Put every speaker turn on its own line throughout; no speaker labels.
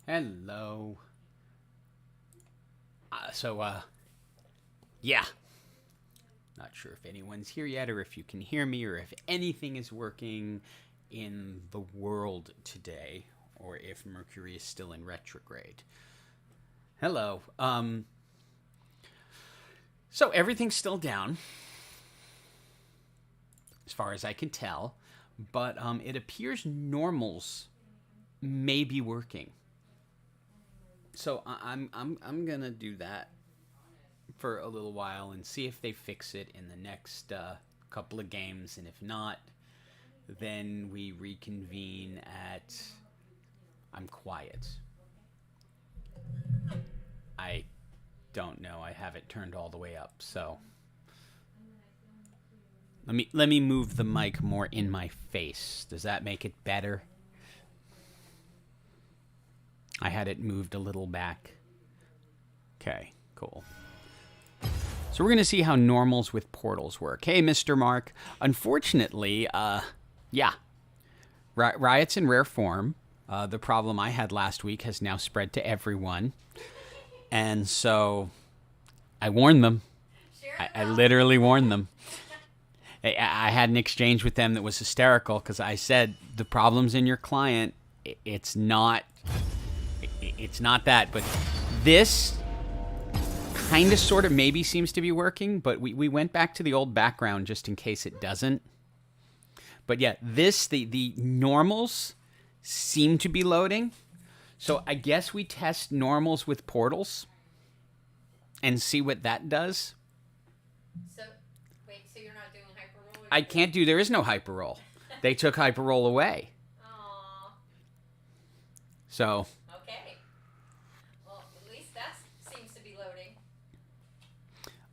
Hello. Yeah. Not sure if anyone's here yet or if you can hear me or if anything is working in the world today or if Mercury is still in retrograde. Hello. So everything's still down as far as I can tell, but it appears normals may be working. So I'm gonna do that for a little while and see if they fix it in the next couple of games, and if not, then we reconvene at I'm quiet. I don't know. I have it turned all the way up, so let me move the mic more in my face. Does that make it better? I had it moved a little back. Okay, cool. So we're going to see how normals with portals work. Hey, Mr. Mark. Unfortunately, yeah. Riot's in rare form. The problem I had last week has now spread to everyone. And so I warned them. I literally warned them. I had an exchange with them that was hysterical because I said, the problem's in your client. It's not that, but this kind of sort of maybe seems to be working, but we went back to the old background just in case it doesn't. But yeah, the normals seem to be loading. So I guess we test normals with portals and see what that does.
So, wait, so you're not doing hyperroll?
I can't do, there is no hyperroll. They took hyperroll away.
Aww.
So.
Okay. Well, at least that seems to be loading.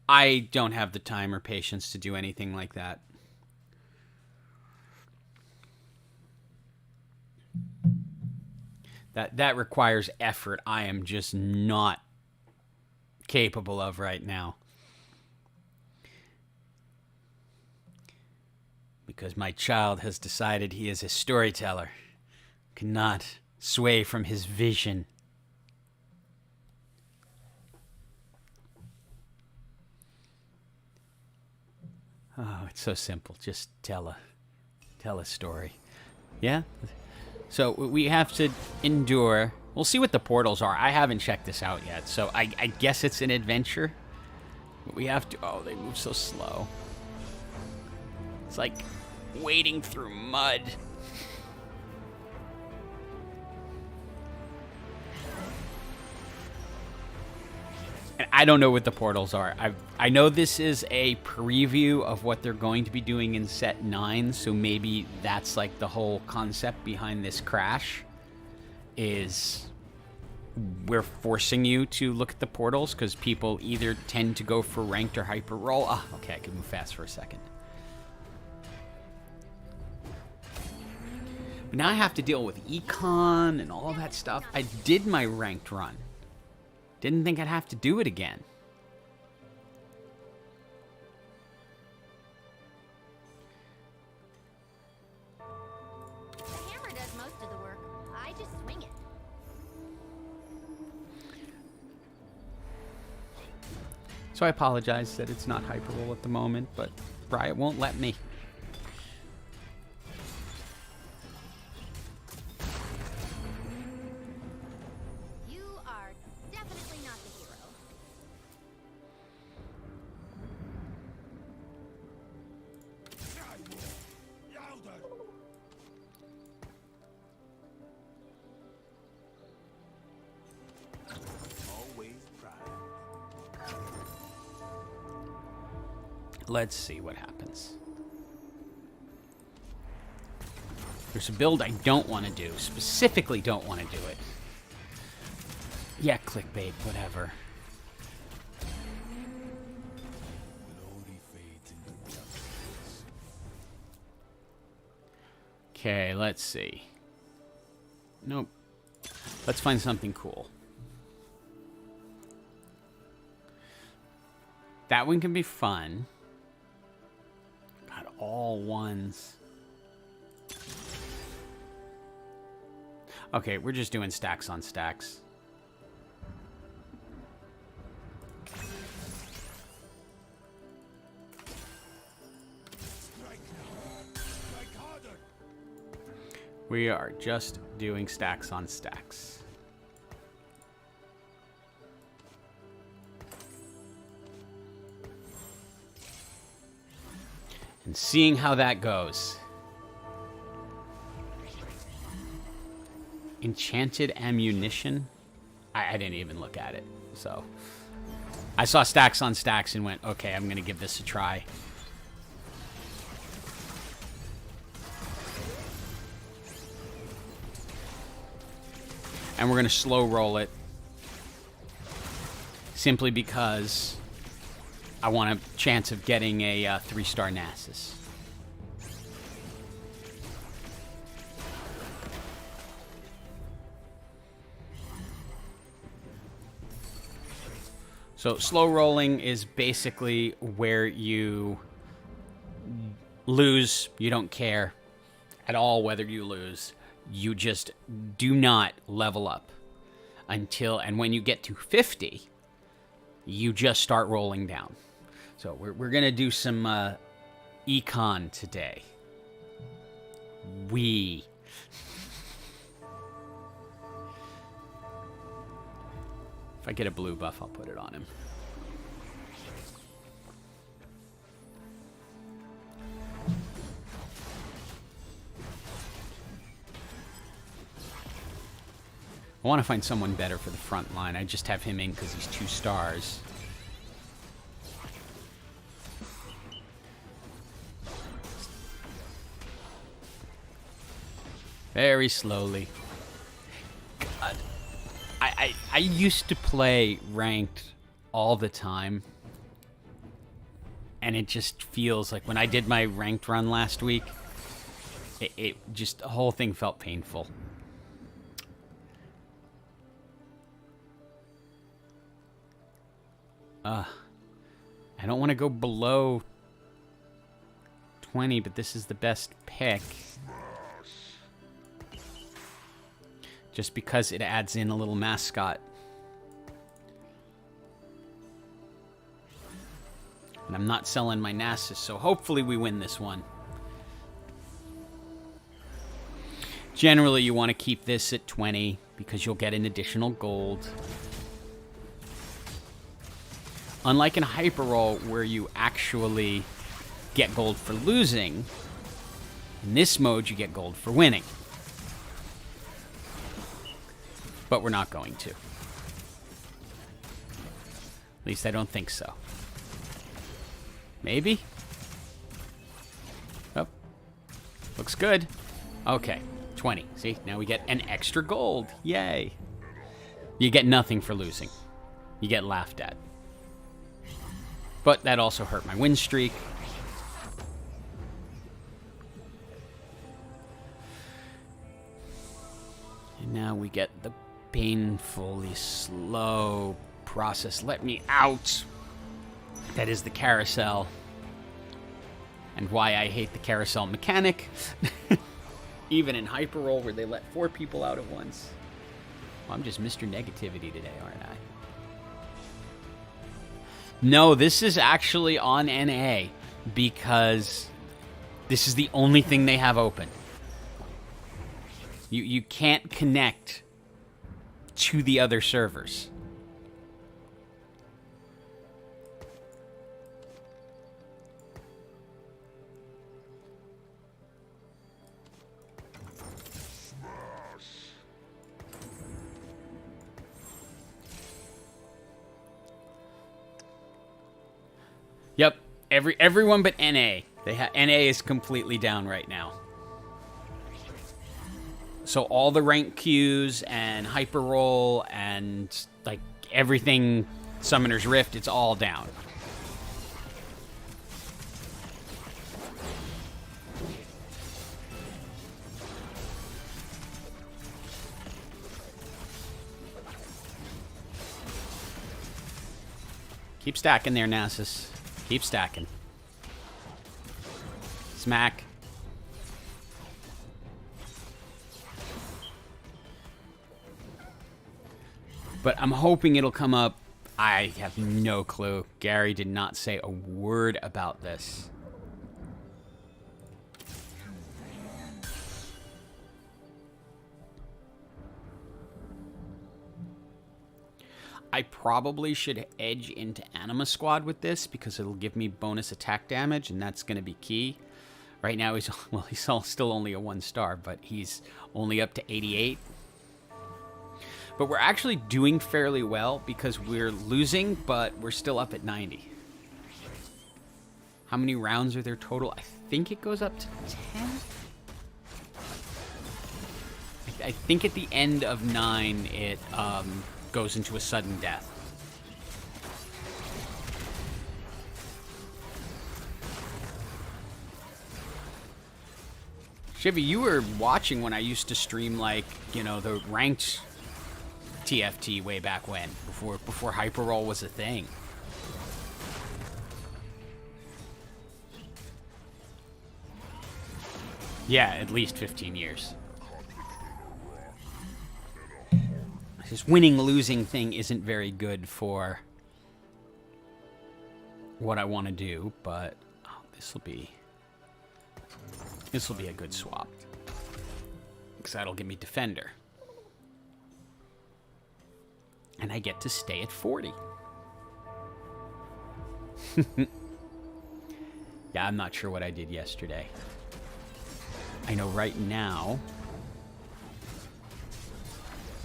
I don't have the time or patience to do anything like that. That requires effort I am just not capable of right now. Because my child has decided he is a storyteller. Cannot sway from his vision. Oh, it's so simple. Just tell a story. Yeah? So we have to endure. We'll see what the portals are. I haven't checked this out yet, so I guess it's an adventure. But we have to... Oh, they move so slow. It's like wading through mud. And I don't know what the portals are. I know this is a preview of what they're going to be doing in set 9, so maybe that's like the whole concept behind this crash, is we're forcing you to look at the portals because people either tend to go for ranked or hyper roll. Ah, okay, I can move fast for a second. But now I have to deal with econ and all that stuff. I did my ranked run. Didn't think I'd have to do it again.
The hammer does most of the work. I just swing it.
So I apologize that it's not hyperroll at the moment, but Riot won't let me. Let's see what happens. There's a build I don't want to do. Specifically don't want to do it. Yeah, clickbait, whatever. Okay, let's see. Nope. Let's find something cool. That one can be fun. All ones. Okay, we're just doing stacks on stacks. We are just doing stacks on stacks. And seeing how that goes. Enchanted ammunition? I didn't even look at it, so. I saw stacks on stacks and went, okay, I'm going to give this a try. And we're going to slow roll it. Simply because I want a chance of getting a 3-star Nasus. So slow rolling is basically where you lose. You don't care at all whether you lose. You just do not level up until, and when you get to 50, you just start rolling down. So we're going to do some econ today. If I get a blue buff, I'll put it on him. I want to find someone better for the front line. I just have him in because he's 2 stars. Very slowly. God. I used to play ranked all the time. And it just feels like when I did my ranked run last week, it just, the whole thing felt painful. I don't want to go below 20, but this is the best pick. Just because it adds in a little mascot. And I'm not selling my Nasus, so hopefully we win this one. Generally, you want to keep this at 20 because you'll get an additional gold. Unlike in Hyper Roll, where you actually get gold for losing, in this mode you get gold for winning. But we're not going to. At least I don't think so. Maybe? Oh. Looks good. Okay. 20. See? Now we get an extra gold. Yay. You get nothing for losing. You get laughed at. But that also hurt my win streak. And now we get the painfully slow process. Let me out. That is the carousel. And why I hate the carousel mechanic. Even in Hyper Roll, where they let 4 people out at once. Well, I'm just Mr. Negativity today, aren't I? No, this is actually on NA because this is the only thing they have open. You can't connect to the other servers. Yep, everyone but NA. NA is completely down right now. So all the rank queues and Hyper Roll and like everything Summoner's Rift, it's all down. Keep stacking there, Nasus. Keep stacking. Smack. But I'm hoping it'll come up. I have no clue. Gary did not say a word about this. I probably should edge into Anima Squad with this because it'll give me bonus attack damage, and that's going to be key. Right now, he's still only a 1-star, but he's only up to 88. But we're actually doing fairly well because we're losing, but we're still up at 90. How many rounds are there total? I think it goes up to 10. I think at the end of 9, it goes into a sudden death. Chivy, you were watching when I used to stream, like, you know, the ranked TFT way back when, before Hyperroll was a thing. Yeah, at least 15 years. This winning-losing thing isn't very good for what I want to do, but this will be a good swap. Because that'll give me Defender. And I get to stay at 40. Yeah, I'm not sure what I did yesterday. I know right now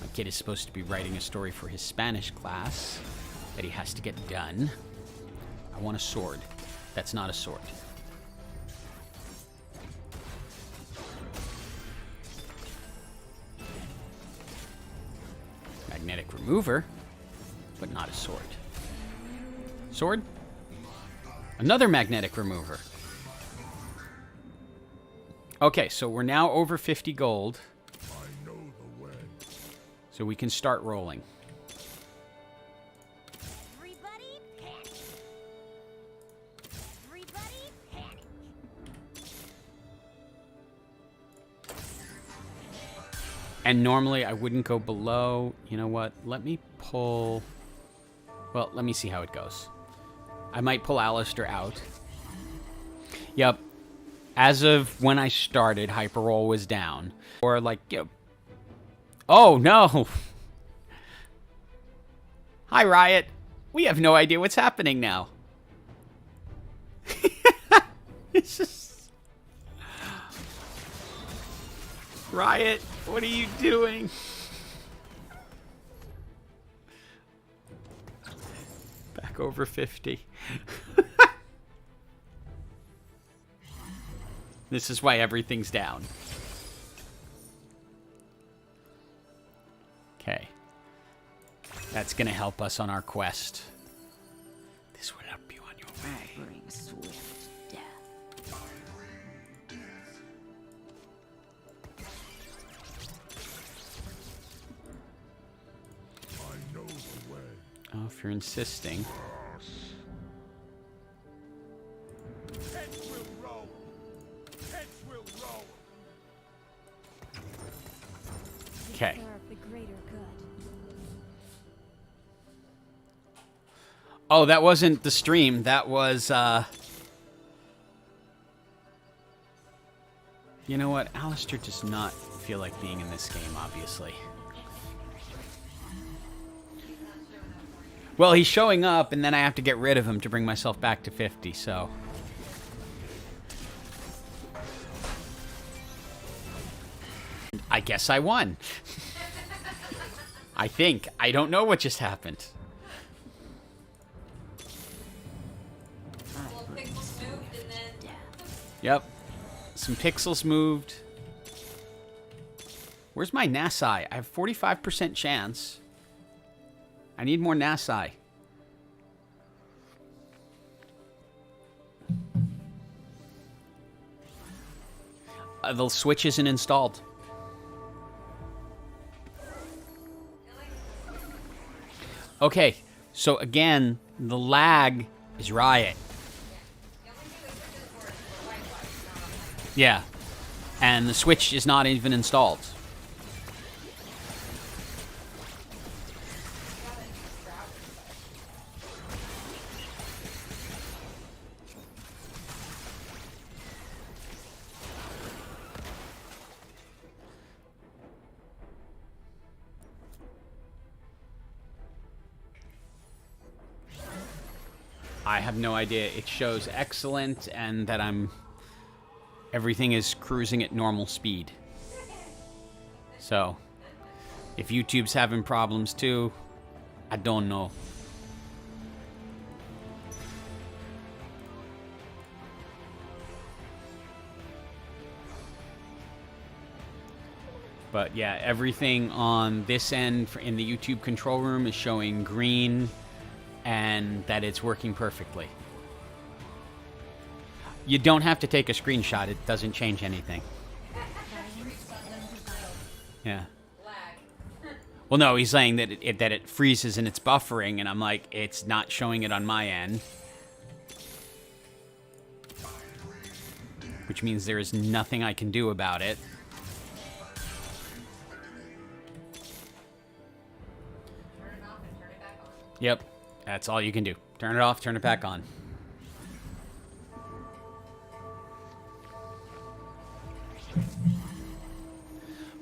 my kid is supposed to be writing a story for his Spanish class that he has to get done. I want a sword. That's not a sword. Magnetic remover, but not a sword. Sword? Another magnetic remover. Okay, so we're now over 50 gold. So we can start rolling.
Everybody panic. Everybody panic.
And normally I wouldn't go below. You know what? Let me pull... Well, let me see how it goes. I might pull Alistair out. Yep. As of when I started, Hyperroll was down. Or like, you know... Oh, no! Hi, Riot. We have no idea what's happening now. It's just... Riot, what are you doing? Back over 50. This is why everything's down. Okay. That's gonna help us on our quest. This would help you on your way.
Bring swift death.
I know the way.
Oh, if you're insisting.
Heads will roll. Heads will roll.
Okay.
Serve the greater good.
Oh, that wasn't the stream. That was, You know what? Alistair does not feel like being in this game, obviously. Well, he's showing up, and then I have to get rid of him to bring myself back to 50, so... I guess I won. I think. I don't know what just happened.
Well, pixels moved and then...
Yep. Some pixels moved. Where's my Nasi? I have 45% chance. I need more Nasi. The switch isn't installed. Okay, so again, the lag is Riot. Yeah, and the switch is not even installed. I have no idea. It shows excellent and that everything is cruising at normal speed. So, if YouTube's having problems too, I don't know. But yeah, everything on this end in the YouTube control room is showing green and that it's working perfectly. You don't have to take a screenshot. It doesn't change anything. Yeah. Well, no, he's saying that it freezes and it's buffering, and I'm like, it's not showing it on my end. Which means there is nothing I can do about it. Yep, that's all you can do. Turn it off, turn it back on.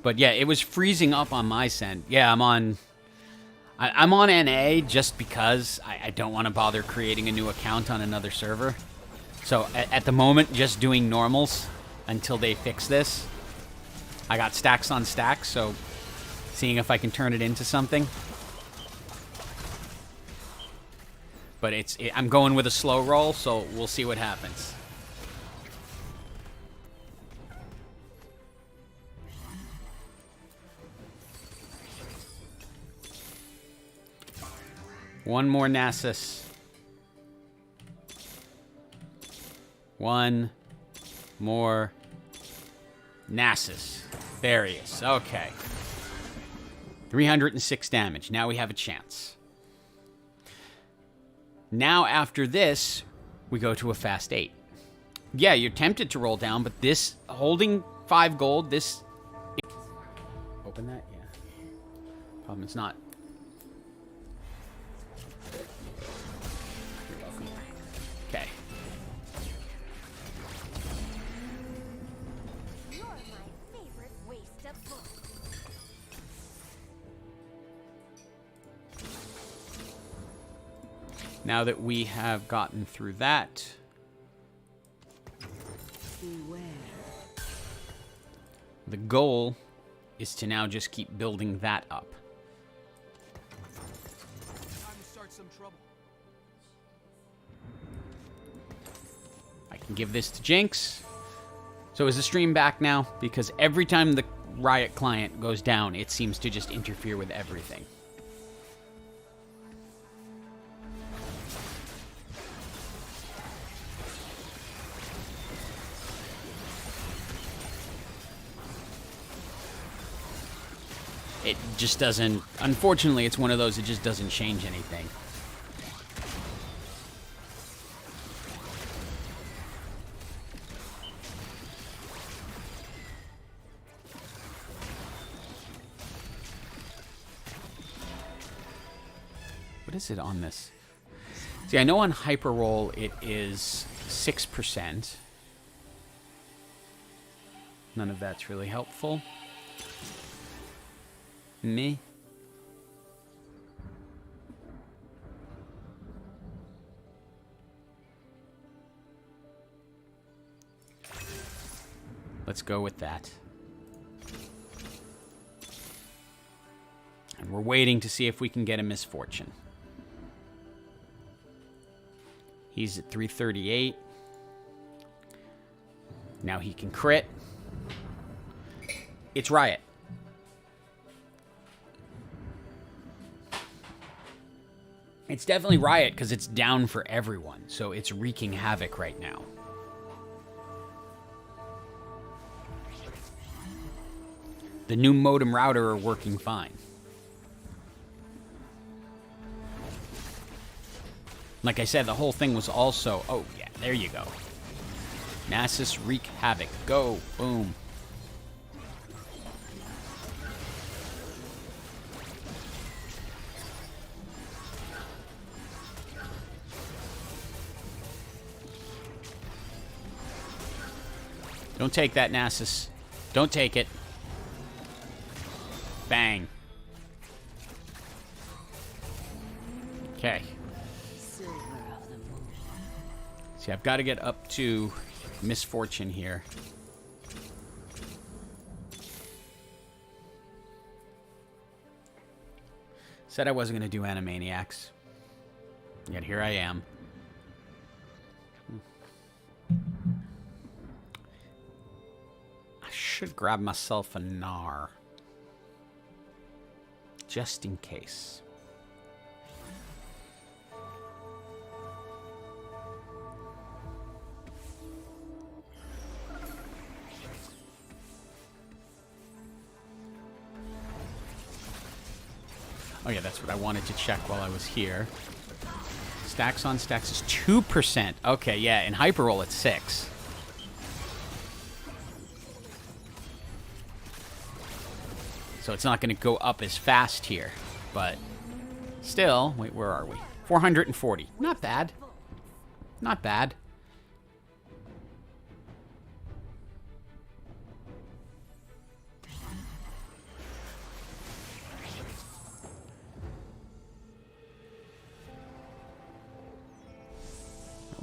But yeah, it was freezing up on my send. Yeah, I'm on NA just because I don't want to bother creating a new account on another server. So at the moment, just doing normals until they fix this. I got stacks on stacks, so seeing if I can turn it into something. But I'm going with a slow roll, so we'll see what happens. One more Nasus. One more Nasus. There he is. Okay. 306 damage. Now we have a chance. Now, after this, we go to a fast 8. Yeah, you're tempted to roll down, but this, holding 5 gold, this... Open that? Yeah. Problem is not. You're welcome. Okay.
You're my favorite waste of books.
Now that we have gotten through that, the goal is to now just keep building that up.
Time to start some trouble.
I can give this to Jinx. So is the stream back now? Because every time the Riot client goes down, it seems to just interfere with everything. It just doesn't... Unfortunately, it's one of those, it just doesn't change anything. What is it on this? See, I know on Hyper Roll it is 6%. None of that's really helpful. Me. Let's go with that. And we're waiting to see if we can get a misfortune. He's at 338. Now he can crit. It's Riot. It's definitely Riot because it's down for everyone, so it's wreaking havoc right now. The new modem router are working fine. Like I said, the whole thing was also... Oh, yeah, there you go. Nasus wreak havoc. Go. Boom. Don't take that, Nasus. Don't take it. Bang. Okay. See, I've got to get up to misfortune here. Said I wasn't going to do Animaniacs. Yet here I am. I should grab myself a Gnar. Just in case. Oh yeah, that's what I wanted to check while I was here. Stacks on stacks is 2%. Okay, yeah, in Hyperroll it's 6. So it's not going to go up as fast here. But still, wait, where are we? 440. Not bad. Not bad.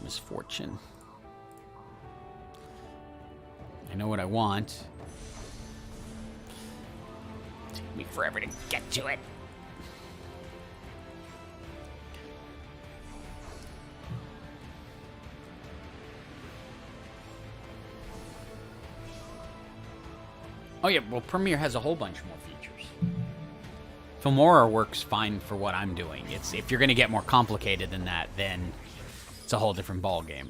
Misfortune. I know what I want. Take me forever to get to it. Oh yeah, well Premiere has a whole bunch more features. Filmora works fine for what I'm doing. It's if you're going to get more complicated than that, then it's a whole different ball game.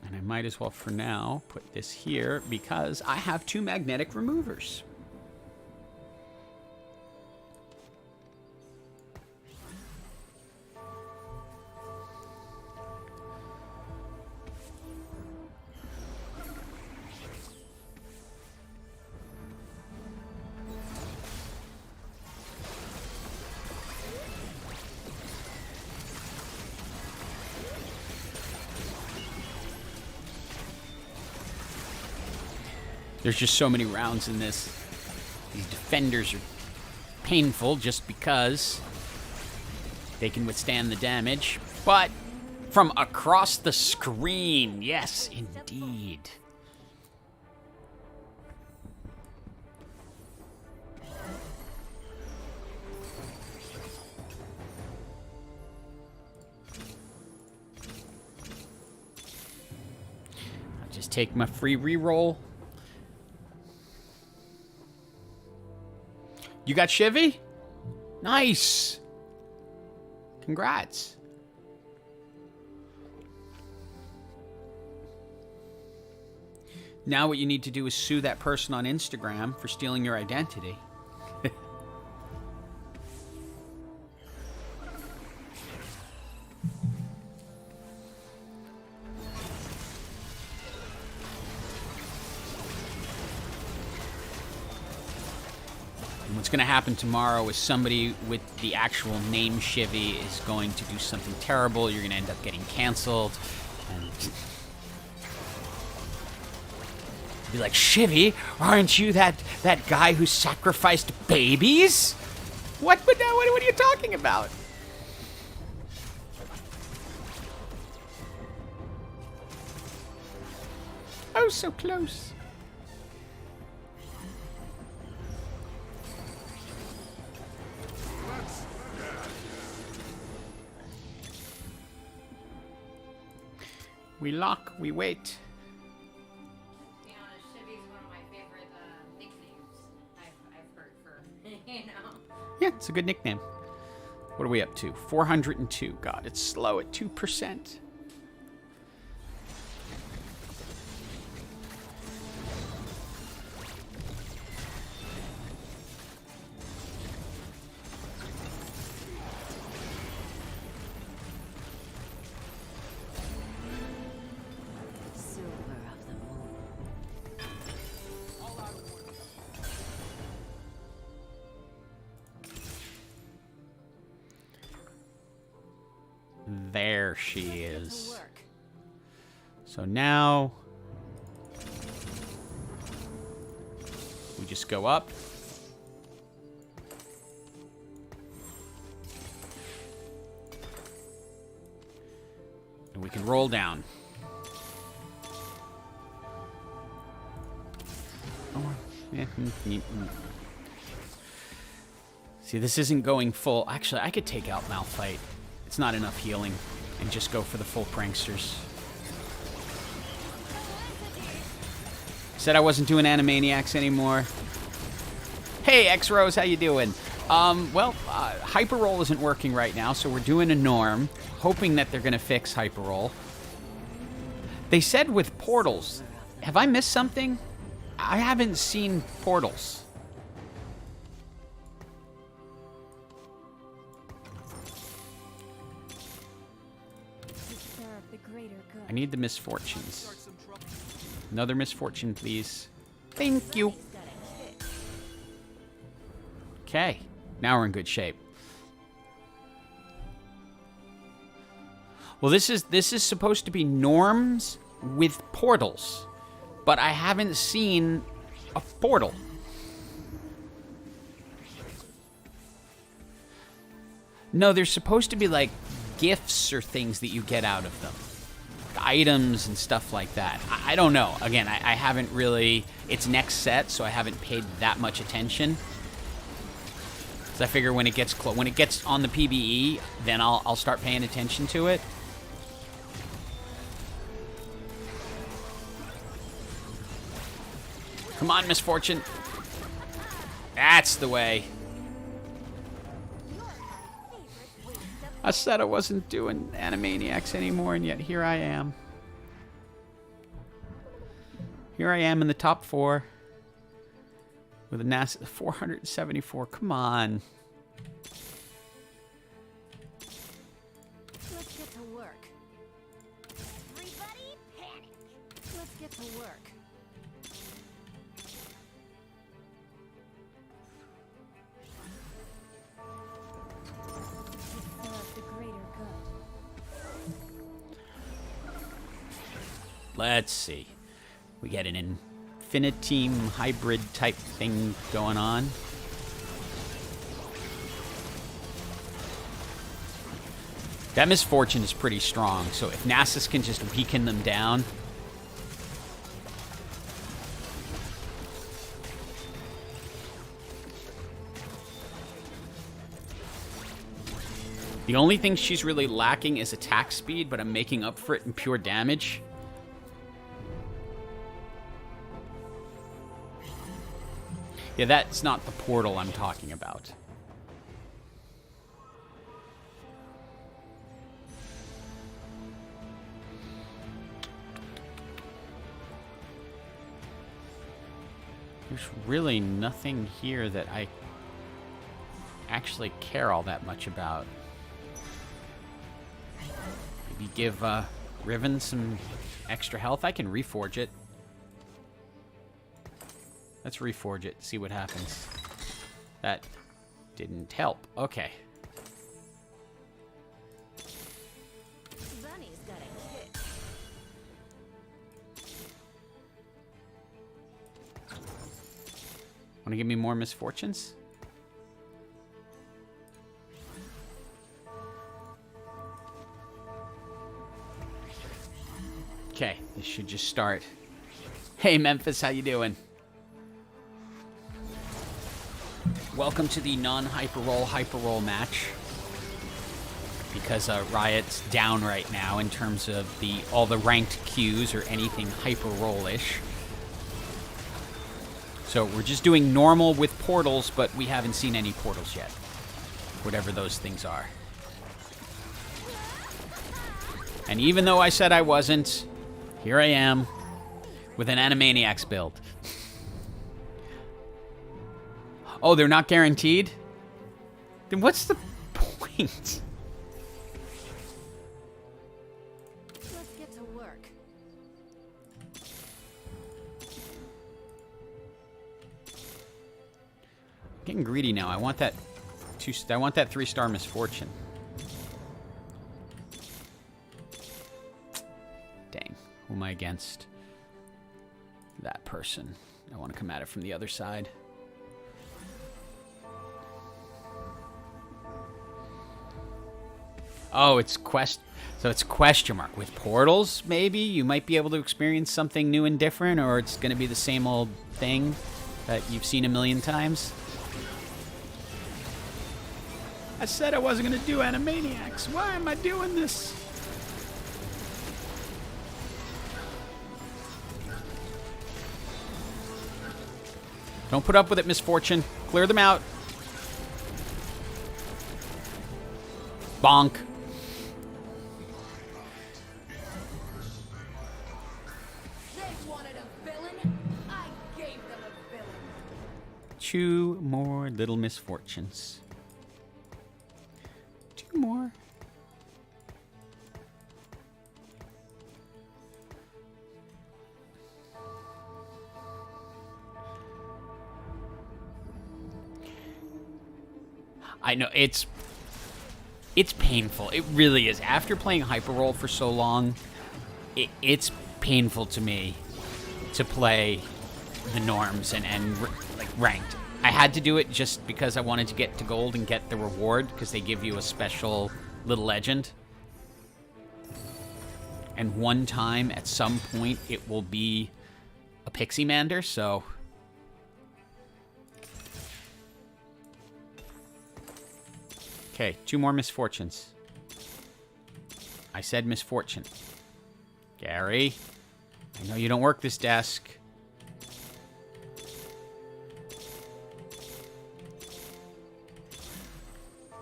And I might as well, for now, put this here because I have 2 magnetic removers. There's just so many rounds in this. These defenders are painful just because they can withstand the damage. But from across the screen, yes, indeed. I'll just take my free reroll. You got Chivy? Nice. Congrats. Now what you need to do is sue that person on Instagram for stealing your identity. What's going to happen tomorrow is somebody with the actual name Chivy is going to do something terrible. You're going to end up getting canceled. And be like, Chivy, aren't you that guy who sacrificed babies? What are you talking about? Oh, so close. We lock, we wait.
To be honest, Chivy's one of my favorite nicknames I've heard for, you know.
Yeah, it's a good nickname. What are we up to? 402. God, it's slow at 2%. There she is. So now We just go up. And we can roll down. See, this isn't going full. Actually, I could take out Malphite. It's not enough healing. And just go for the full pranksters. Said I wasn't doing Animaniacs anymore. Hey, X-Rose, how you doing? Hyper Roll isn't working right now, so we're doing a norm, hoping that they're going to fix Hyper Roll. They said with portals. Have I missed something? I haven't seen portals. I need the misfortunes.
Start some trouble.
Another misfortune, please. Thank you. Okay, now we're in good shape. Well, this is supposed to be norms with portals, but I haven't seen a portal. No, there's supposed to be like gifts or things that you get out of them. Items and stuff like that. I don't know. Again, I haven't really... It's next set, so I haven't paid that much attention. So I figure when it gets on the PBE, then I'll start paying attention to it. Come on, Misfortune. That's the way. I said I wasn't doing Animaniacs anymore, and yet here I am. Here I am in the top 4 with a NASA 474. Come on.
Let's get to work. Everybody panic. Let's get to work.
Let's see. We get an Infiniteam hybrid type thing going on. That Misfortune is pretty strong, so if Nasus can just weaken them down. The only thing she's really lacking is attack speed, but I'm making up for it in pure damage. Yeah, that's not the portal I'm talking about. There's really nothing here that I actually care all that much about. Maybe give Riven some extra health. I can reforge it. Let's reforge it, see what happens. That didn't help. Okay.
Bunny's got a kick.
Want to give me more misfortunes? Okay, this should just start. Hey Memphis, how you doing? Welcome to the non-hyper roll match. Because Riot's down right now in terms of all the ranked queues or anything hyper roll-ish. So we're just doing normal with portals, but we haven't seen any portals yet. Whatever those things are. And even though I said I wasn't, here I am with an Animaniacs build. Oh, they're not guaranteed? Then what's the point?
Let's get to work.
Getting greedy now. I want that 3-star misfortune. Dang. Who am I against? That person. I want to come at it from the other side. Oh, it's so it's question mark. With portals, maybe you might be able to experience something new and different, or it's going to be the same old thing that you've seen a million times. I said I wasn't going to do Animaniacs. Why am I doing this? Don't put up with it, Misfortune. Clear them out. Bonk.
They wanted a villain. I gave them a villain.
2 more little misfortunes. 2 more. I know it's painful. It really is. After playing Hyper Roll for so long, it's painful to me to play the norms and like ranked. I had to do it just because I wanted to get to gold and get the reward because they give you a special little legend. And one time at some point it will be a Pixie Mander, so okay, 2 more misfortunes. I said misfortune. Gary, I know you don't work this desk.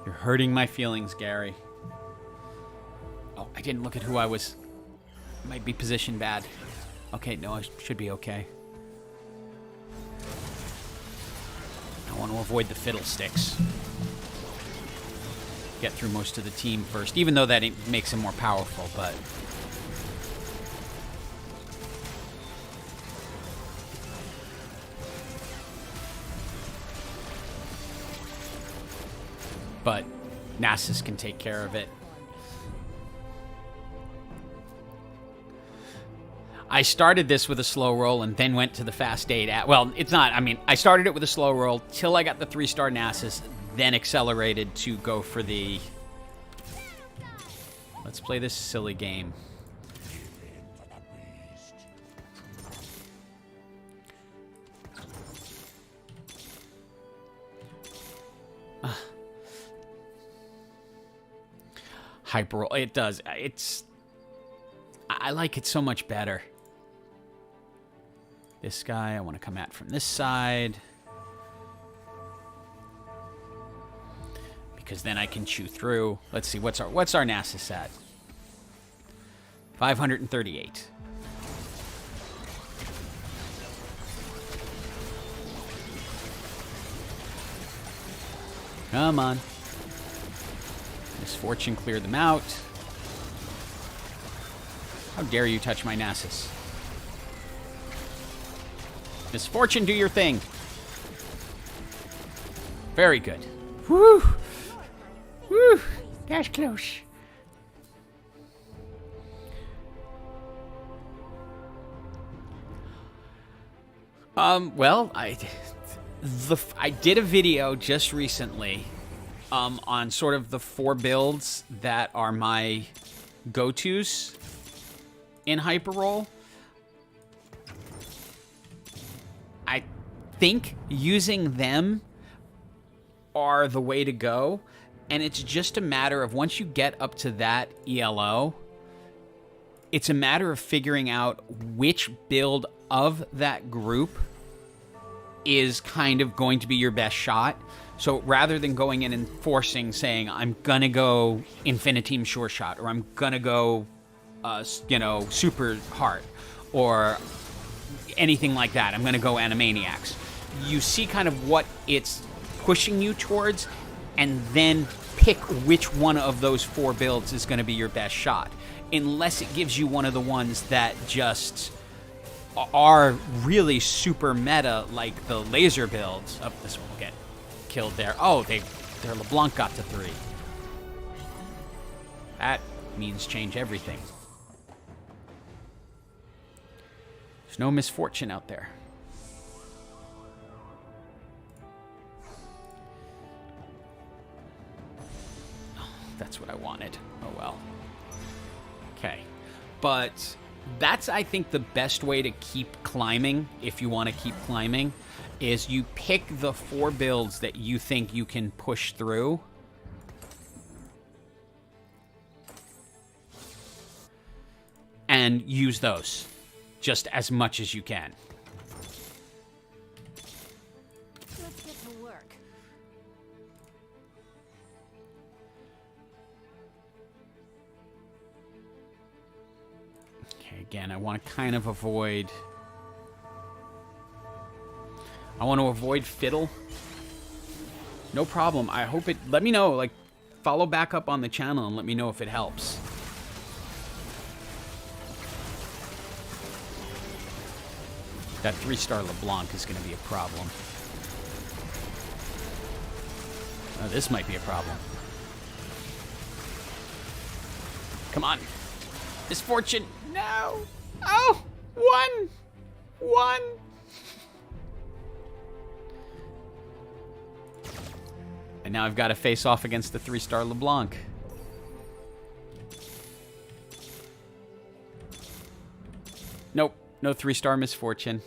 You're hurting my feelings, Gary. Oh, I didn't look at who I was. Might be positioned bad. Okay, no, I should be okay. I want to avoid the fiddlesticks. Get through most of the team first, even though that makes him more powerful, but Nasus can take care of it. I started this with a slow roll and then went to the fast 8. Well, it's not. I mean, I started it with a slow roll till I got the 3-star Nasus, then accelerated to go for the... Let's play this silly game. Hyper roll. It does. I like it so much better. This guy, I want to come at from this side. Because then I can chew through. Let's see, what's our Nasus at? 538. Come on. Misfortune, clear them out. How dare you touch my Nasus? Misfortune, do your thing. Very good. Woo! Woo! That's close. Well, I did a video just recently on sort of the 4 builds that are my go-tos in Hyper Roll. I think using them are the way to go, and it's just a matter of once you get up to that ELO, it's a matter of figuring out which build of that group is kind of going to be your best shot. So rather than going in and forcing, saying, I'm going to go Infiniteam Sure Shot, or I'm going to go, Super Heart, or anything like that, I'm going to go Animaniacs. You see kind of what it's pushing you towards, and then pick which one of those 4 builds is going to be your best shot. Unless it gives you one of the ones that just are really super meta, like the laser builds. Oh, this one will get killed there. Oh, their LeBlanc got to 3. That means change everything. There's no misfortune out there. That's what I wanted. Oh, well. Okay. But that's, I think, the best way to keep climbing, if you want to keep climbing, is you pick the 4 builds that you think you can push through. And use those just as much as you can.
Let's get to work.
Okay, again, I want to kind of avoid... I want to avoid fiddle. No problem. I hope it... Let me know. Like, follow back up on the channel and let me know if it helps. That 3-star LeBlanc is going to be a problem. Oh, this might be a problem. Come on. Misfortune. No. Oh, 1. 1. And now I've got to face off against the 3-star LeBlanc. Nope. No 3-star misfortune.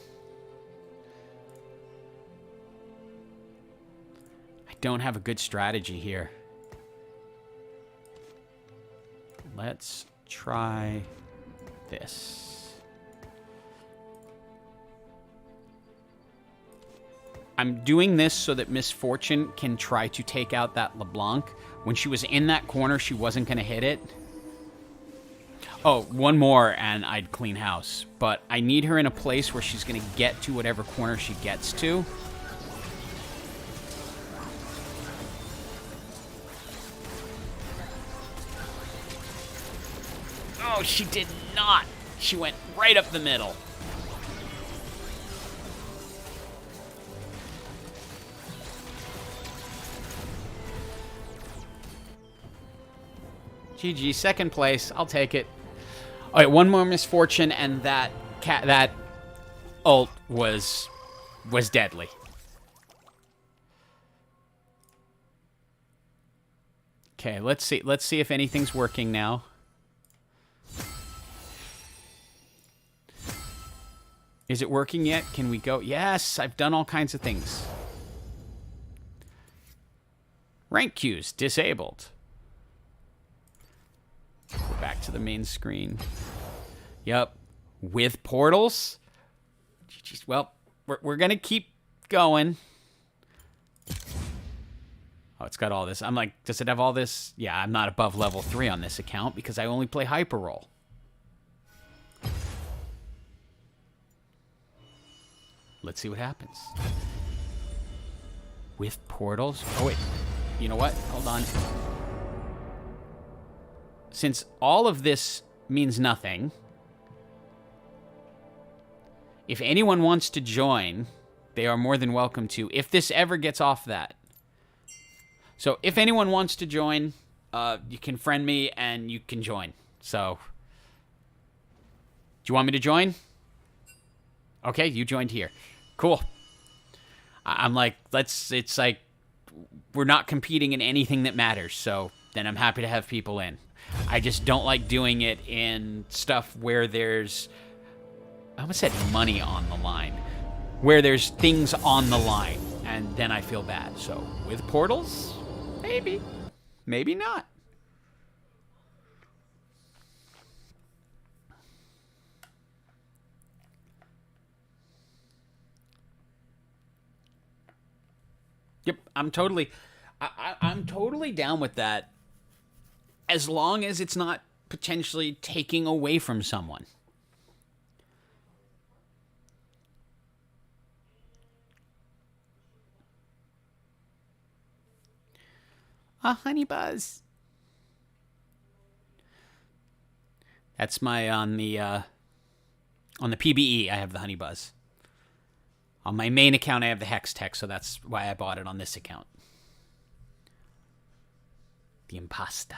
I don't have a good strategy here. Let's try this. I'm doing this so that Misfortune can try to take out that LeBlanc. When she was in that corner, she wasn't going to hit it. Oh, 1 more and I'd clean house. But I need her in a place where she's going to get to whatever corner she gets to. Oh, she did not. She went right up the middle. GG, 2nd place. I'll take it. All right, 1 more misfortune, and that ult was deadly. Okay, let's see. Let's see if anything's working now. Is it working yet? Can we go? Yes, I've done all kinds of things. Rank queues disabled. Go back to the main screen. Yep. With portals? Jeez, well, we're going to keep going. Oh, it's got all this. I'm like, does it have all this? Yeah, I'm not above level 3 on this account because I only play Hyper Roll. Let's see what happens. With portals? Oh, wait. You know what? Hold on. Since all of this means nothing, if anyone wants to join, they are more than welcome to, if this ever gets off that. So if anyone wants to join, you can friend me and you can join. So, do you want me to join? Okay, you joined here. Cool. I'm like, it's like, we're not competing in anything that matters, so then I'm happy to have people in. I just don't like doing it in stuff where there's, I almost said money on the line, where there's things on the line, and then I feel bad. So with portals, maybe, maybe not. Yep, I'm totally down with that, as long as it's not potentially taking away from someone. A honey buzz. That's my on the PBE. I have the honey buzz. On my main account, I have the Hex Tech, so that's why I bought it on this account. The Impasta.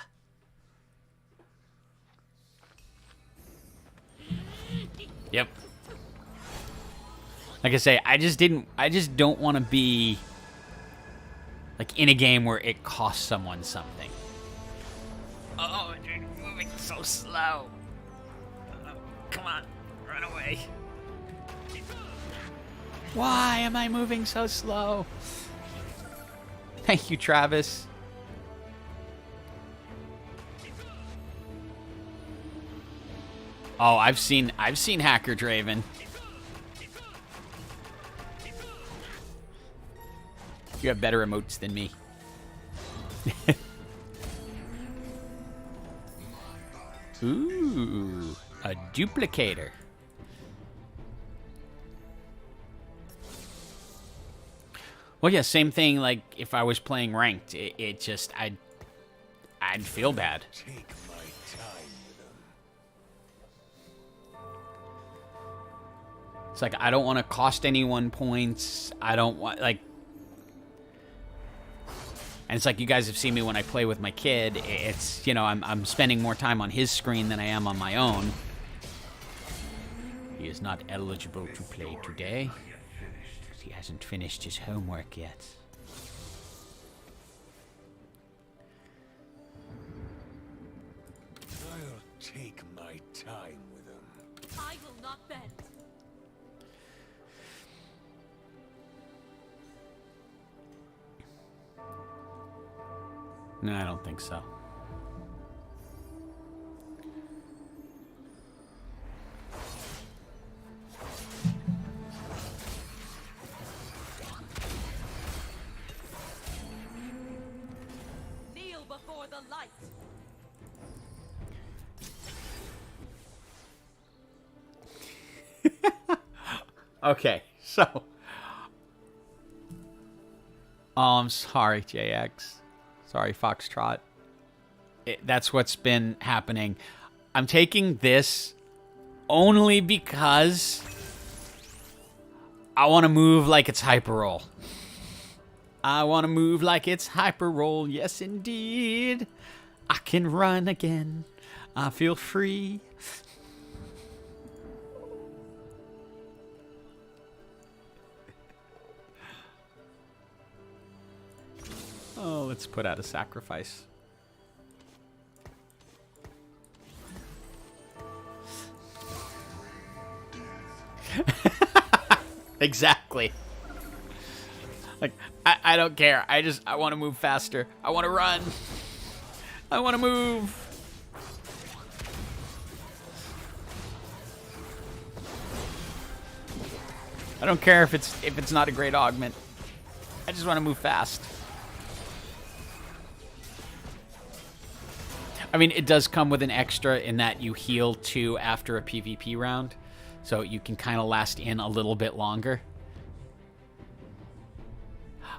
Yep. Like I say, I just don't want to be like in a game where it costs someone something. Oh, you're moving so slow. Come on, run away. Why am I moving so slow? Thank you, Travis. Oh, I've seen Hacker Draven. You have better emotes than me. Ooh, a duplicator. Well, yeah, same thing. Like if I was playing ranked, it just I'd feel bad.
Take my time with them.
It's like I don't want to cost anyone points. I don't want like. And it's like you guys have seen me when I play with my kid. It's, you know, I'm spending more time on his screen than I am on my own. He is not eligible to play today. He hasn't finished his homework yet.
I'll take my time with them.
I will not bend.
No, I don't think so.
Kneel before the light.
Okay, so. Oh, I'm sorry, JX. Sorry, Foxtrot. That's what's been happening. I'm taking this only because I want to move like it's hyper roll. I want to move like it's hyper roll. Yes, indeed. I can run again. I feel free. Oh, let's put out a sacrifice. Exactly. Like, I don't care. I want to move faster. I want to run. I want to move. I don't care if it's not a great augment. I just want to move fast. I mean, it does come with an extra in that you heal 2 after a PvP round. So you can kind of last in a little bit longer.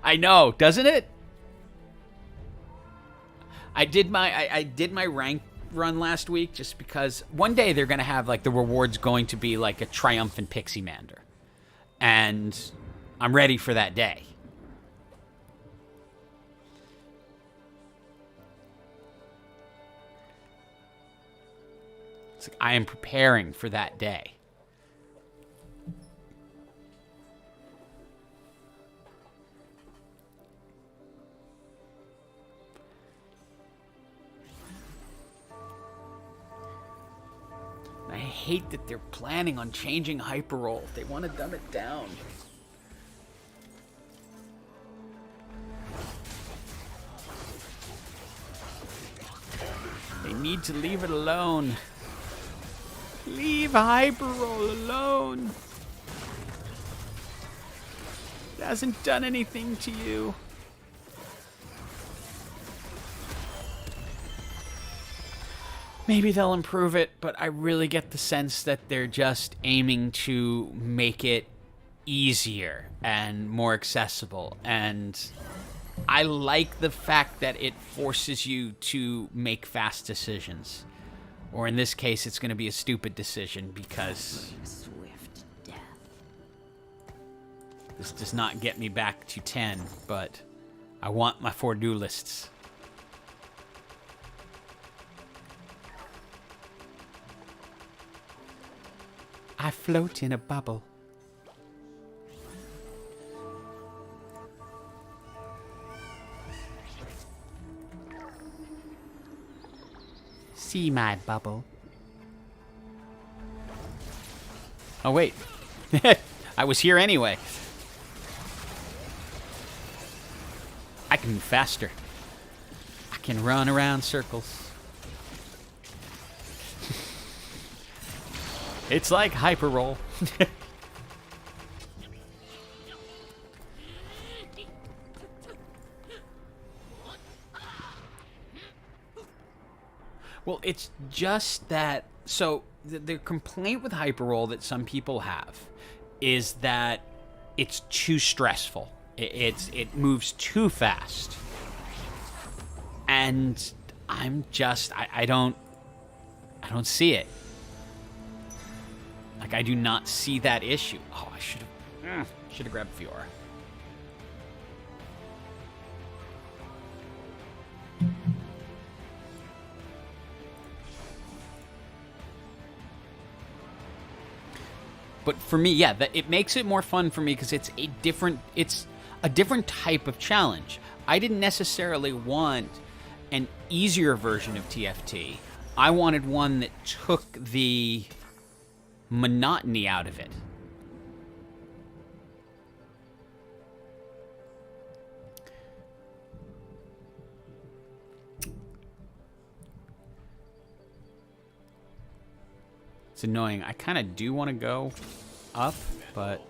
I know, doesn't it? I did my rank run last week just because one day they're going to have, like, the rewards going to be like a triumphant Pixie Mander. And I'm ready for that day. It's like I am preparing for that day. I hate that they're planning on changing hyper roll. They want to dumb it down. They need to leave it alone. Leave hyper roll alone. It hasn't done anything to you. Maybe they'll improve it, but I really get the sense that they're just aiming to make it easier and more accessible. And I like the fact that it forces you to make fast decisions. Or in this case, it's going to be a stupid decision because
Swift death.
this does not get me back to 10, but I want my 4 duelists. I float in a bubble. see my bubble. Oh, wait. I was here anyway. I can move faster. I can run around circles. It's like hyper roll. Well, it's just that. So the complaint with hyper roll that some people have is that it's too stressful. It moves too fast, and I'm just I don't see it. Like, I do not see that issue. Oh, I should have grabbed Fiora. But for me, yeah, it makes it more fun for me because it's a different type of challenge. I didn't necessarily want an easier version of TFT. I wanted one that took the monotony out of it. It's annoying. I kind of do want to go up, but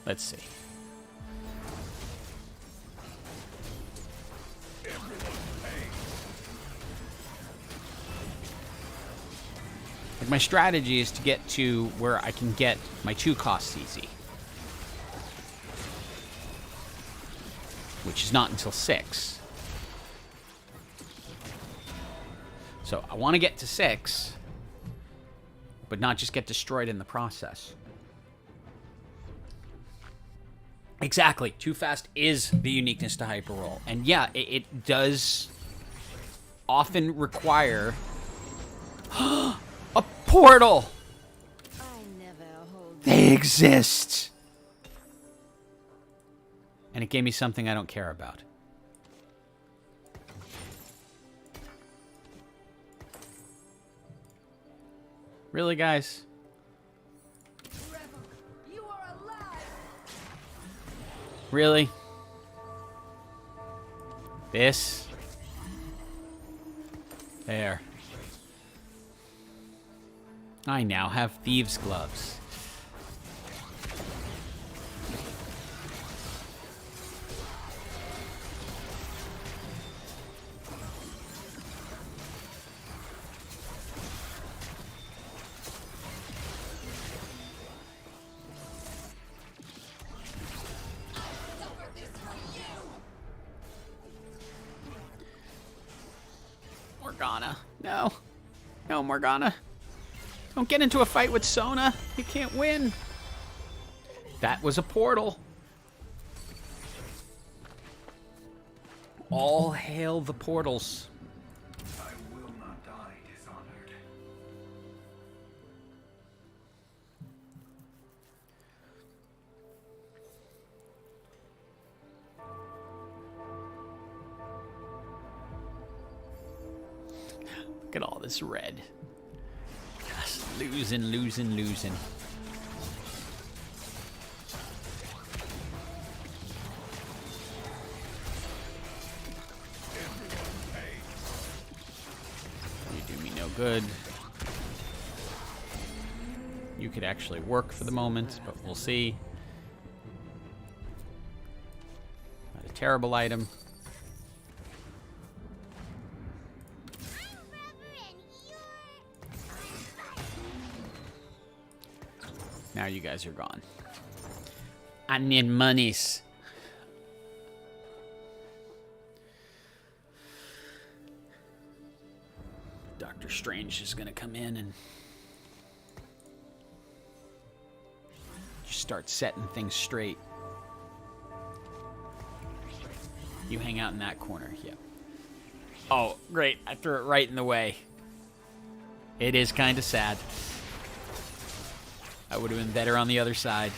let's see. Like, my strategy is to get to where I can get my 2 costs easy, which is not until 6. So I want to get to 6, but not just get destroyed in the process. Exactly. Too fast is the uniqueness to hyper roll. And yeah, it does often require a portal. They exist. And it gave me something I don't care about. Really, guys? Really? This? There. I now have thieves' gloves. Morgana. No. No, Morgana. Don't get into a fight with Sona. You can't win. That was a portal. All hail the portals.
I will not die dishonored.
Look at all this red. Just losing, losing, losing. You do me no good. You could actually work for the moment, but we'll see. Not a terrible item. Now you guys are gone. I need monies. Doctor Strange is gonna come in and just start setting things straight. You hang out in that corner, yep. Oh, great. I threw it right in the way. It is kind of sad. I would have been better on the other side.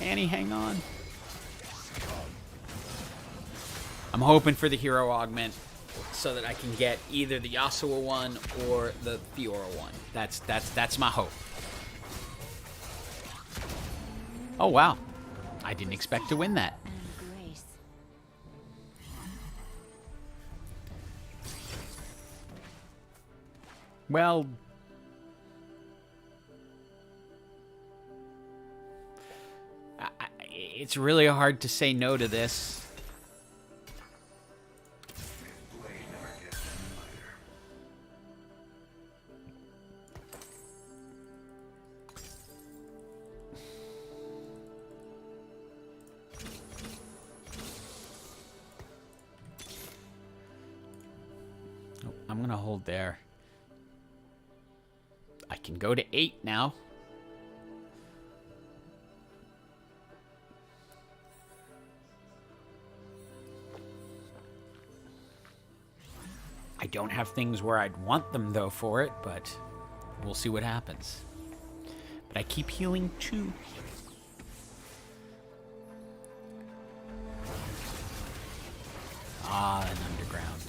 Annie, hang on. I'm hoping for the hero augment so that I can get either the Yasuo one or the Fiora one. That's my hope. Oh wow. I didn't expect to win that.
And grace.
Well, it's really hard to say no to this.
Blade never gets any lighter.
Oh, I'm gonna hold there. I can go to 8 now. I don't have things where I'd want them, though, for it, but we'll see what happens. But I keep healing, too. Ah, an underground.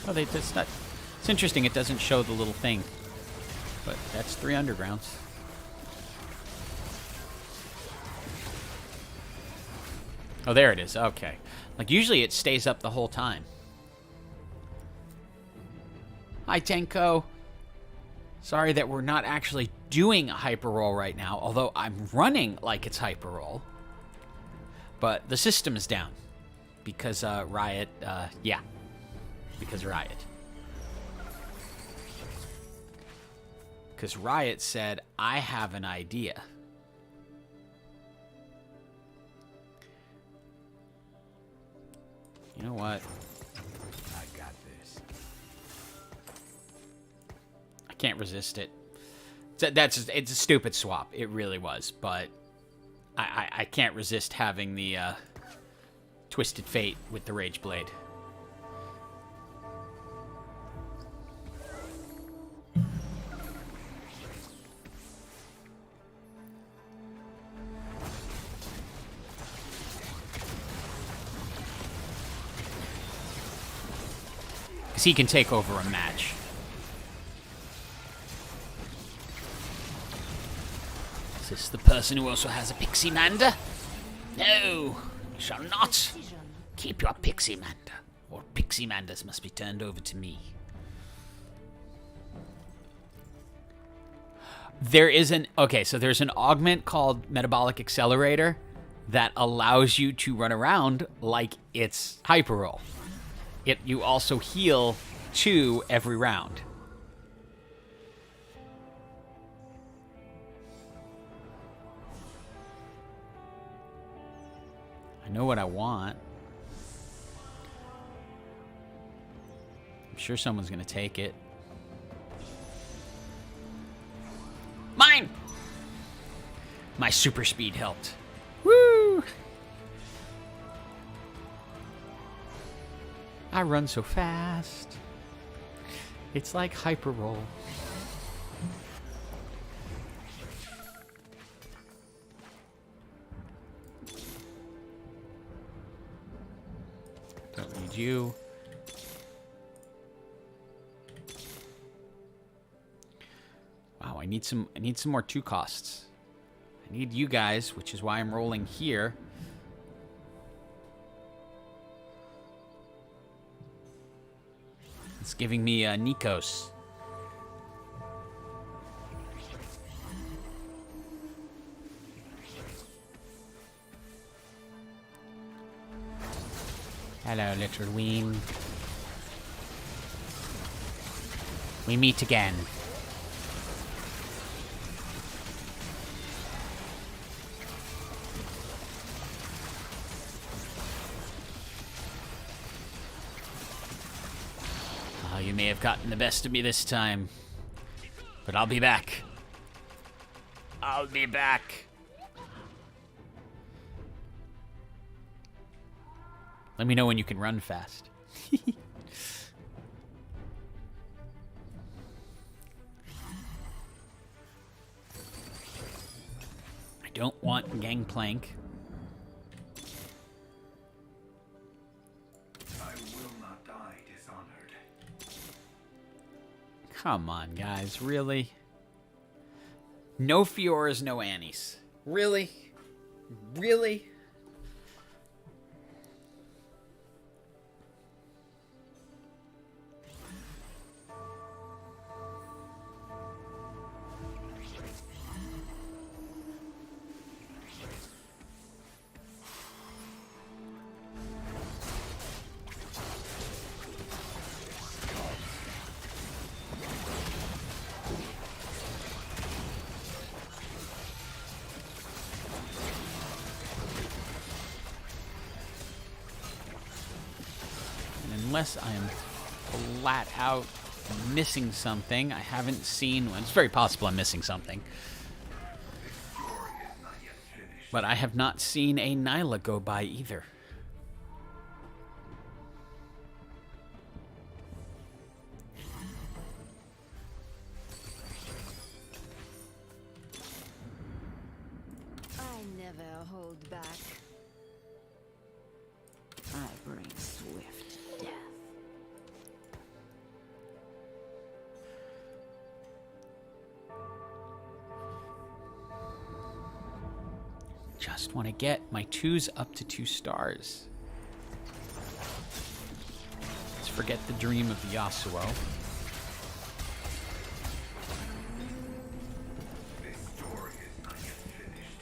Oh, that's not... It's interesting, it doesn't show the little thing. But that's 3 undergrounds. Oh, there it is. Okay. Like, usually it stays up the whole time. Hi, Tenko. Sorry that we're not actually doing a hyper roll right now, although I'm running like it's hyper roll. But the system is down. Because Riot, yeah. Because Riot. Because Riot said, I have an idea. You know what? I got this. I can't resist it. It's a stupid swap. It really was. But I can't resist having the Twisted Fate with the Rage Blade. Because he can take over a match. Is this the person who also has a Pixie Manda? No, you shall not. Keep your Pixie Manda, or Pixie Mandas must be turned over to me. There is an... Okay, so there's an augment called Metabolic Accelerator that allows you to run around like it's Hyper Roll. You also heal 2 every round. I know what I want. I'm sure someone's going to take it. Mine! My super speed helped. Woo! I run so fast. It's like hyper roll. Don't need you. Wow, I need some more 2 costs. I need you guys, which is why I'm rolling here. It's giving me Nikos. Hello, little ween. We meet again. You may have gotten the best of me this time, but I'll be back. I'll be back. Let me know when you can run fast. I don't want gangplank.
I will not die dishonored.
Come on, guys. Really? No Fioras, no Annies. Really? Really? Unless I am flat out missing something. I haven't seen one. It's very possible I'm missing something. But I have not seen a Nyla go by either.
I never hold back. I bring swift death.
Just want to get my 2s up to 2 stars. Let's forget the dream of the Yasuo.
This story is not yet finished.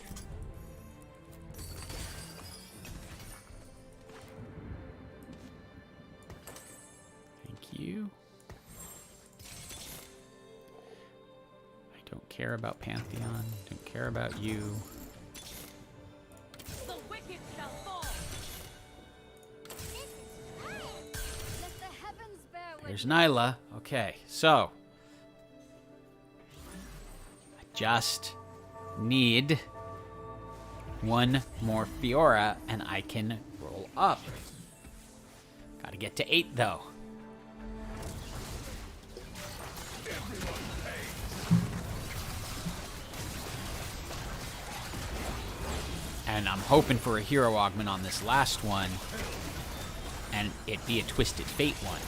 Thank you. I don't care about Pantheon. Don't care about you.
The wicked shall fall. Let the heavens bear
There's Nyla. Okay, so I just need one more Fiora and I can roll up. Gotta get to 8 though. And I'm hoping for a hero augment on this last one, and it be a Twisted Fate one.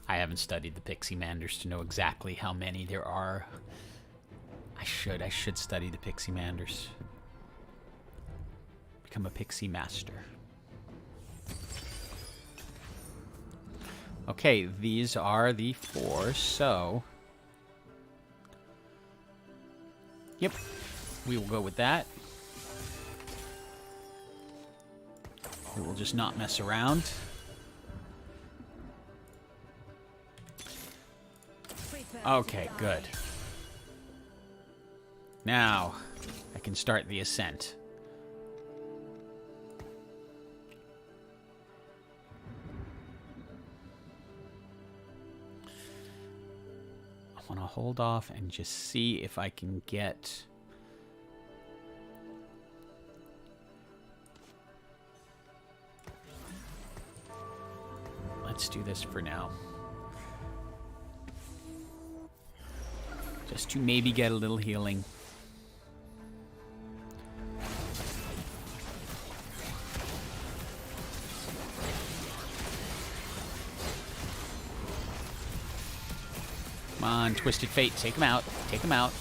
I haven't studied the Pixie Manders to know exactly how many there are. I should study the Pixie Manders. Become a Pixie Master. Okay, these are the 4, so... Yep, we will go with that. We will just not mess around. Okay, good. Now, I can start the ascent. I want to hold off and just see if I can get... Let's do this for now. Just to maybe get a little healing. Come on, Twisted Fate, take him out. Take him out.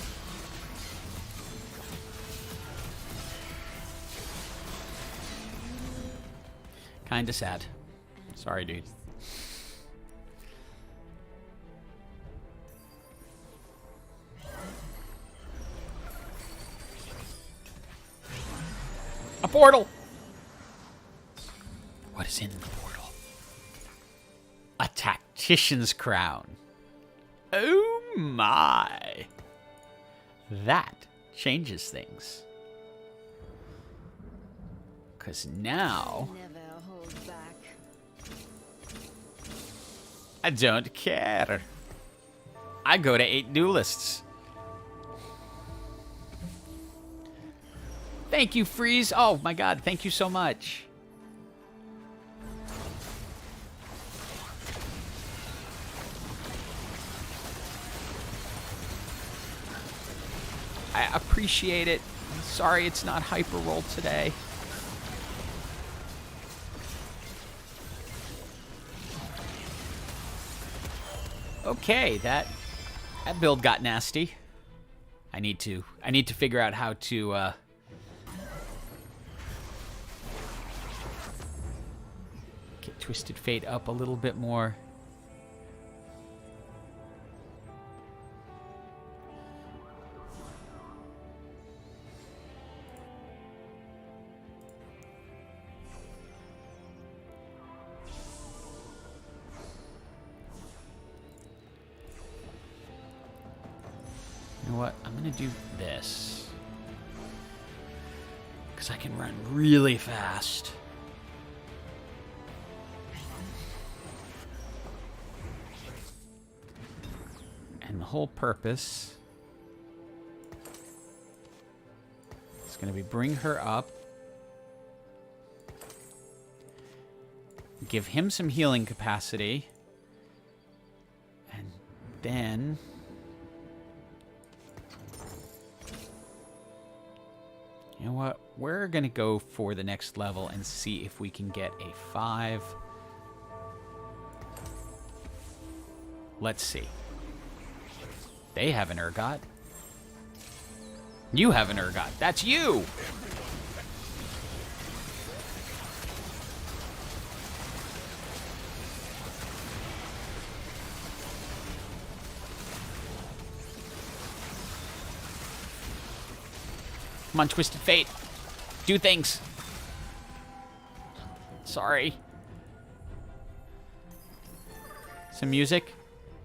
Kinda sad. Sorry, dude. A portal! What is in the portal? A tactician's crown. Oh my. That changes things. Because now
Never hold
back.
I don't care. I go to 8 duelists. Thank you, Freeze. Oh my god, thank you so much. I appreciate it. Sorry it's not hyper roll today. Okay, that build got nasty. I need to figure out how to get Twisted Fate up a little bit more. You know what? I'm gonna do this. Because I can run really fast. And the whole purpose is gonna be bring her up. Give him some healing capacity. And then... you know what? We're going to go for the next level and see if we can get a 5. Let's see. They have an Urgot. You have an Urgot. That's you! Come on, Twisted Fate. Do things. Sorry. Some music.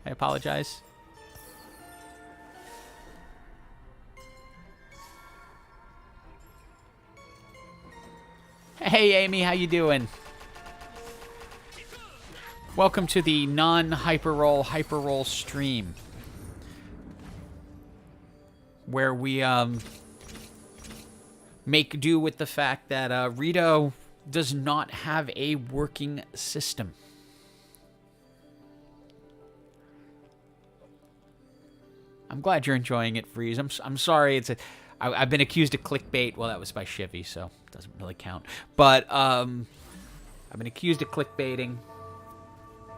I apologize. Hey, Amy, how you doing? Welcome to the non-hyper-roll stream. Where we, make do with the fact that Rito does not have a working system. I'm glad you're enjoying it, Freeze. I'm sorry. I've been accused of clickbait. Well, that was by Shivy, so it doesn't really count. But I've been accused of clickbaiting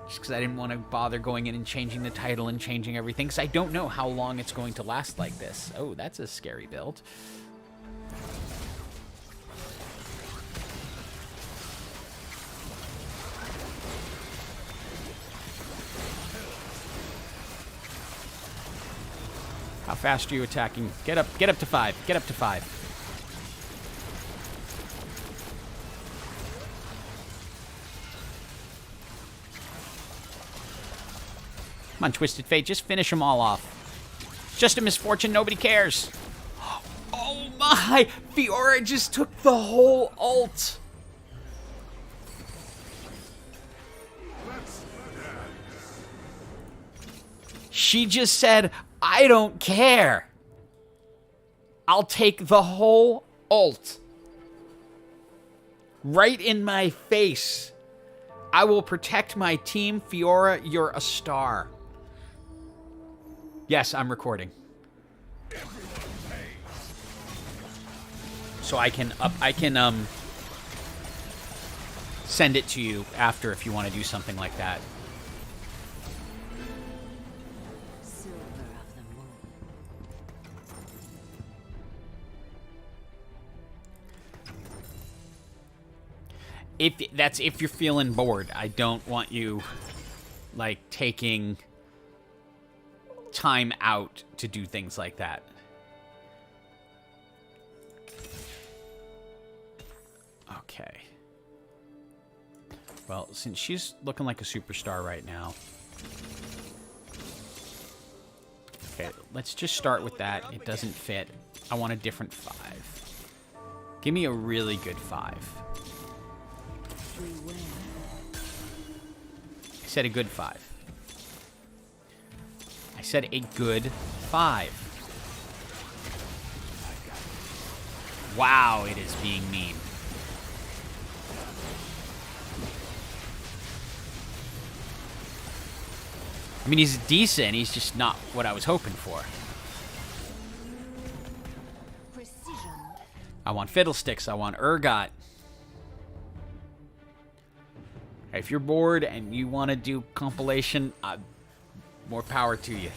just because I didn't want to bother going in and changing the title and changing everything, because I don't know how long it's going to last like this. Oh, that's a scary build. How fast are you attacking? Get up to 5. Get up to 5. Come on, Twisted Fate, just finish them all off. Just a misfortune, nobody cares. Oh my! Fiora just took the whole ult. She just said, I don't care. I'll take the whole ult. Right in my face. I will protect my team. Fiora, you're a star. Yes, I'm recording. So I can send it to you after if you want to do something like that.
Silver of the moon.
If you're feeling bored, I don't want you like taking time out to do things like that. Okay. Well, since she's looking like a superstar right now. Okay, let's just start with that. It doesn't fit. I want a different 5. Give me a really good 5.
Beware.
I said a good 5. I said a good 5. Wow, it is being mean. I mean, he's decent. He's just not what I was hoping for.
Precision.
I want Fiddlesticks. I want Urgot. If you're bored and you want to do compilation, more power to you.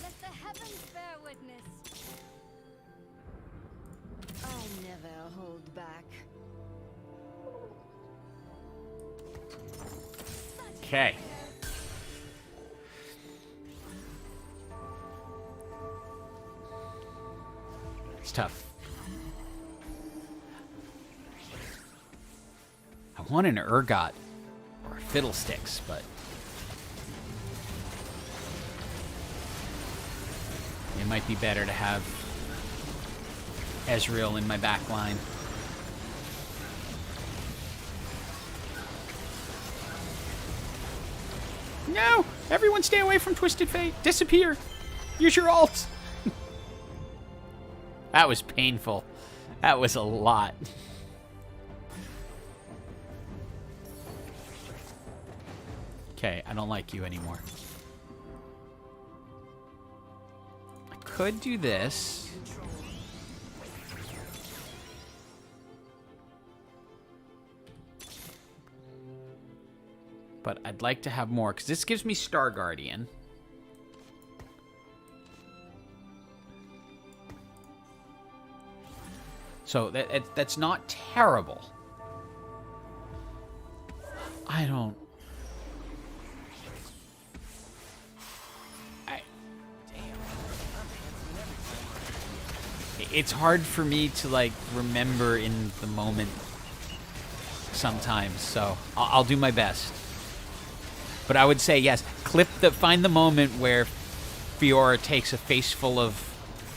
Let the heavens bear witness.
I never hold back.
Okay. It's tough. I want an Urgot or a Fiddlesticks, but it might be better to have Ezreal in my back line. No! Everyone stay away from Twisted Fate. Disappear. Use your ult. That was painful. That was a lot. Okay, I don't like you anymore. I could do this. But I'd like to have more, because this gives me Star Guardian. So that's not terrible. I don't... It's hard for me to, like, remember in the moment sometimes, so I'll do my best. But I would say, yes, find the moment where Fiora takes a face full of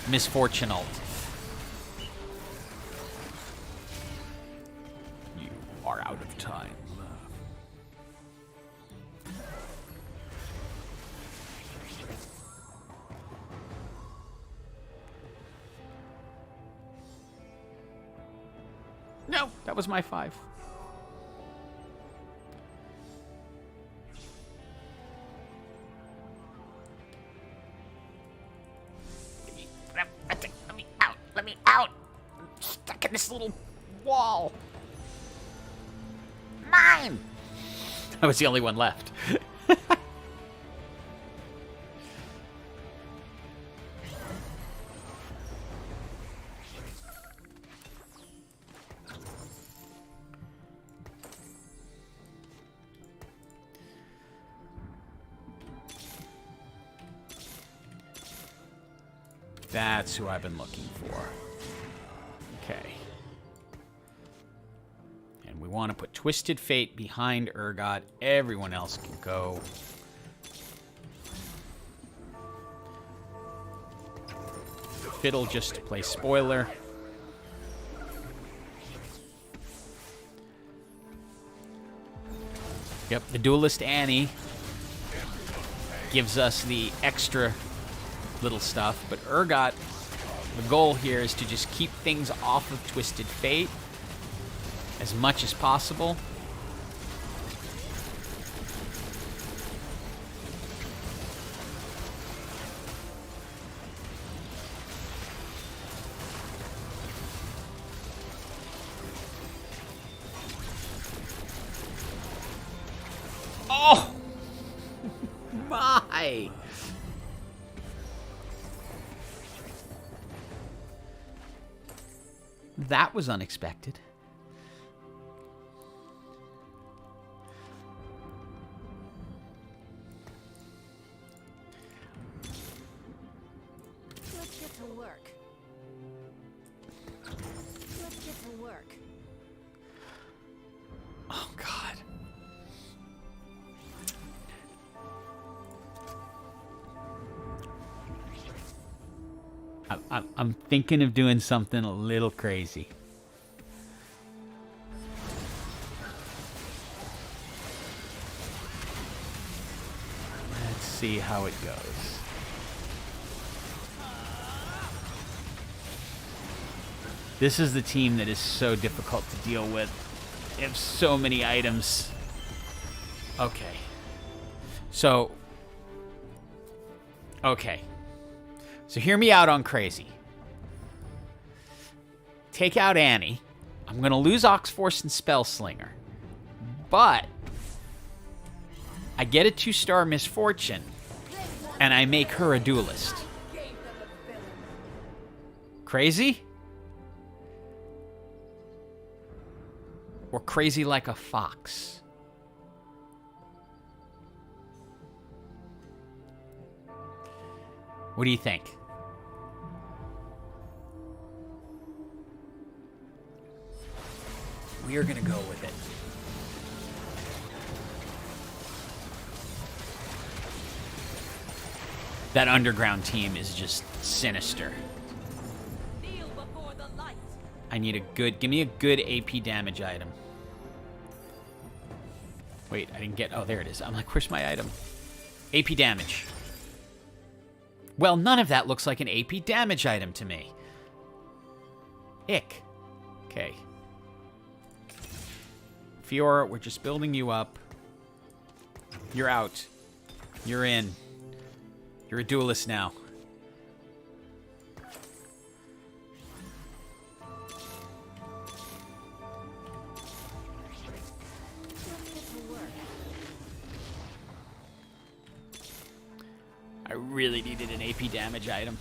misfortune ult. You are out of time. No, that was my 5. Let me out. I'm stuck in this little wall. Mine. I was the only one left. That's who I've been looking for. Okay. And we want to put Twisted Fate behind Urgot. Everyone else can go. Fiddle just to play spoiler. Yep, the Duelist Annie gives us the extra little stuff, but Urgot, the goal here is to just keep things off of Twisted Fate as much as possible. Oh! My! That was unexpected.
Let's get to work. Let's get to work.
Oh, God. I'm thinking of doing something a little crazy. Let's see how it goes. This is the team that is so difficult to deal with. They have so many items. Okay. So, okay. So hear me out on crazy. Take out Annie. I'm going to lose Oxforce and Spellslinger. But I get a 2-star Misfortune, and I make her a duelist. Crazy? Or crazy like a fox? What do you think? We are going to go with it. That underground team is just sinister. I need a good... Give me a good AP damage item. Wait, I didn't get... Oh, there it is. I'm like, where's my item? AP damage. Well, none of that looks like an AP damage item to me. Ick. Okay. Fiora, we're just building you up. You're out. You're in. You're a duelist now. I really needed an AP damage item.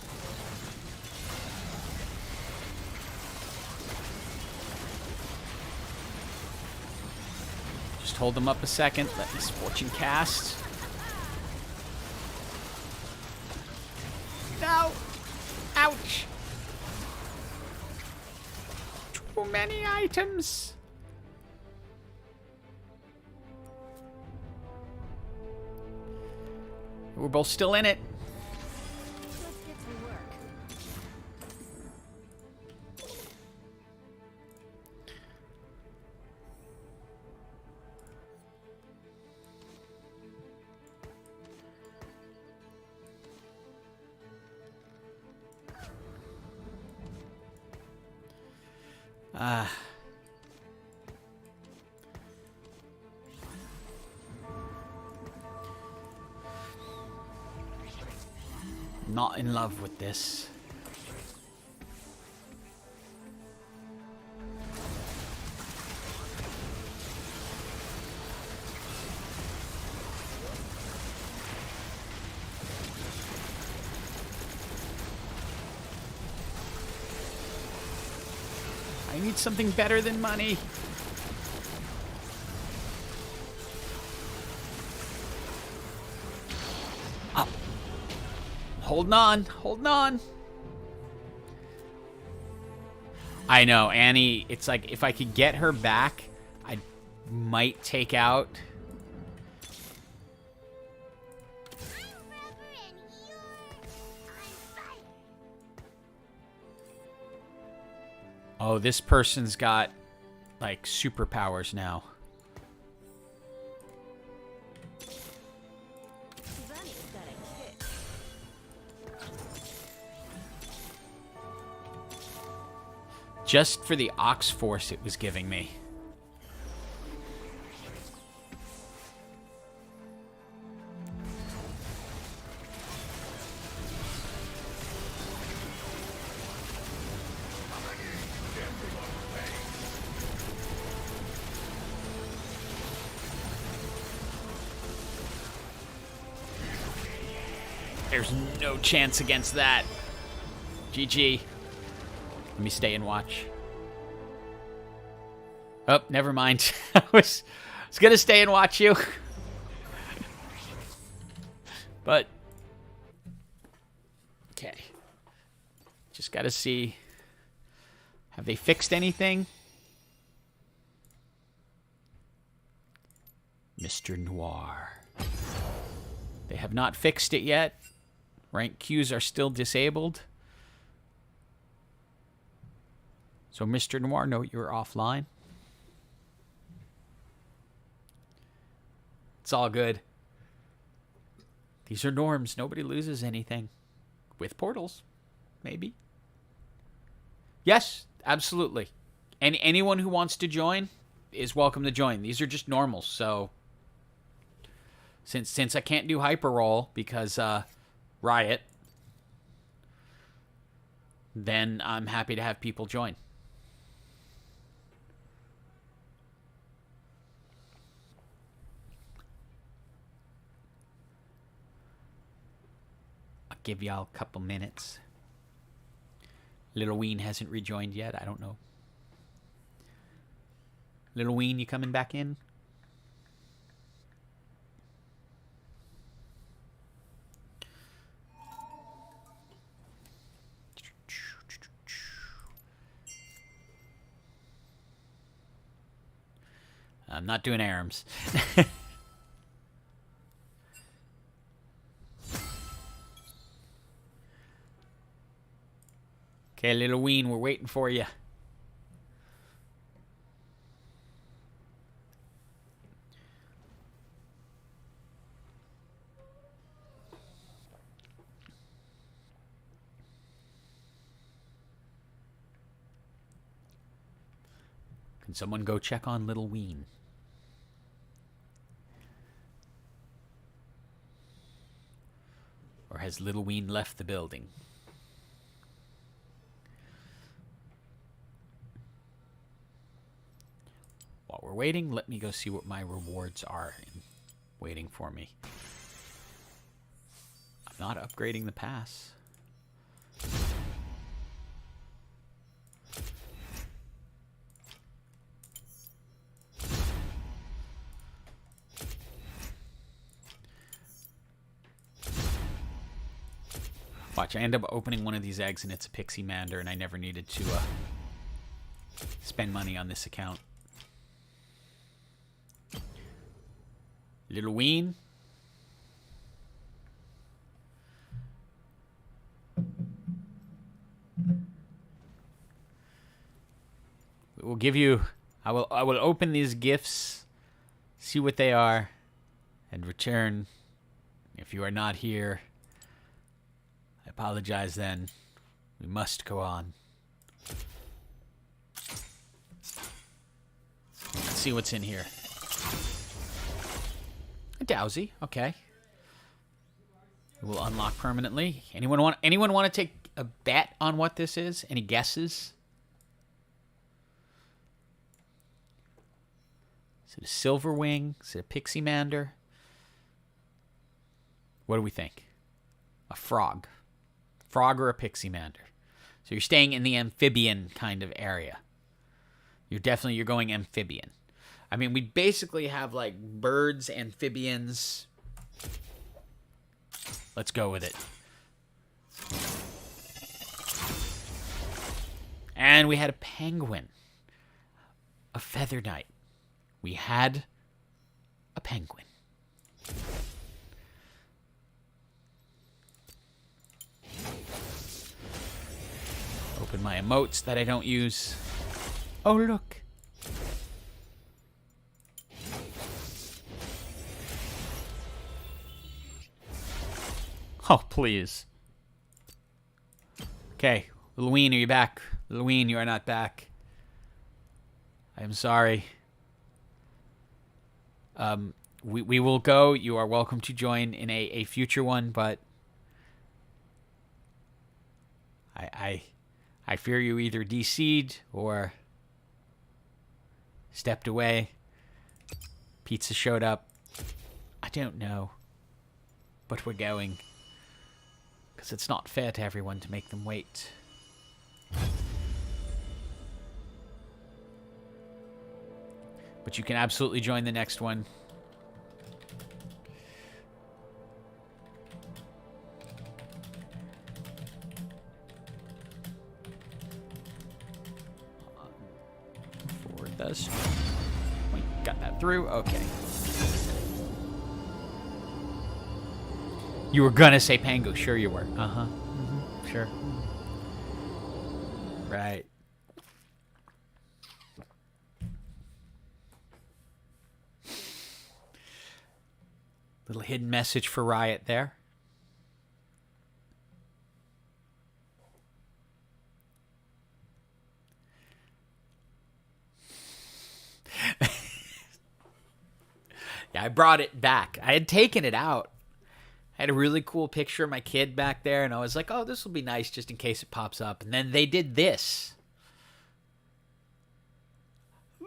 Just hold them up a second. Let Misfortune cast. No! Ouch! Too many items. We're both still in it.
Let's get to work.
Not in love with this. I need something better than money. Oh. Holding on, holding on. I know, Annie, it's like if I could get her back, I might take out. Oh, this person's got, like, superpowers now.
Bunny's got a kick.
Just for the Ox Force it was giving me. There's no chance against that. GG. Let me stay and watch. Oh, never mind. I was gonna stay and watch you. But okay. Just gotta see. Have they fixed anything? Mr. Noir. They have not fixed it yet. Rank Qs are still disabled. So, Mr. Noir, note you're offline. It's all good. These are norms. Nobody loses anything. With portals. Maybe. Yes, absolutely. And anyone who wants to join is welcome to join. These are just normals, so... Since I can't do hyper roll because Riot, then I'm happy to have people join. I'll give y'all a couple minutes. Little Ween hasn't rejoined yet. I don't know. Little Ween, you coming back in? I'm not doing ARMS. Okay, Little Ween, we're waiting for you. Can someone go check on Little Ween? Or has Little Ween left the building? While we're waiting, let me go see what my rewards are waiting for me. I'm not upgrading the pass. Watch, I end up opening one of these eggs and it's a pixie mander and I never needed to spend money on this account. Little Ween. We'll give you... I will open these gifts, see what they are, and return. If you are not here... I apologize then. We must go on. Let's see what's in here. A dowsy, okay. It will unlock permanently. Anyone want to take a bet on what this is? Any guesses? Is it a silver wing? Is it a pixie mander? What do we think? A frog. Frog or a pixie mander. So you're staying in the amphibian kind of area. You're going amphibian. I mean, we basically have like birds, amphibians. Let's go with it. And we had a penguin. A feather knight. We had a penguin. Open my emotes that I don't use. Oh, look. Oh, please. Okay. Little Ween, are you back? Little Ween, you are not back. I am sorry. We will go. You are welcome to join in a future one, but I fear you either DC'd or stepped away. Pizza showed up. I don't know. But we're going. Because it's not fair to everyone to make them wait. But you can absolutely join the next one. Forward this. We got that through. Okay. You were gonna say Pango. Sure you were. Uh-huh. Mm-hmm. Sure. Right. Little hidden message for Riot there. Yeah, I brought it back. I had taken it out. I had a really cool picture of my kid back there, and I was like, oh, this will be nice just in case it pops up. And then they did this.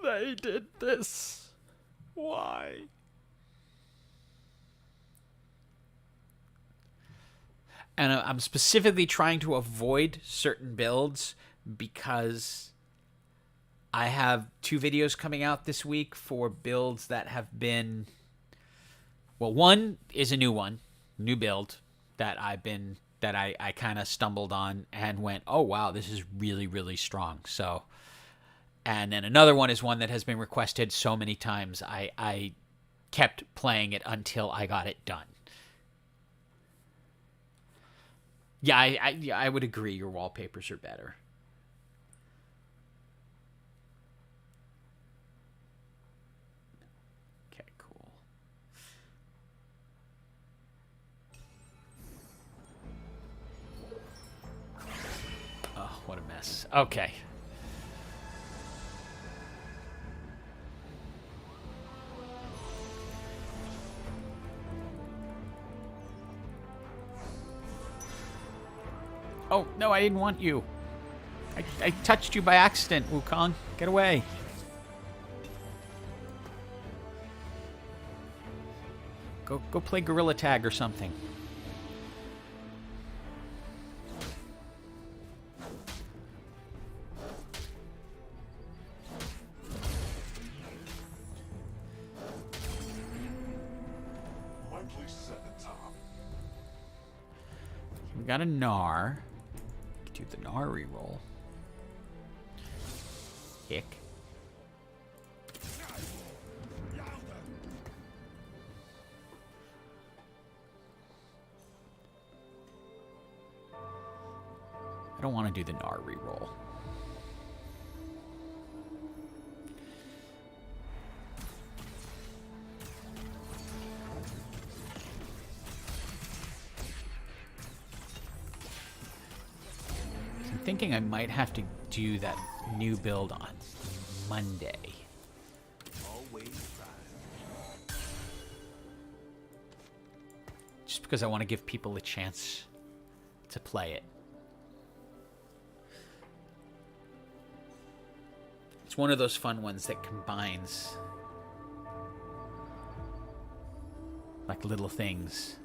They did this. Why? And I'm specifically trying to avoid certain builds because I have 2 videos coming out this week for builds that have been... Well, one is a new one, new build that I kind of stumbled on and went, oh, wow, this is really, really strong. So, and then another one is one that has been requested so many times, I kept playing it until I got it done. Yeah, I would agree your wallpapers are better. Okay, cool. Oh, what a mess. Okay. Oh, no, I didn't want you. I touched you by accident, Wukong. Get away. Go play Gorilla Tag or something.
My place is at the top.
We got a Gnar. Do the Gnar reroll. Hick. I don't want to do the Gnar reroll. I'm thinking I might have to do that new build on Monday. Just because I want to give people a chance to play it. It's one of those fun ones that combines like little things.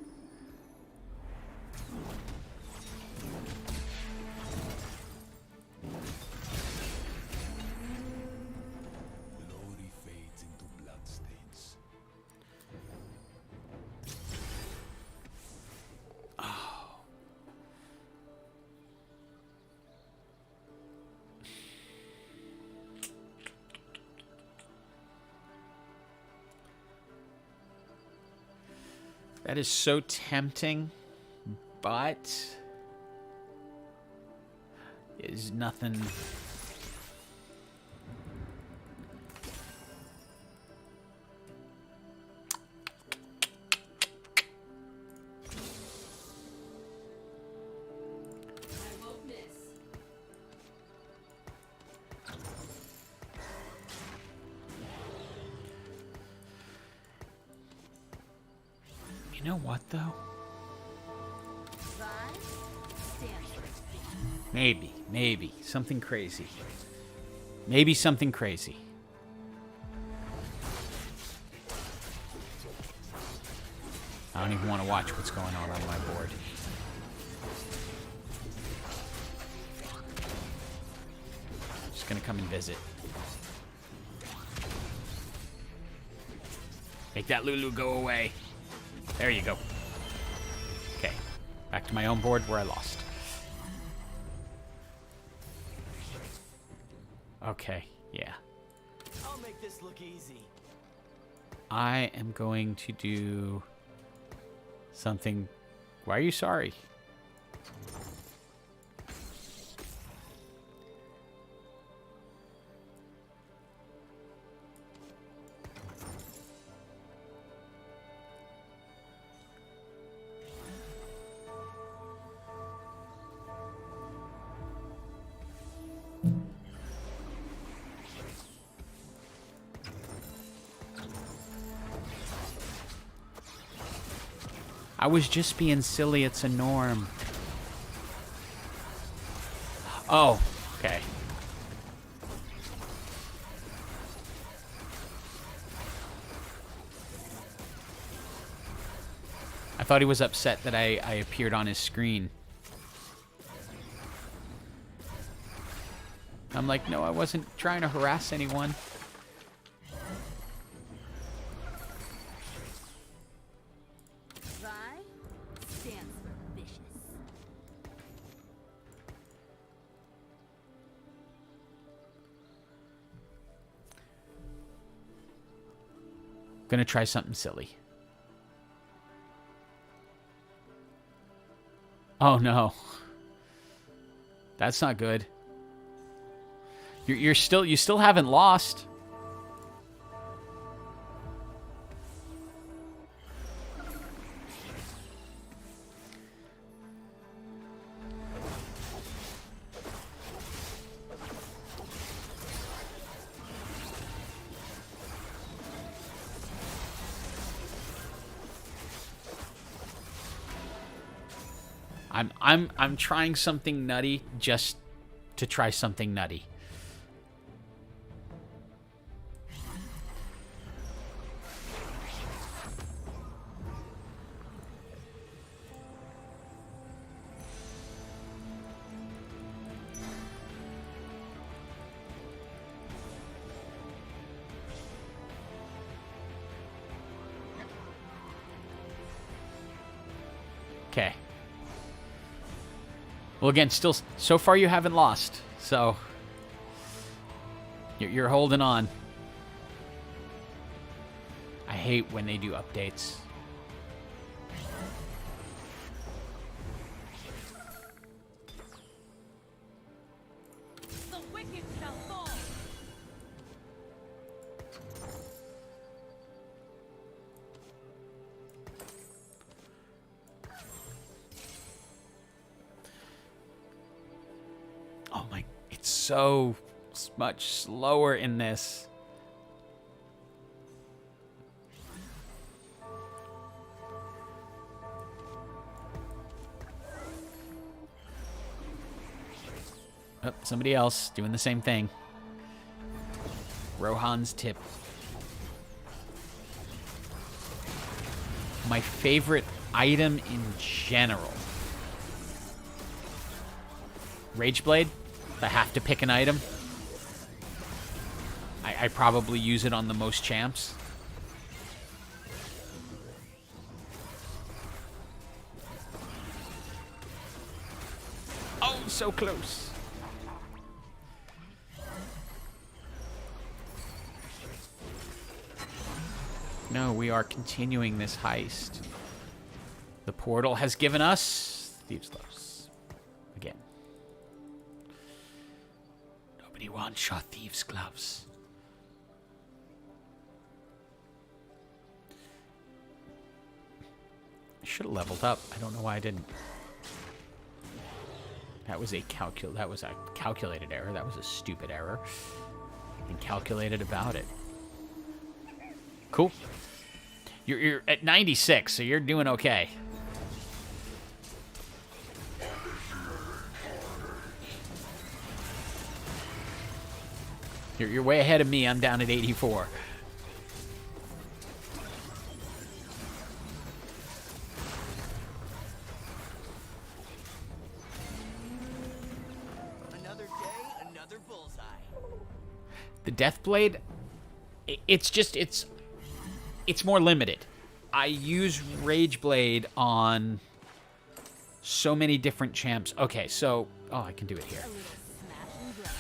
Glory fades into bloodstains.
That is so tempting, but is nothing.
I won't miss.
You know what, though? Maybe. Something crazy. Maybe something crazy. I don't even want to watch what's going on my board. Just gonna come and visit. Make that Lulu go away. There you go. Okay. Back to my own board where I lost. Okay, yeah.
I'll make this look easy.
I am going to do something. Why are you sorry? I was just being silly. It's a norm. Oh, okay. I thought he was upset that I appeared on his screen. I'm like, no, I wasn't trying to harass anyone.
Vi stands for vicious.
Gonna try something silly. Oh no. That's not good. You still haven't lost. I'm trying something nutty just to try something nutty. Okay. Well, again, still, so far you haven't lost, so you're holding on. I hate when they do updates.
The wicked shall fall.
Oh my, it's so much slower in this. Oh, somebody else doing the same thing. Rohan's tip. My favorite item in general. Rageblade. If I have to pick an item, I probably use it on the most champs. Oh, so close. No, we are continuing this heist. The portal has given us Thieves' Gloves. Again. Nobody wants your Thieves' Gloves. I should have leveled up. I don't know why I didn't. That was a calculated error. That was a stupid error. And calculated about it. Cool. You're at 96, so you're doing okay. You're way ahead of me. I'm down at 84.
Another day, another bullseye.
The Deathblade, it's more limited. I use Rageblade on so many different champs. Okay, so I can do it here.
A little smash and grab.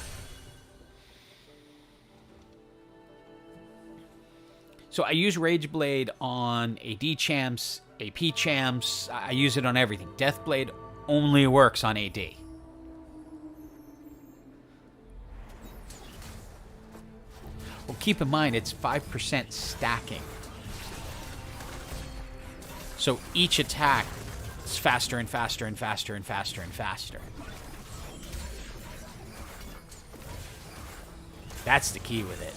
So I use Rageblade on AD champs, AP champs. I use it on everything. Deathblade only works on AD. Well, keep in mind, it's 5% stacking. So each attack is faster and faster and faster and faster and faster. That's the key with it.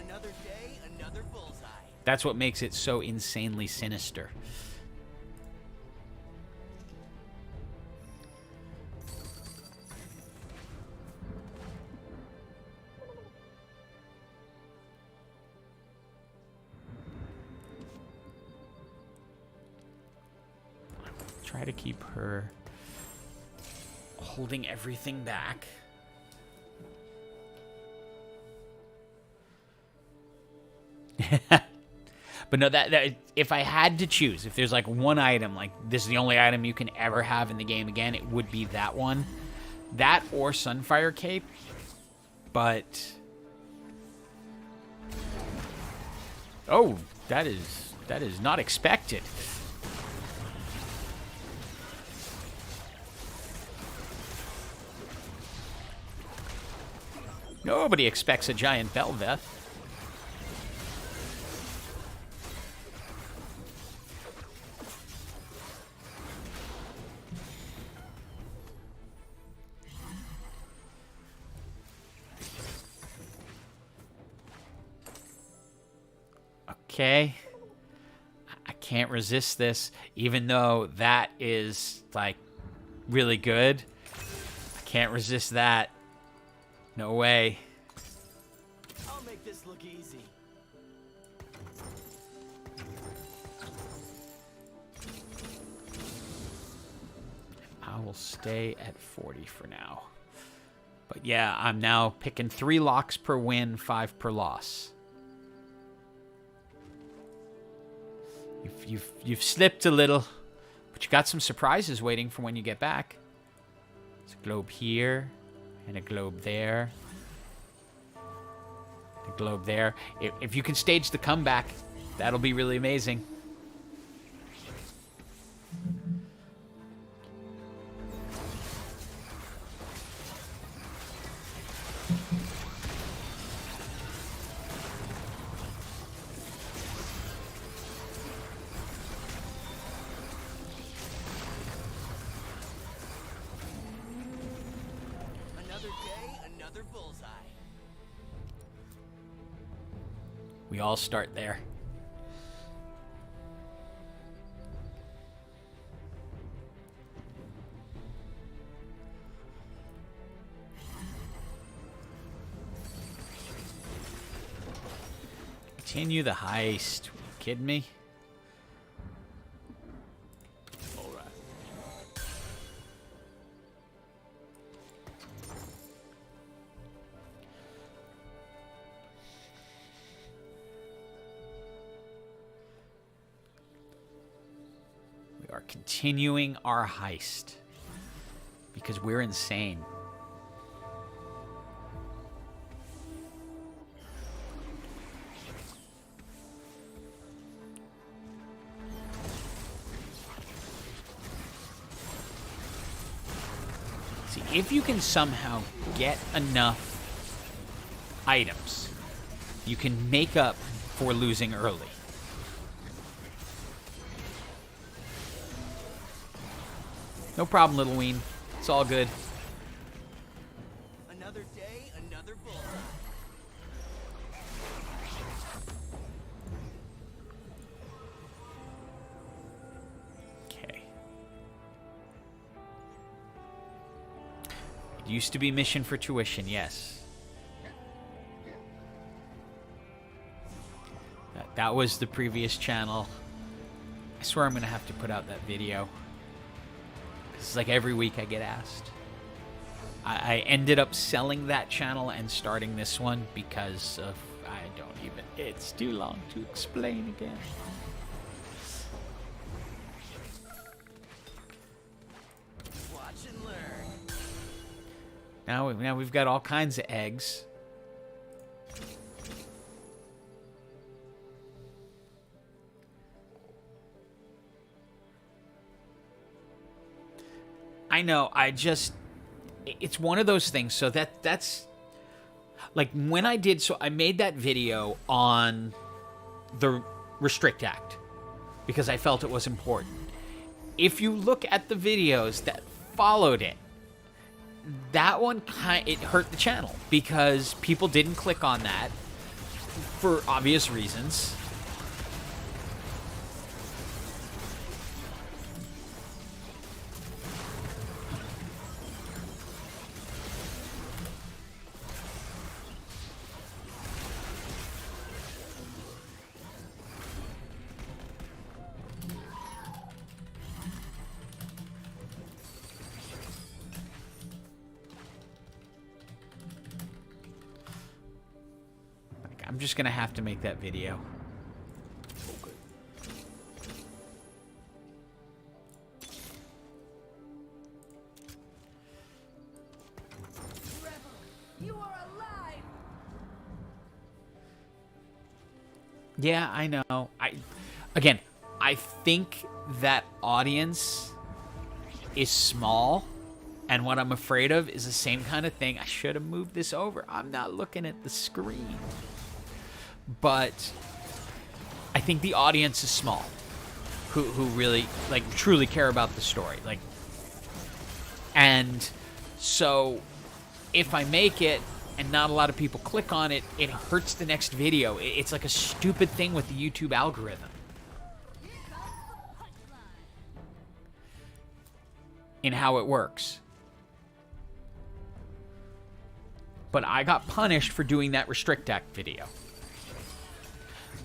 Another day, another bullseye.
That's what makes it so insanely sinister. Try to keep her holding everything back. But no, that if I had to choose, if there's like one item, like this is the only item you can ever have in the game again, it would be that one. That or Sunfire Cape. But oh, that is not expected. Nobody expects a giant Belveth. Okay. I can't resist this, even though that is, like, really good. I can't resist that. No way.
I'll make this look easy.
I will stay at 40 for now. But yeah, I'm now picking 3 locks per win, 5 per loss. You've slipped a little, but you got some surprises waiting for when you get back. There's a globe here, and a globe there. A globe there. If you can stage the comeback, that'll be really amazing.
Another day, another bullseye.
We all start there. Continue the heist. Are you kidding me? All right. We are continuing our heist because we're insane. See, if you can somehow get enough items, you can make up for losing early. No problem, Little Ween. It's all good.
Another day, another bullseye.
Okay. It used to be mission for tuition, yes. That was the previous channel. I swear I'm going to have to put out that video. It's like every week I get asked. I ended up selling that channel and starting this one because of... I don't even... It's too long to explain again.
Watch and learn.
Now we've got all kinds of eggs. I know, it's one of those things, so that's, like, when I made that video on the Restrict Act, because I felt it was important. If you look at the videos that followed it, that one, it hurt the channel, because people didn't click on that, for obvious reasons. just gonna have to make that video.
You are alive!
Yeah, I know. I think that audience is small, and what I'm afraid of is the same kind of thing. I should have moved this over. I'm not looking at the screen. But I think the audience is small, who really, like, truly care about the story. Like, and so if I make it and not a lot of people click on it, it hurts the next video. It's like a stupid thing with the YouTube algorithm. In how it works. But I got punished for doing that Restrict Act video.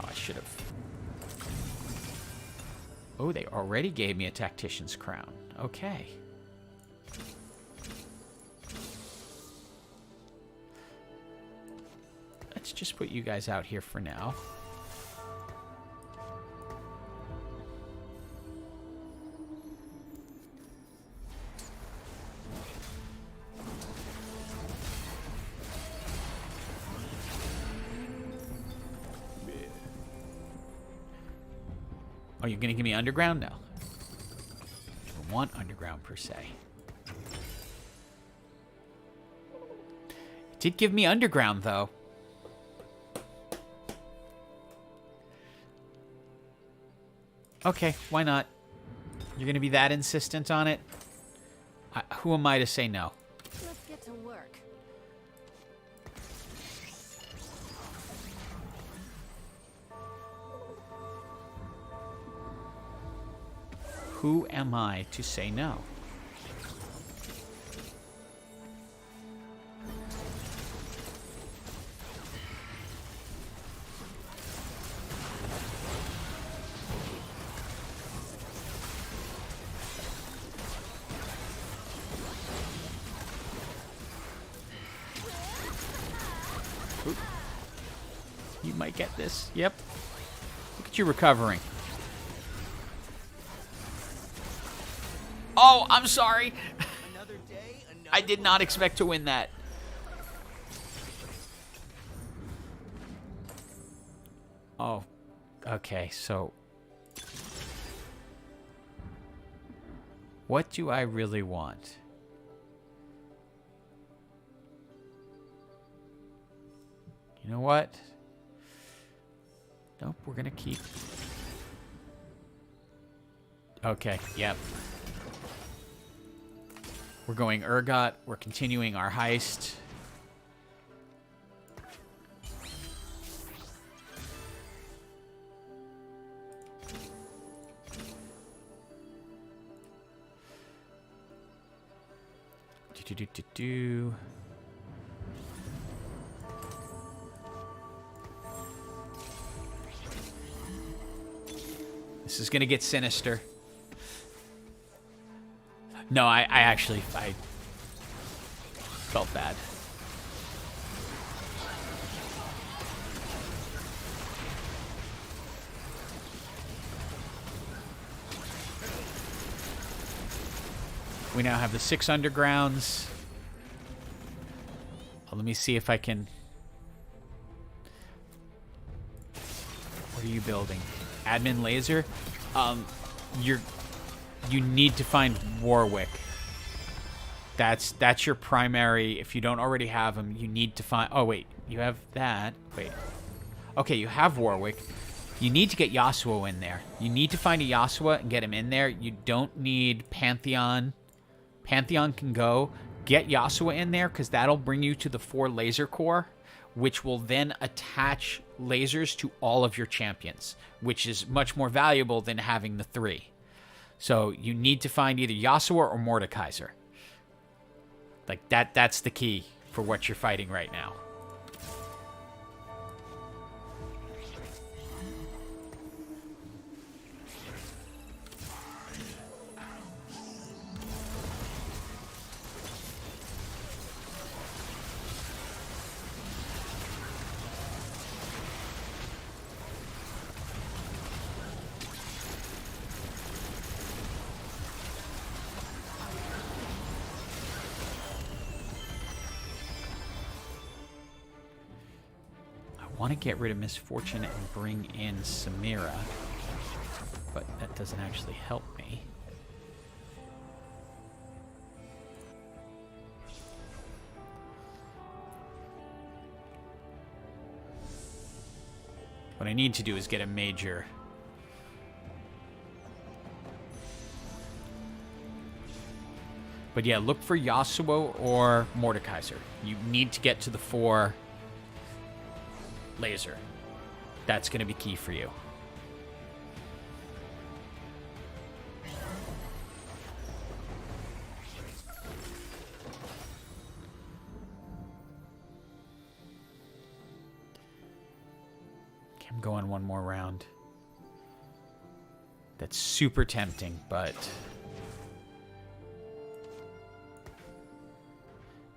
Oh, I should have. Oh, they already gave me a Tactician's Crown. Okay. Let's just put you guys out here for now. Oh, you're going to give me underground? No. I don't want underground, per se. It did give me underground, though. Okay, why not? You're going to be that insistent on it? Who am I to say no?
Let's get to work.
Who am I to say no? Oop. You might get this. Yep. Look at you recovering. Oh, I'm sorry.
Another day, another
I did not expect to win that. Oh, okay, so what do I really want? You know what? Nope, we're gonna keep. Okay, yep. We're going Urgot. We're continuing our heist. Do. This is gonna get sinister. No, I actually felt bad. We now have the 6 undergrounds. Let me see if I can... What are you building? Admin laser? You need to find Warwick. That's your primary. If you don't already have him, you need to find... Oh, wait. You have that. Wait. Okay, you have Warwick. You need to get Yasuo in there. You need to find a Yasuo and get him in there. You don't need Pantheon. Pantheon can go. Get Yasuo in there, because that'll bring you to the 4 laser core, which will then attach lasers to all of your champions, which is much more valuable than having the 3. So you need to find either Yasuo or Mordekaiser. Like, that's the key for what you're fighting right now. want to get rid of Misfortune and bring in Samira, but that doesn't actually help me. What I need to do is get a major. But yeah, look for Yasuo or Mordekaiser. You need to get to the 4 laser. That's going to be key for you. Okay, I'm going one more round. That's super tempting, but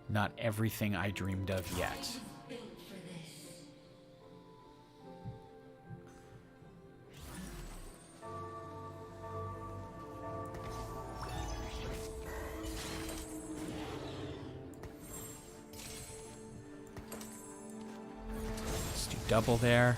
not everything I dreamed of yet. Let's do double there.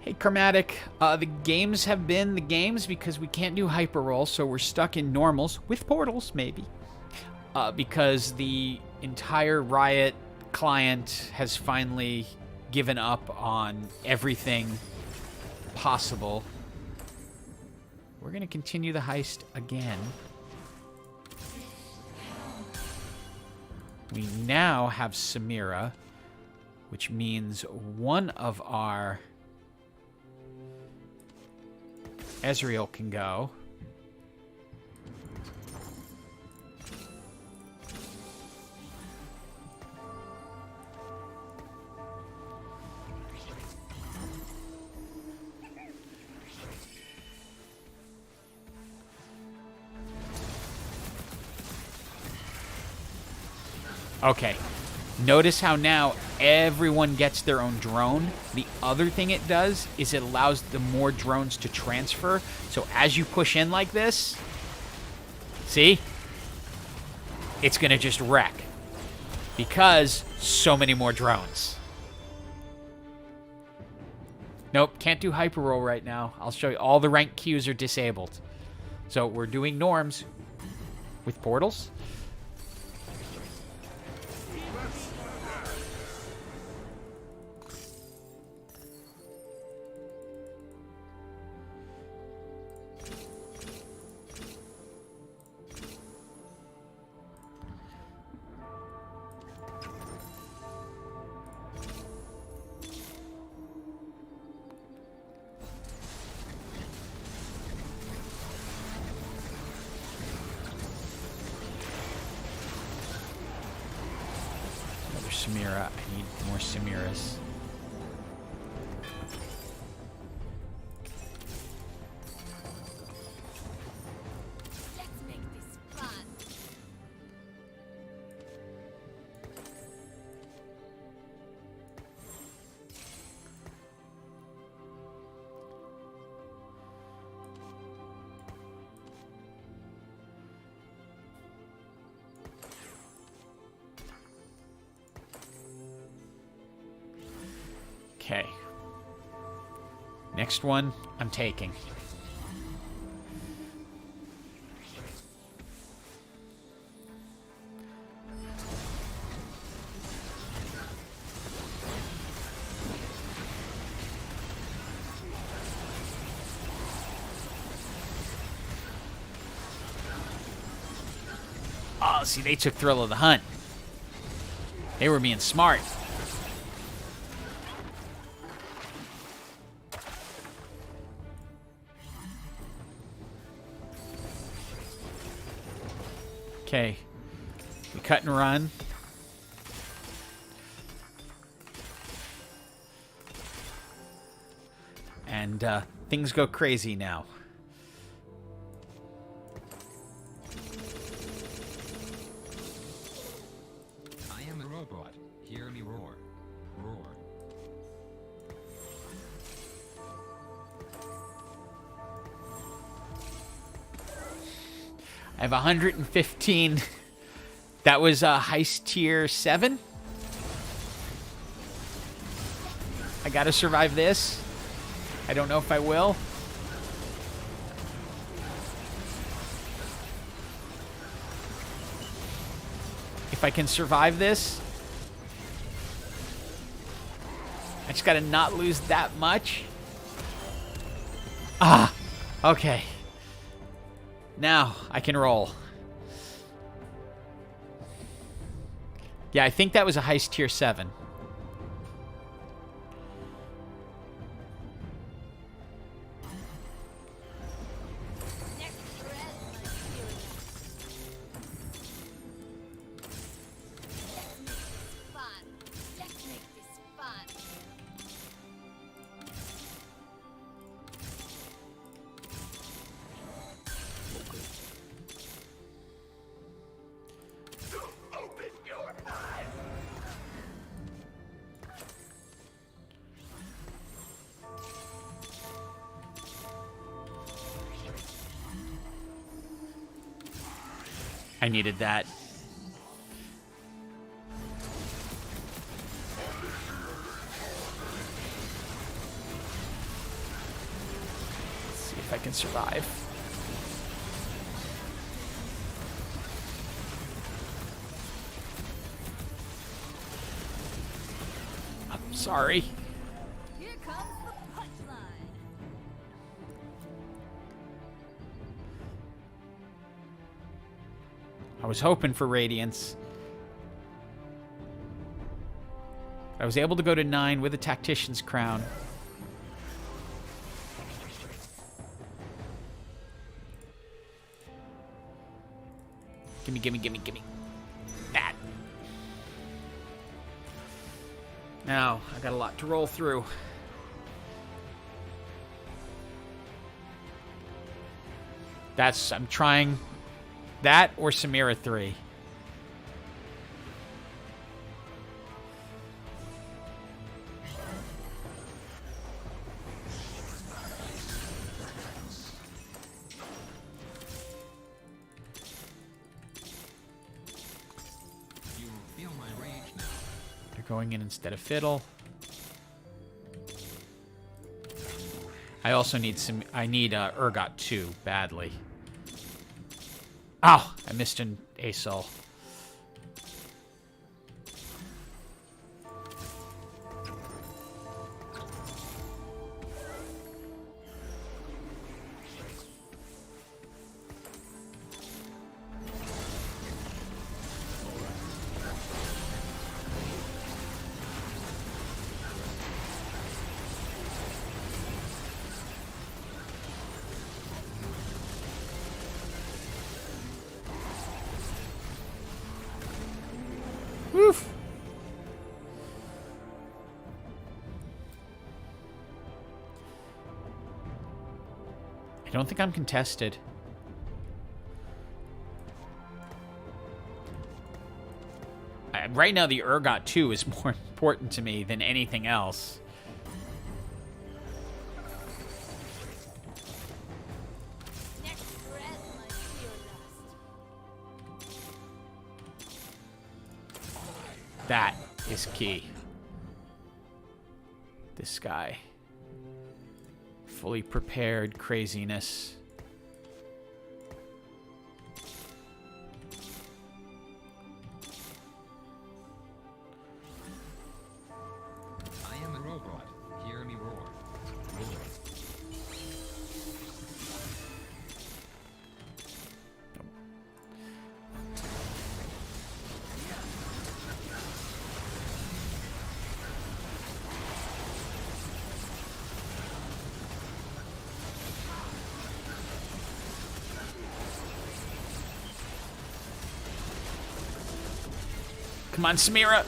Hey, Chromatic, the games have been the games because we can't do hyper roll, so we're stuck in normals, with portals, maybe. Because the entire Riot client has finally given up on everything possible. We're going to continue the heist again. We now have Samira, which means one of our Ezreal can go. Okay. Notice how now everyone gets their own drone. The other thing it does is it allows the more drones to transfer. So as you push in like this, see? It's going to just wreck. Because so many more drones. Nope, can't do hyper roll right now. I'll show you. All the rank queues are disabled. So we're doing norms with portals. Samira. I need more Samiras.
Let's make this fun.
Okay. Next one, I'm taking. Oh, see, they took Thrill of the Hunt. They were being smart. Okay, we cut and run. And things go crazy now. I have 115. That was heist tier 7. I gotta survive this. I don't know if I will. If I can survive this. I just gotta not lose that much. Ah, okay. Now I can roll. Yeah, I think that was a heist tier 7. I needed that. Let's see if I can survive. I'm sorry.
Here comes the punchline.
I was hoping for Radiance. I was able to go to 9 with a Tactician's Crown. Gimme, gimme, gimme, gimme. That. Now, I got a lot to roll through. I'm trying that or Samira 3.
You feel my rage now.
They're going in instead of Fiddle. I also need Urgot 2 badly. Oh, I missed an ASOL. Woof. I don't think I'm contested. Right now, the Urgot 2 is more important to me than anything else.
Next breath, my fear lust.
That is key. This guy. Fully prepared craziness.
I am a robot. Hear me roar. Roar.
Come on, Samira.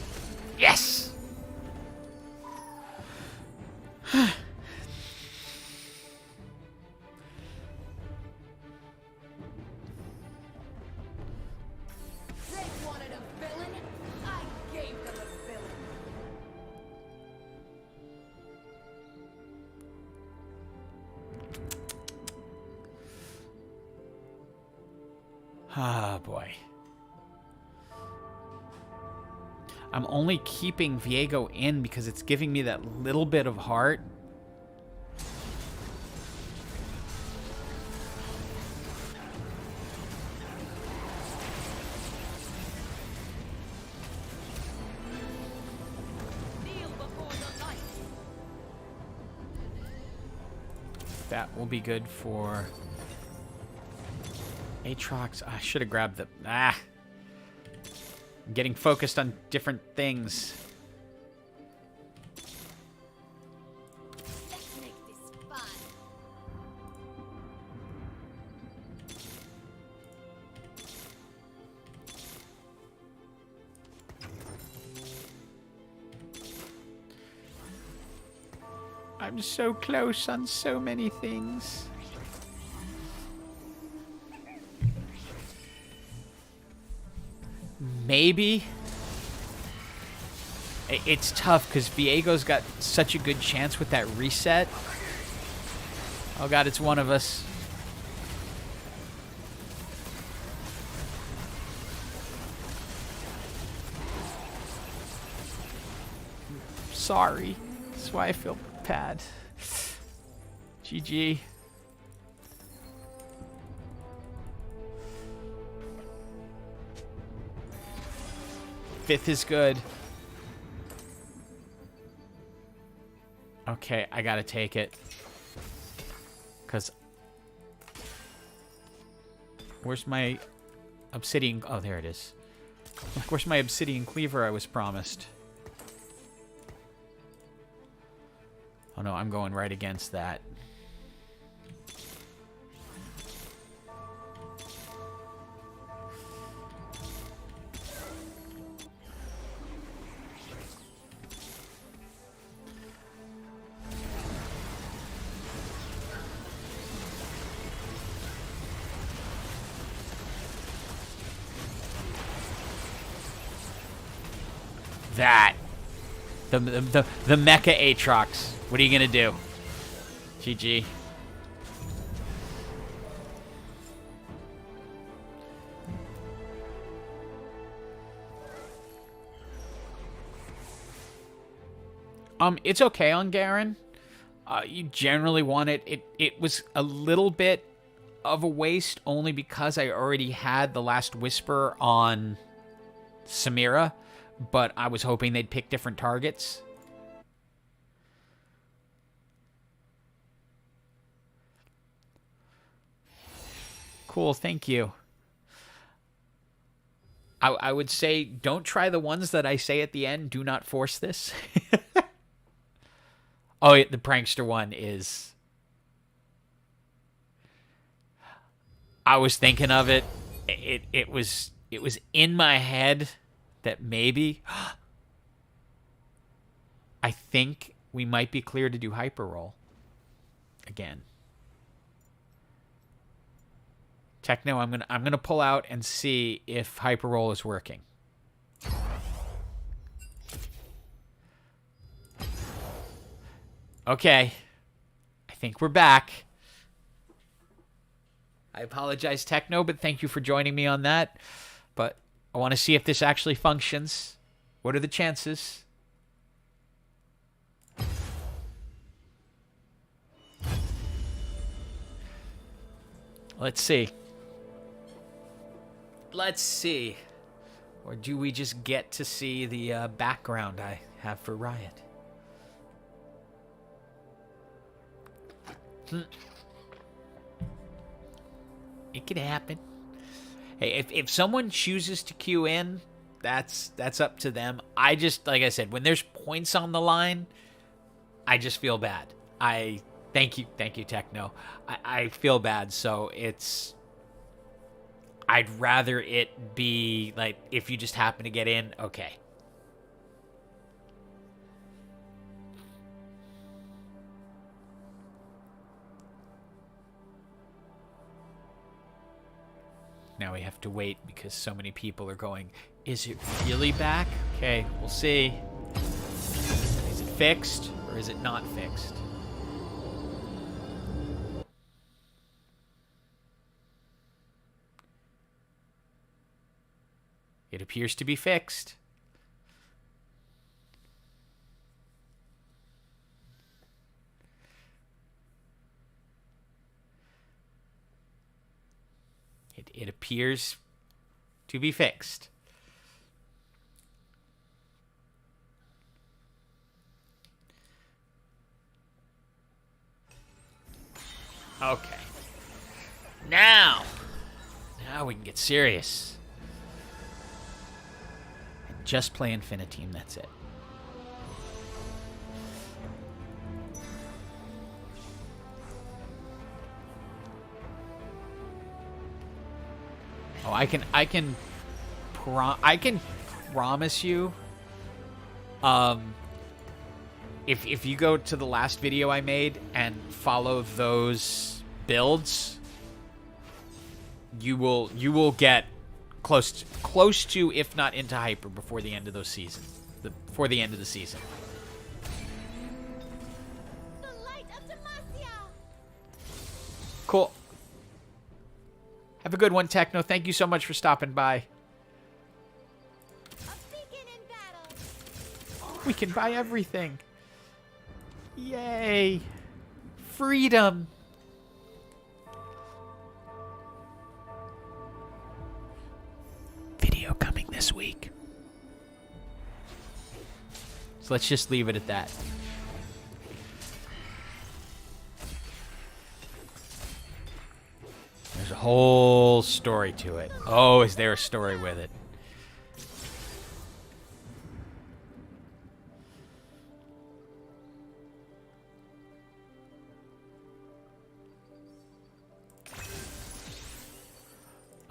Yes!
They wanted a villain. I gave them a villain.
Ah, boy. I'm only keeping Viego in because it's giving me that little bit of heart. That will be good for Aatrox. I should have grabbed the... I'm getting focused on different things.
Let's make this fun.
I'm so close on so many things. Maybe. It's tough because Viego's got such a good chance with that reset. Oh god, it's one of us. Sorry. That's why I feel bad. GG. Fifth is good. Okay, I gotta take it. Because... Where's my obsidian... Oh, there it is. Where's my obsidian cleaver I was promised? Oh no, I'm going right against that. That. The Mecha Aatrox. What are you gonna do? GG. It's okay on Garen. You generally want it. It was a little bit of a waste only because I already had the Last Whisper on Samira, but I was hoping they'd pick different targets. Cool, thank you. I would say don't try the ones that I say at the end. Do not force this. Oh, the prankster one is... I was thinking of it. It was in my head that maybe... I think we might be clear to do hyper roll again. Techno, I'm gonna pull out and see if hyper roll is working. Okay. I think we're back. I apologize, Techno, but thank you for joining me on that. But I want to see if this actually functions. What are the chances? Let's see. Let's see. Or do we just get to see the background I have for Riot? It could happen. Hey, if someone chooses to queue in, that's up to them. I just, like I said, when there's points on the line, I just feel bad. Thank you, Techno. I feel bad, so it's... I'd rather it be, like, if you just happen to get in, okay. Now we have to wait because so many people are going, is it really back? Okay, we'll see. Is it fixed or is it not fixed? It appears to be fixed. It appears to be fixed. Okay. Now we can get serious. And just play Infiniteam, that's it. Oh, I can promise you, if you go to the last video I made and follow those builds, you will get close to, if not into hyper before the end of those seasons. Before the end of the season.
The light of Demacia!
Cool. Have a good one, Techno. Thank you so much for stopping by.
A beacon in battle!
We can buy everything. Yay. Freedom. Video coming this week. So let's just leave it at that. There's a whole story to it. Oh, is there a story with it?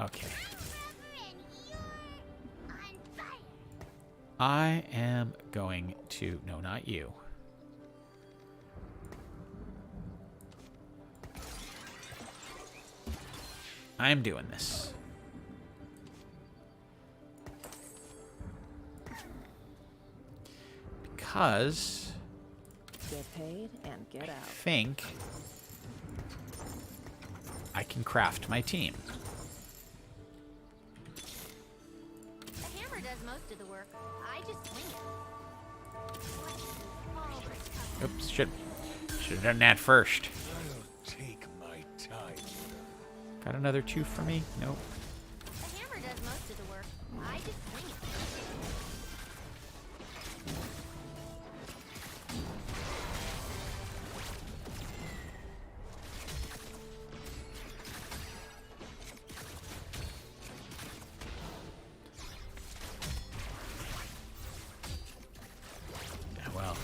Okay. I am going to... No, not you. I'm doing this. Because...
Get paid and get
I
out.
think I can craft my team.
The hammer does most of the work. I just swing it.
Oops, should have done that first.
I'll take my time.
Got another 2 for me? Nope.
The hammer does most of the work. I just swing it.
Well,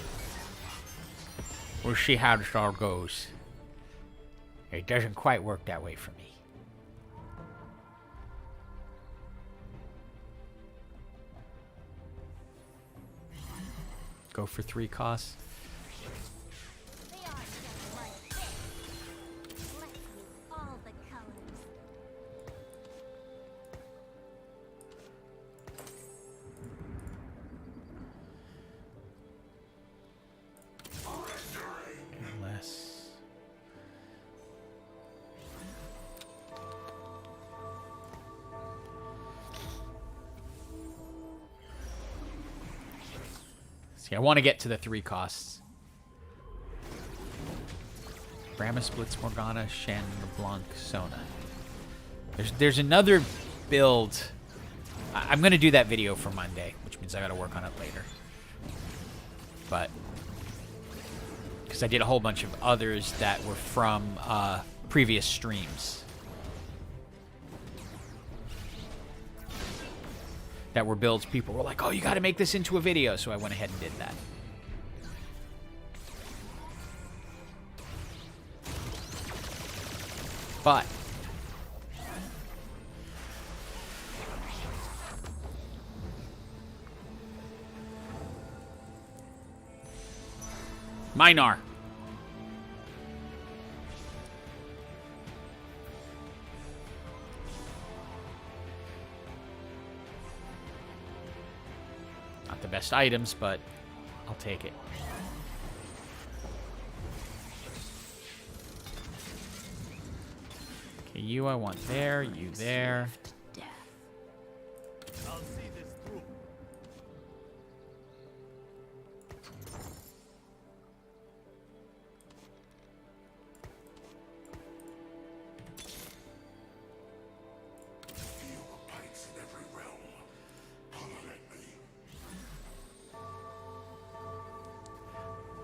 we'll see how this all goes. It doesn't quite work that way for me. Go for 3 costs.
They are just like this. Let's use all the colors.
Unless... See, I want to get to the 3 costs. Brahma Splits, Morgana, Shen, LeBlanc, Sona. There's another build. I'm going to do that video for Monday, which means I got to work on it later. But... because I did a whole bunch of others that were from previous streams. That were builds people were like, oh, you got to make this into a video. So I went ahead and did that. But Minar. Not the best items, but I'll take it. Okay, you I want there, you there.
I'll see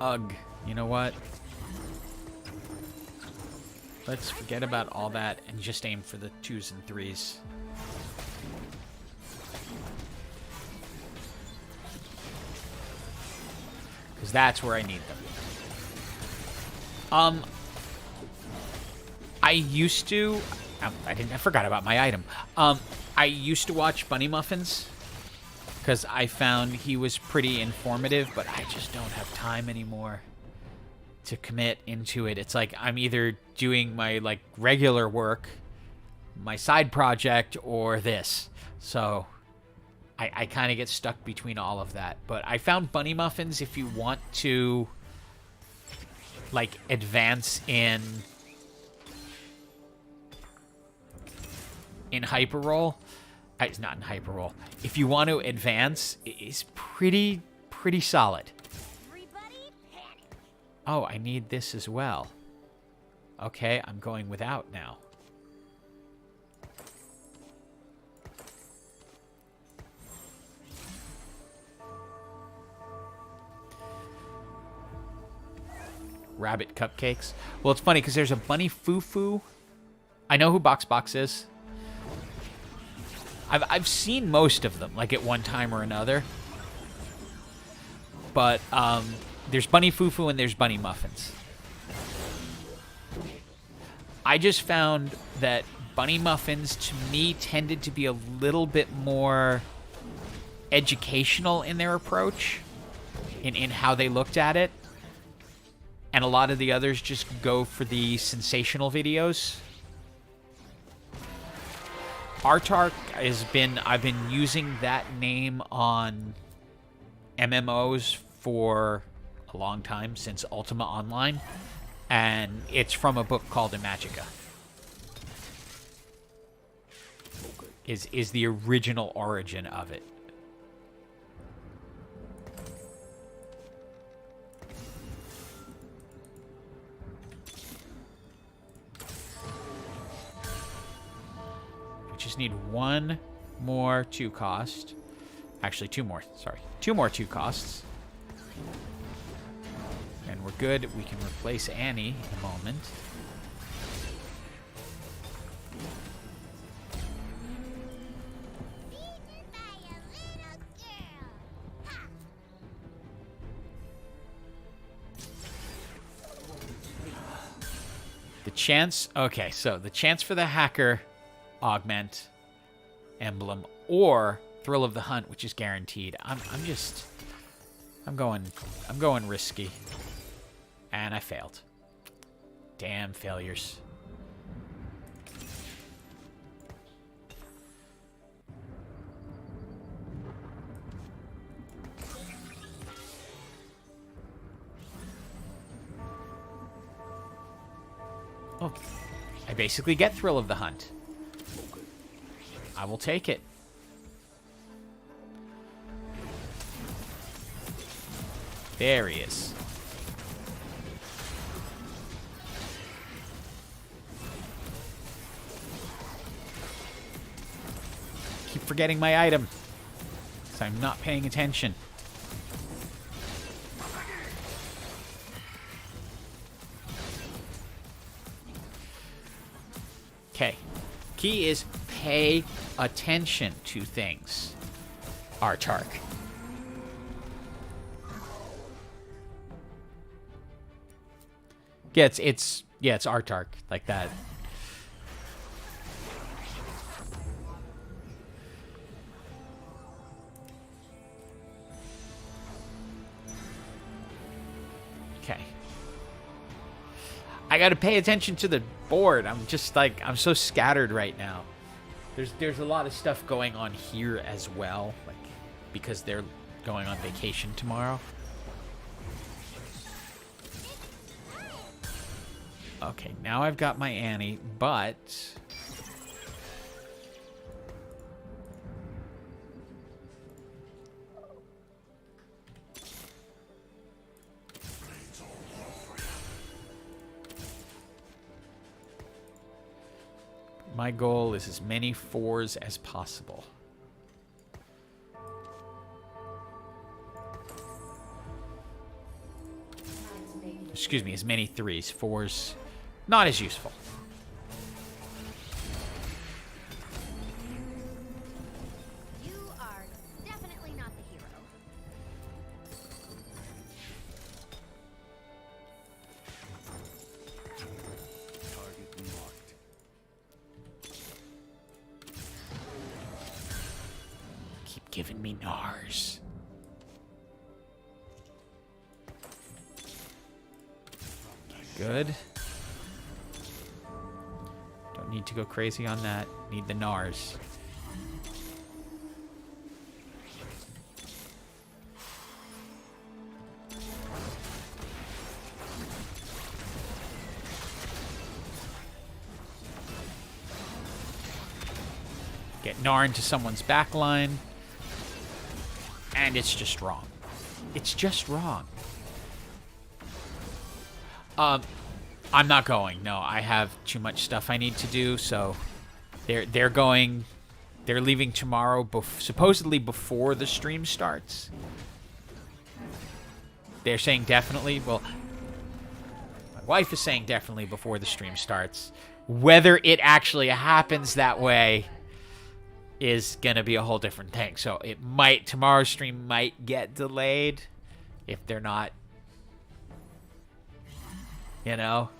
Ugh. You know what? Let's forget about all that and just aim for the 2s and 3s. Because that's where I need them. I used to... I forgot about my item. I used to watch Bunny Muffins because I found he was pretty informative, but I just don't have time anymore to commit into it. It's like I'm either doing my like regular work, my side project, or this. So I kind of get stuck between all of that. But I found Bunny Muffins if you want to like advance in hyper roll. It's not in hyper roll. If you want to advance, it's pretty solid.
Everybody panic.
Oh, I need this as well. Okay, I'm going without now. Rabbit cupcakes. Well, it's funny because there's a Bunny Foo-Foo. I know who Box is. I've seen most of them, like at one time or another. But there's Bunny Foo-Foo and there's Bunny Muffins. I just found that Bunny Muffins, to me, tended to be a little bit more educational in their approach, in how they looked at it. And a lot of the others just go for the sensational videos. Autarch I've been using that name on MMOs for a long time, since Ultima Online, and it's from a book called Imagica. Is the original origin of it. Just need one more 2 cost. Actually, 2 more. Sorry. 2 more 2 costs. And we're good. We can replace Annie in a moment.
Beaten by a little girl. Ha!
The chance... Okay, so the chance for the hacker augment emblem or Thrill of the Hunt, which is guaranteed. I'm going risky. And I failed. Damn failures. Oh, I basically get Thrill of the Hunt. I will take it. There he is. Keep forgetting my item, because I'm not paying attention. Okay. Key is pay attention to things. Autarch. Yeah, it's Autarch, like that. Okay. I gotta pay attention to the board. I'm just like, I'm so scattered right now. There's a lot of stuff going on here as well, like because they're going on vacation tomorrow. Okay, now I've got my Annie, but my goal is as many 4s as possible. Excuse me, as many 3s. 4s, not as useful.
You are definitely not the hero.
Target marked.
Keep giving me NARS. Good. Don't need to go crazy on that. Need the NARS. Get Gnar into someone's back line. And it's just wrong. It's just wrong. I'm not going. No, I have too much stuff I need to do, so they're going. They're leaving tomorrow, supposedly before the stream starts. They're saying definitely. Well, my wife is saying definitely before the stream starts. Whether it actually happens that way is gonna be a whole different thing. So it might, tomorrow's stream might get delayed if they're not, you know.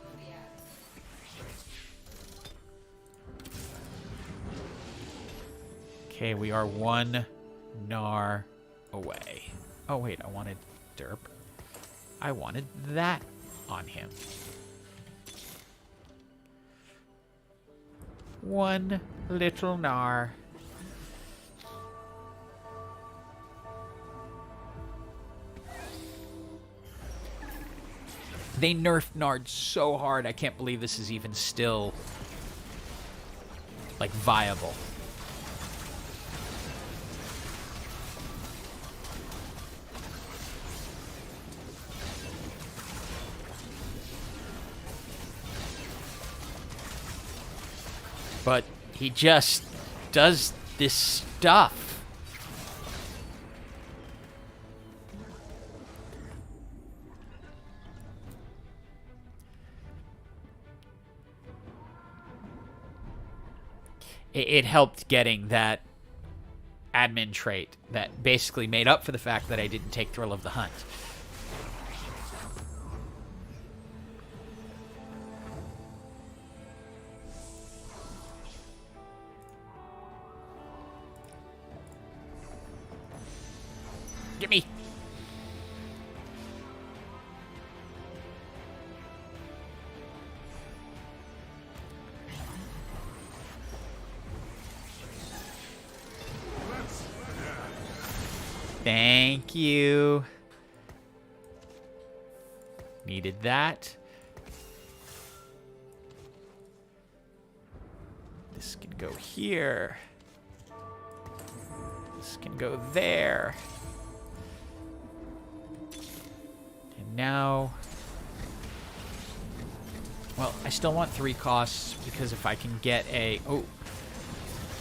Okay, we are 1 Gnar away. Oh wait, I wanted derp. I wanted that on him. 1 little Gnar. They nerfed Nard so hard, I can't believe this is even still, like, viable. But he just does this stuff. It helped getting that admin trait that basically made up for the fact that I didn't take Thrill of the Hunt. Get me! Thank you. Needed that. This can go here. This can go there. And now... Well, I still want 3 costs because if I can get a... Oh.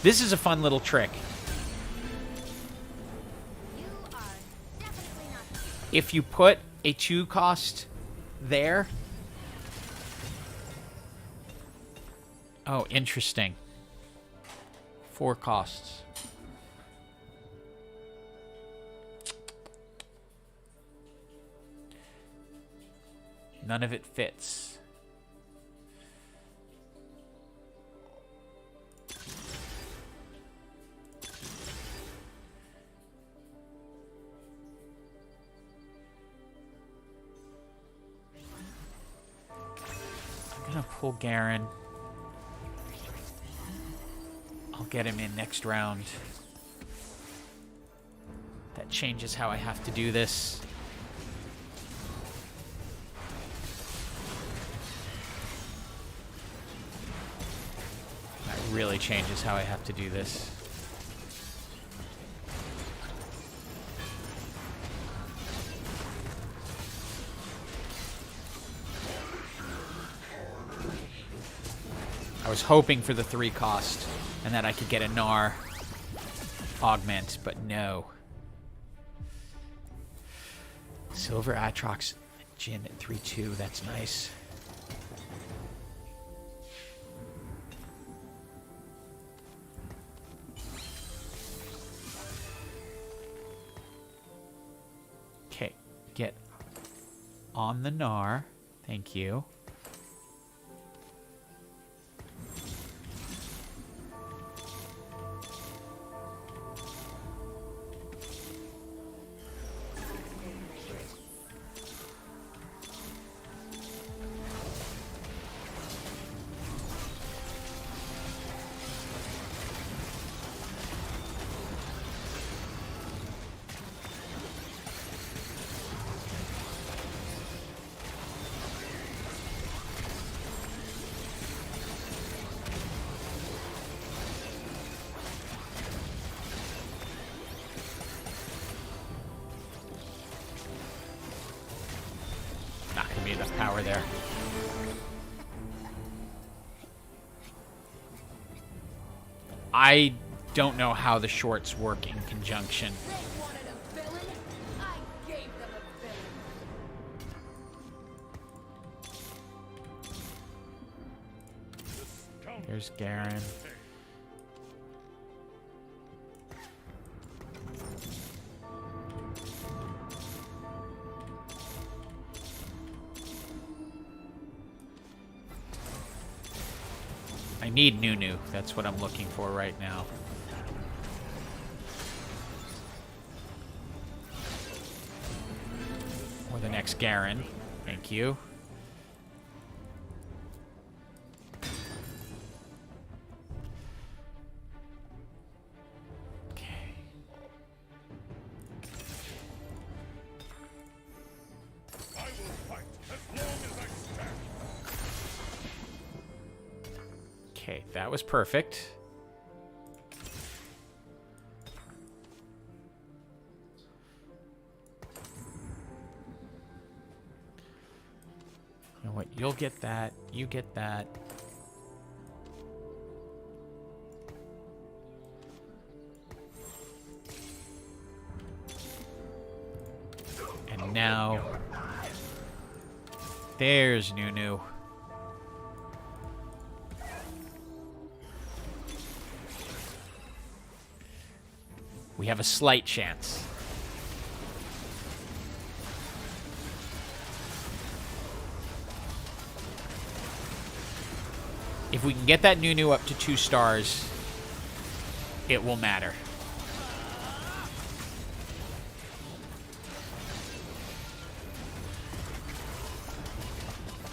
This is a fun little trick. If you put a 2 cost there... Oh, interesting. 4 costs. None of it fits. I'm gonna pull Garen. I'll get him in next round. That changes how I have to do this. That really changes how I have to do this. I was hoping for the 3 cost and that I could get a Gnar augment, but no. Silver Atrox Jin at 3-2. That's nice. Okay, get on the Gnar. Thank you. Not gonna be enough power there. I don't know how the shorts work in conjunction.
They wanted a villain. I gave them a villain.
Here's Garen. I need Nunu. That's what I'm looking for right now. Or the next Garen. Thank you. Okay.
I will fight as long as I stand.
Okay, that was perfect. You know what? You'll get that. You get that. And now, there's Nunu. We have a slight chance. If we can get that Nunu up to 2 stars, it will matter.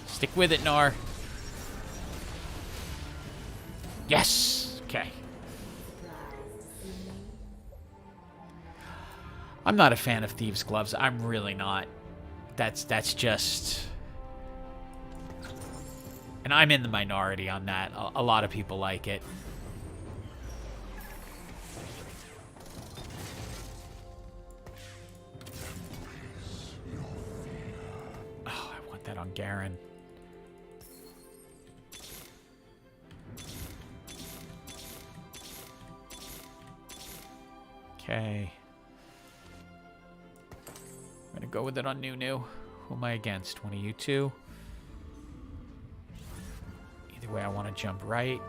Stick with it, Gnar. Yes! Okay. I'm not a fan of Thieves' Gloves. I'm really not. That's just... And I'm in the minority on that. A lot of people like it. Oh, I want that on Garen. Okay. I'm gonna go with it on Nunu. Who am I against? One of you two? Either way, I want to jump right.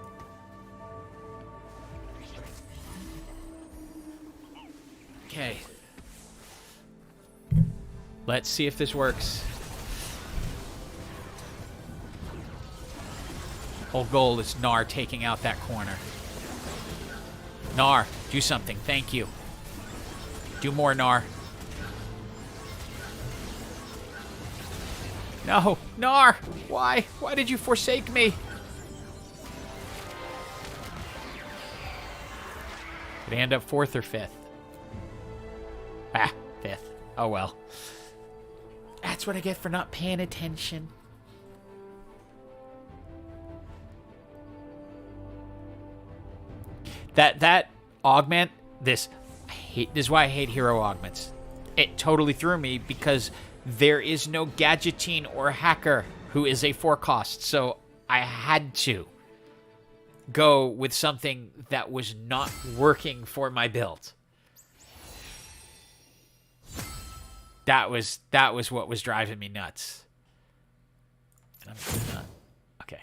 Okay. Let's see if this works. Whole goal is Gnar taking out that corner. Gnar, do something. Thank you. Do more, Gnar. No, Gnar! Why? Why did you forsake me? Did I end up 4th or 5th? Ah, 5th. Oh well. That's what I get for not paying attention. That augment, this is why I hate hero augments. It totally threw me because there is no gadgetine or hacker who is a 4 cost, so I had to go with something that was not working for my build.
That was what was driving me nuts. And I'm not, okay.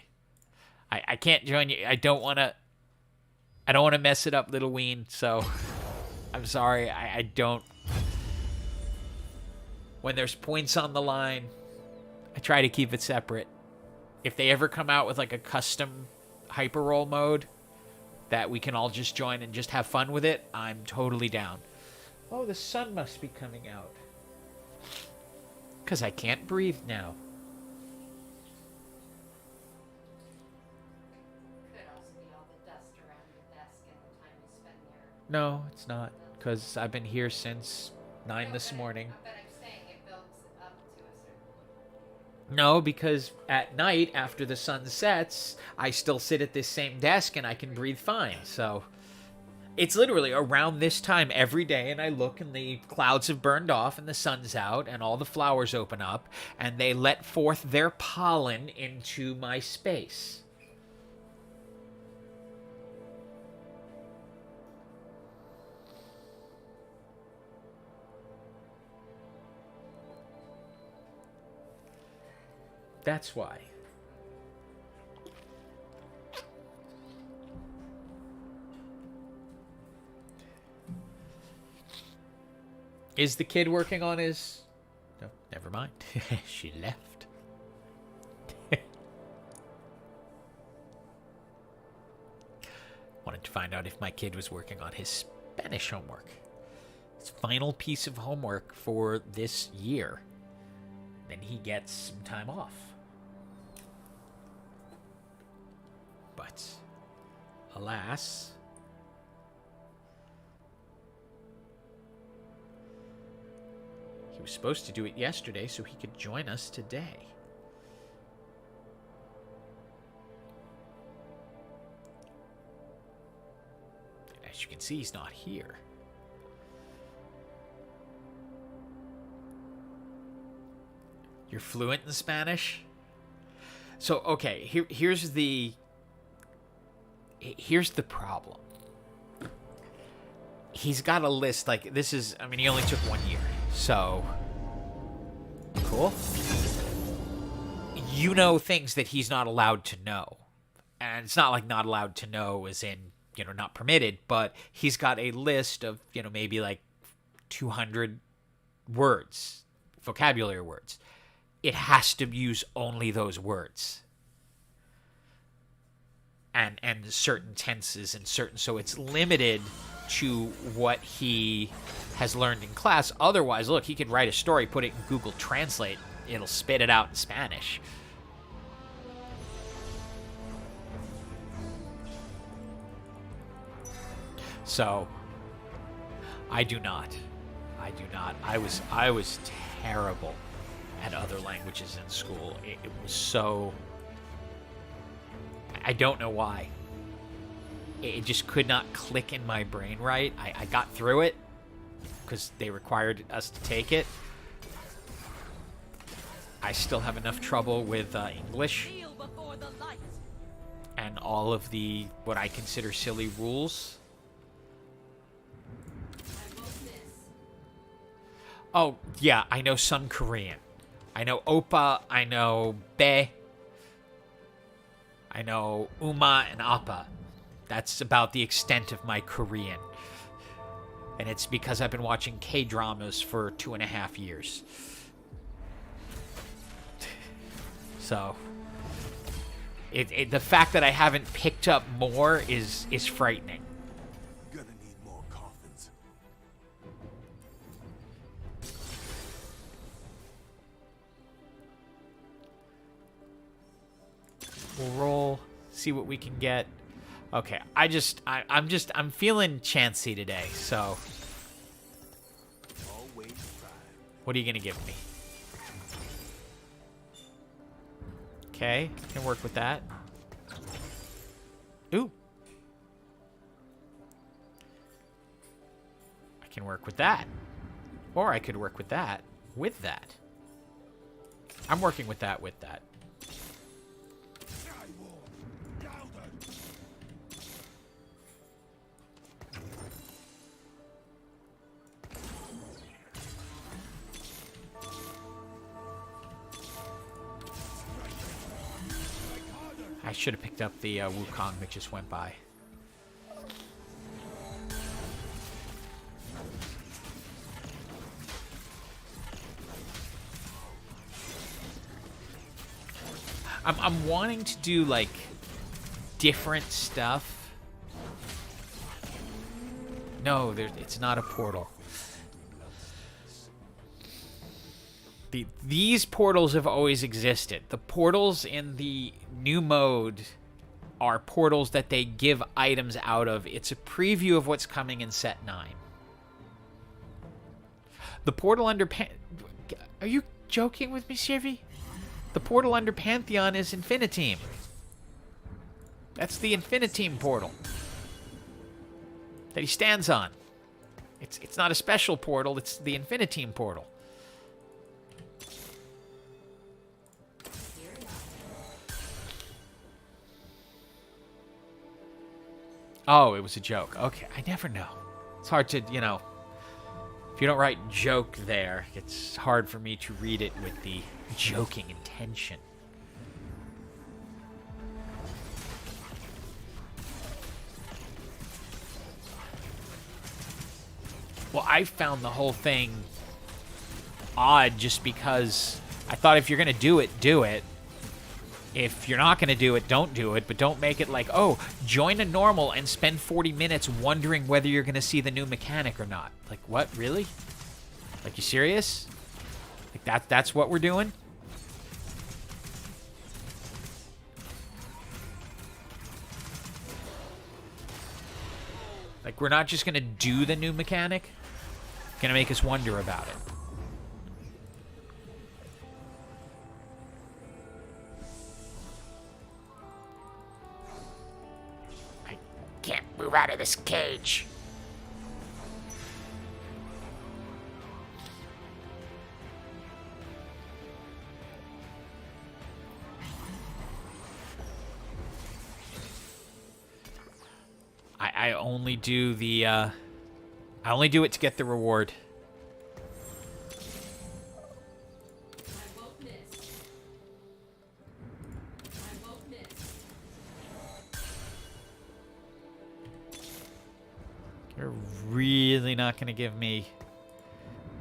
I can't join you. I don't want to mess it up, Little Ween. So I'm sorry. I don't. When there's points on the line, I try to keep it separate. If they ever come out with like a custom hyper roll mode that we can all just join and just have fun with it, I'm totally down. Oh, the sun must be coming out. Because I can't breathe now.
Could also be all the dust around your desk and the time you spend there.
No, it's not. Because I've been here since 9
No,
this morning.
But I'm saying it builds up to a certain point.
No, because at night, after the sun sets, I still sit at this same desk and I can breathe fine. So it's literally around this time every day, and I look and the clouds have burned off and the sun's out and all the flowers open up and they let forth their pollen into my space. That's why. Is the kid working on his... No, never mind. She left. Wanted to find out if my kid was working on his Spanish homework. His final piece of homework for this year. Then he gets some time off. But, alas... He was supposed to do it yesterday so he could join us today. As you can see, he's not here. You're fluent in Spanish? So, okay, here's the problem. He's got a list, like, this is, I mean, he only took 1 year, so, cool. You know things that he's not allowed to know. And it's not like not allowed to know as in, not permitted, but he's got a list of, maybe like 200 words, vocabulary words. It has to use only those words. And certain tenses and certain, so it's limited to what he has learned in class. Otherwise, look, he could write a story, put it in Google Translate, it'll spit it out in Spanish. So, I do not. I was terrible at other languages in school. It was so... I don't know why. It just could not click in my brain right. I got through it because they required us to take it. I still have enough trouble with English and all of the what I consider silly rules. Oh, yeah, I know some Korean. I know Oppa, I know Be, I know Uma and Appa. That's about the extent of my Korean. And it's because I've been watching K-dramas for 2.5 years. So, the fact that I haven't picked up more is frightening.
Gonna need more coffins.
We'll roll, see what we can get. Okay, I'm feeling chancy today, so.
Always try.
What are you gonna give me? Okay, can work with that. Ooh. I can work with that. Or I could work with that with that. I'm working with that with that. I should have picked up the Wukong that just went by. I'm wanting to do, like, different stuff. No, it's not a portal. These portals have always existed. The portals in the new mode are portals that they give items out of. It's a preview of what's coming in Set 9. The portal under... Are you joking with me, Shivy? The portal under Pantheon is Infiniteam. That's the Infiniteam portal that he stands on. It's not a special portal, it's the Infiniteam portal. Oh, it was a joke. Okay, I never know. It's hard to, you know, if you don't write joke there, it's hard for me to read it with the joking intention. Well, I found the whole thing odd just because I thought if you're going to do it, do it. If you're not going to do it, don't do it. But don't make it like, oh, join a normal and spend 40 minutes wondering whether you're going to see the new mechanic or not. Like, what? Really? Like, you serious? Like, that's what we're doing? Like, we're not just going to do the new mechanic? Going to make us wonder about it. I can't move out of this cage. I only do the, I only do it to get the reward.
I won't miss. I won't miss.
You're really not going to give me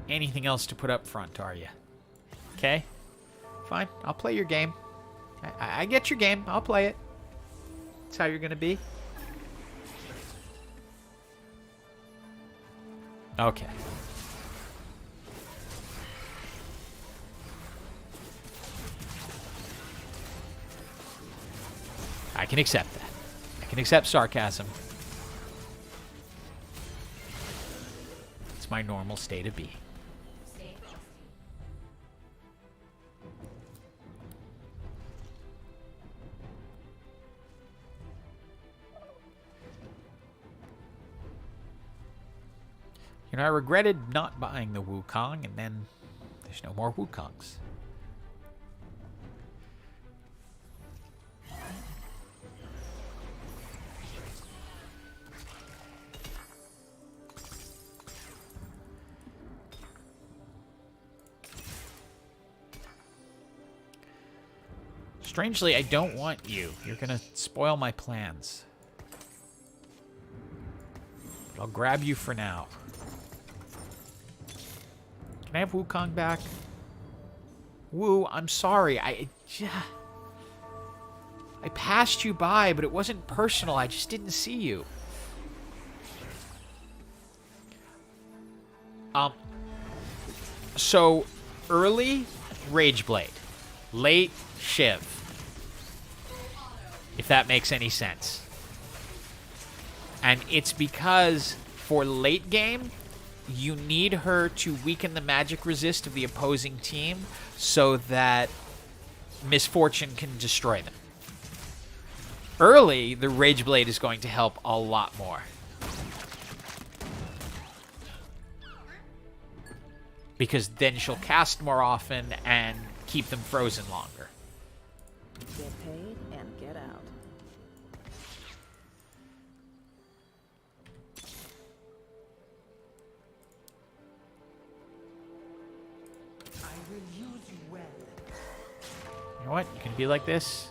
anything else to put up front, are you? Okay. Fine. I'll play your game. I get your game. I'll play it. That's how you're going to be. Okay. I can accept that. I can accept sarcasm. It's my normal state of being.
Stay frosty.
You know, I regretted not buying the Wukong, and then there's no more Wukongs. Strangely, I don't want you. You're gonna spoil my plans. But I'll grab you for now. Can I have Wukong back? Wu, I'm sorry. I passed you by, but it wasn't personal. I just didn't see you. So early Rageblade, late Shiv. If that makes any sense. And it's because for late game, you need her to weaken the magic resist of the opposing team so that Misfortune can destroy them. Early, the Rageblade is going to help a lot more. Because then she'll cast more often and keep them frozen longer.
Get paid and get out.
I will use you well.
You know what? You can be like this.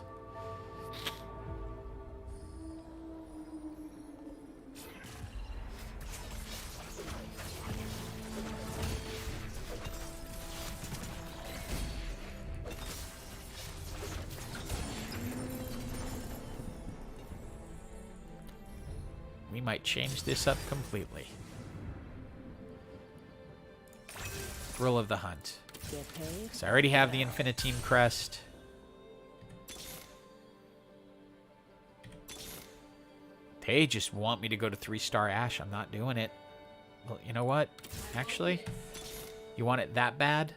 we might change this up completely. Thrill of the hunt.
Get paid.
So I already have the Infiniteam crest. They just want me to go to 3-star Ash. I'm not doing it. Well, you know what? Actually, you want it that bad?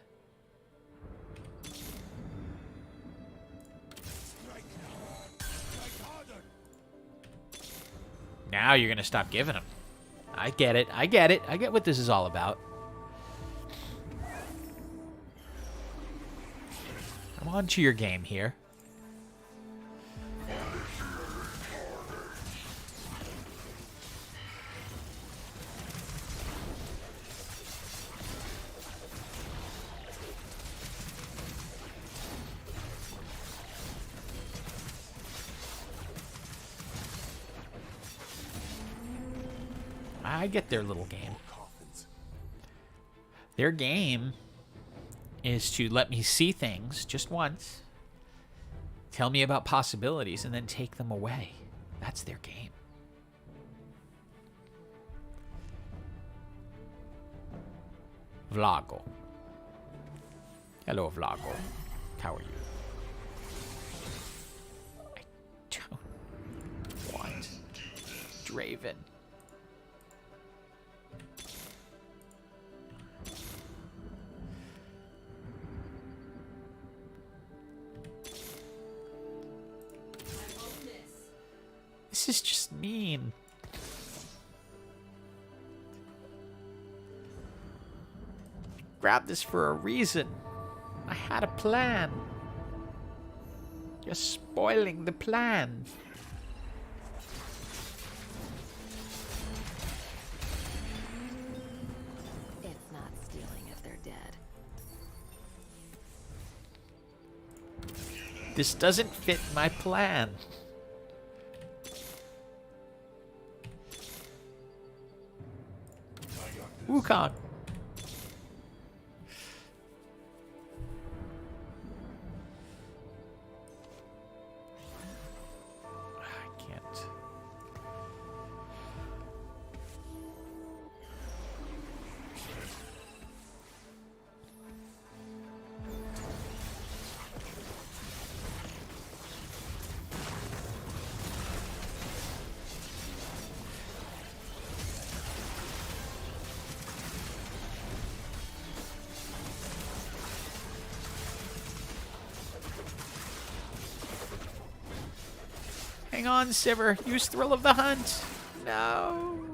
Now you're going to stop giving them. I get it. I get it. I get what this is all about. I'm on to your game here. I get their little game. Their game is to let me see things just once, tell me about possibilities, and then take them away. That's their game. Vlago. Hello, Vlago. How are you? I don't want Draven. This is just mean. Grabbed this for a reason. I had a plan. You're spoiling the plan.
It's not stealing if they're dead.
This doesn't fit my plan. Wukong. I can't. Hang on, Sivir. Use Thrill of the Hunt. No.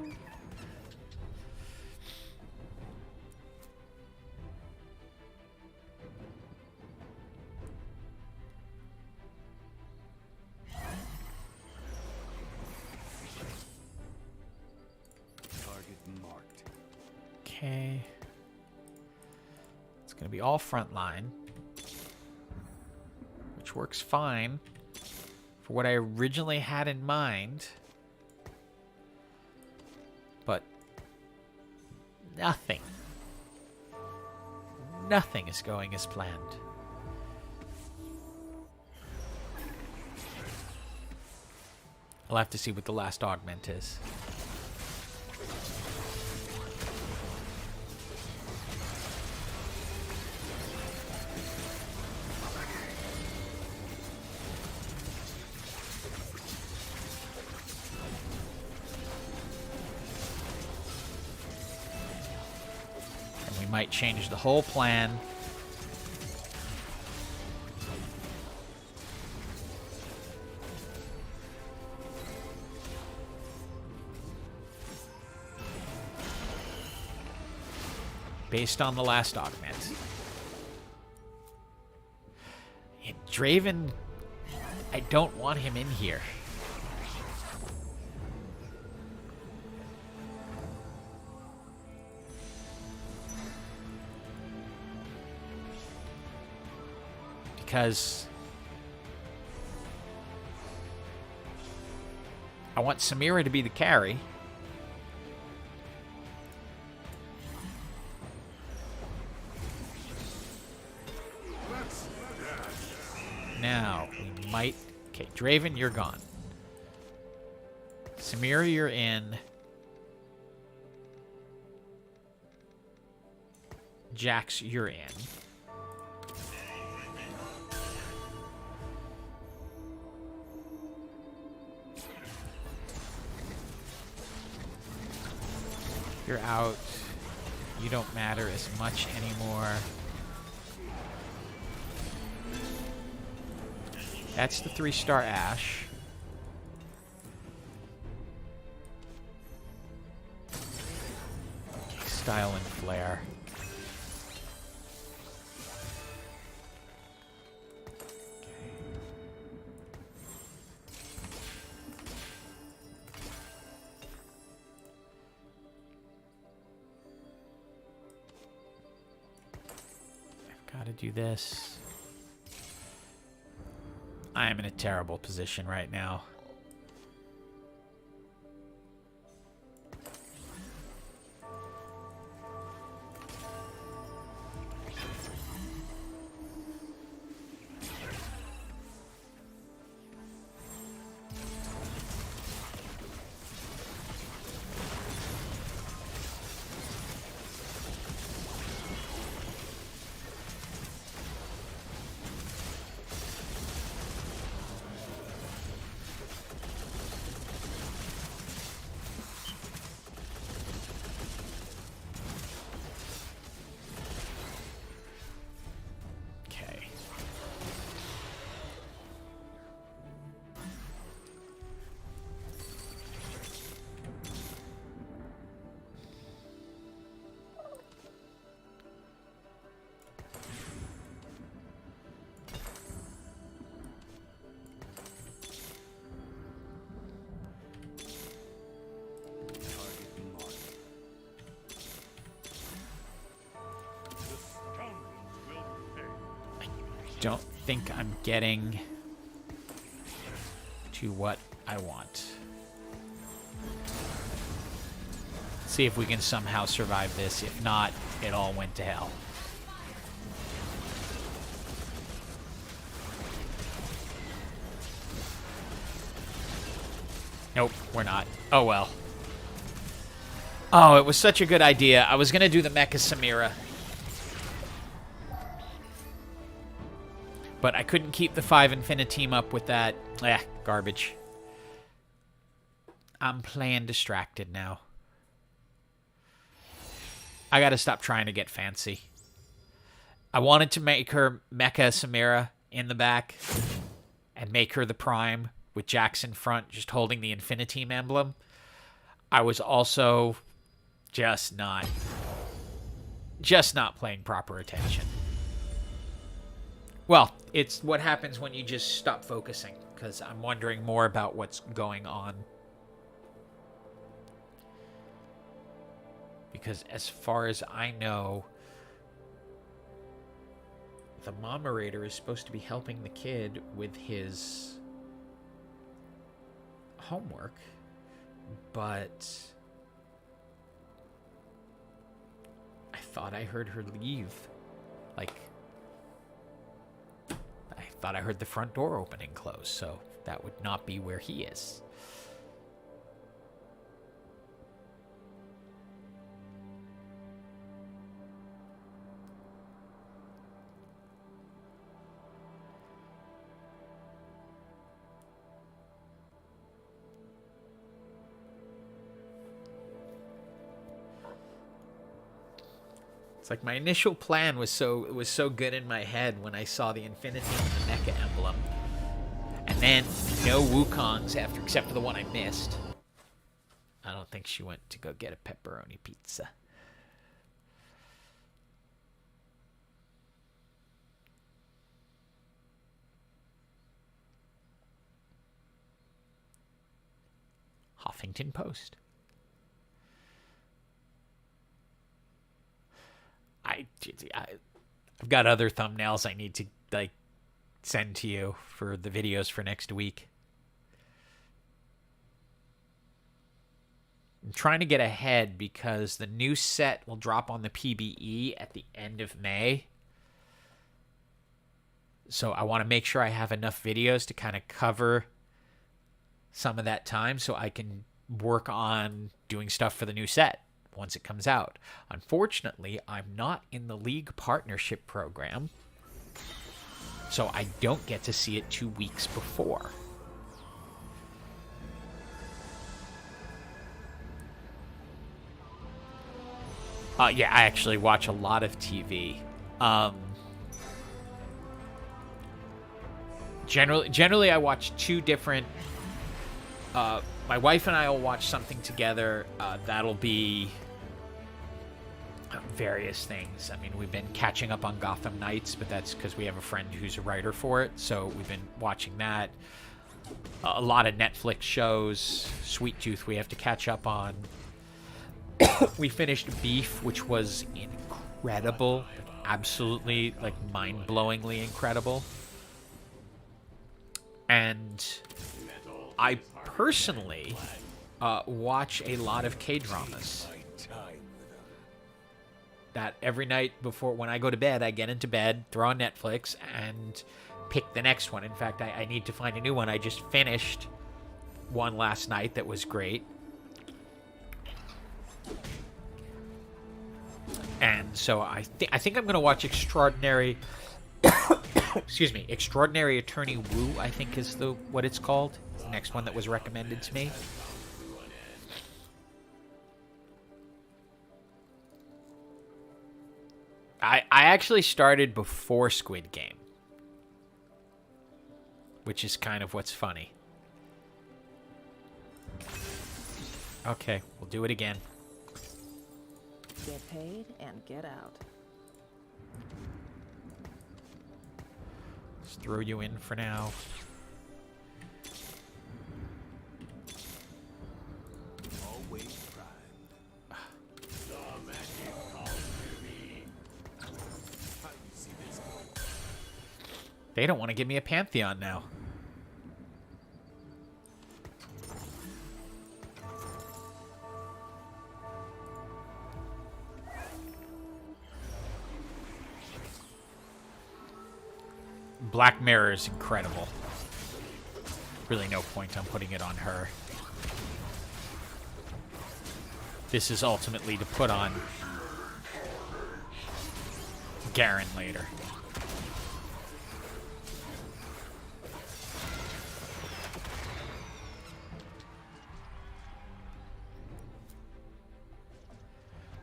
Target marked.
Okay. It's going to be all front line, which works fine for what I originally had in mind. But nothing is going as planned. I'll have to see what the last augment is. Might change the whole plan. Based on the last augment. And Draven, I don't want him in here. Because I want Samira to be the carry. Now, we might... Okay, Draven, you're gone. Samira, you're in. Jax, you're in. You're out. You don't matter as much anymore. That's the 3-star Ash. Style and Flare. Gotta do this. I am in a terrible position right now. Don't think I'm getting to what I want. See if we can somehow survive this. If not, it all went to hell. Nope, we're not. Oh well. Oh, it was such a good idea. I was going to do the Mecha Samira. But I couldn't keep the 5 Infiniteam up with that. Garbage. I'm playing distracted now. I gotta stop trying to get fancy. I wanted to make her Mecha Samira in the back and make her the Prime with Jax in front, just holding the Infiniteam emblem. I was also just not paying proper attention. Well, it's what happens when you just stop focusing, because I'm wondering more about what's going on. Because as far as I know, the Moderator is supposed to be helping the kid with his homework, but I thought I heard her leave. Like, I thought I heard the front door open and close, so that would not be where he is. It's like my initial plan was so good in my head when I saw the Infiniteam and the Mecha emblem. And then no Wukongs except for the one I missed. I don't think she went to go get a pepperoni pizza. Huffington Post. I've got other thumbnails I need to send to you for the videos for next week. I'm trying to get ahead because the new set will drop on the PBE at the end of May. So I want to make sure I have enough videos to kind of cover some of that time so I can work on doing stuff for the new set once it comes out. Unfortunately, I'm not in the League Partnership Program, so I don't get to see it 2 weeks before. Yeah, I actually watch a lot of TV. Generally, I watch two different. My wife and I will watch something together. That'll be various things. I mean, we've been catching up on Gotham Knights, but that's because we have a friend who's a writer for it. So we've been watching that. A lot of Netflix shows. Sweet Tooth we have to catch up on. We finished Beef, which was incredible. Absolutely, like, mind-blowingly incredible. And I personally watch a lot of K-dramas. That every night before, when I go to bed, I get into bed, throw on Netflix, and pick the next one. In fact, I need to find a new one. I just finished one last night that was great. And so I think I'm going to watch Extraordinary... excuse me, Extraordinary Attorney Woo, I think is what it's called. It's the next one that was recommended to me. I actually started before Squid Game, which is kind of what's funny. Okay, we'll do it again.
Get paid and get out.
Let's throw you in for now. They don't want to give me a Pantheon now. Black Mirror is incredible. Really no point on putting it on her. This is ultimately to put on Garen later.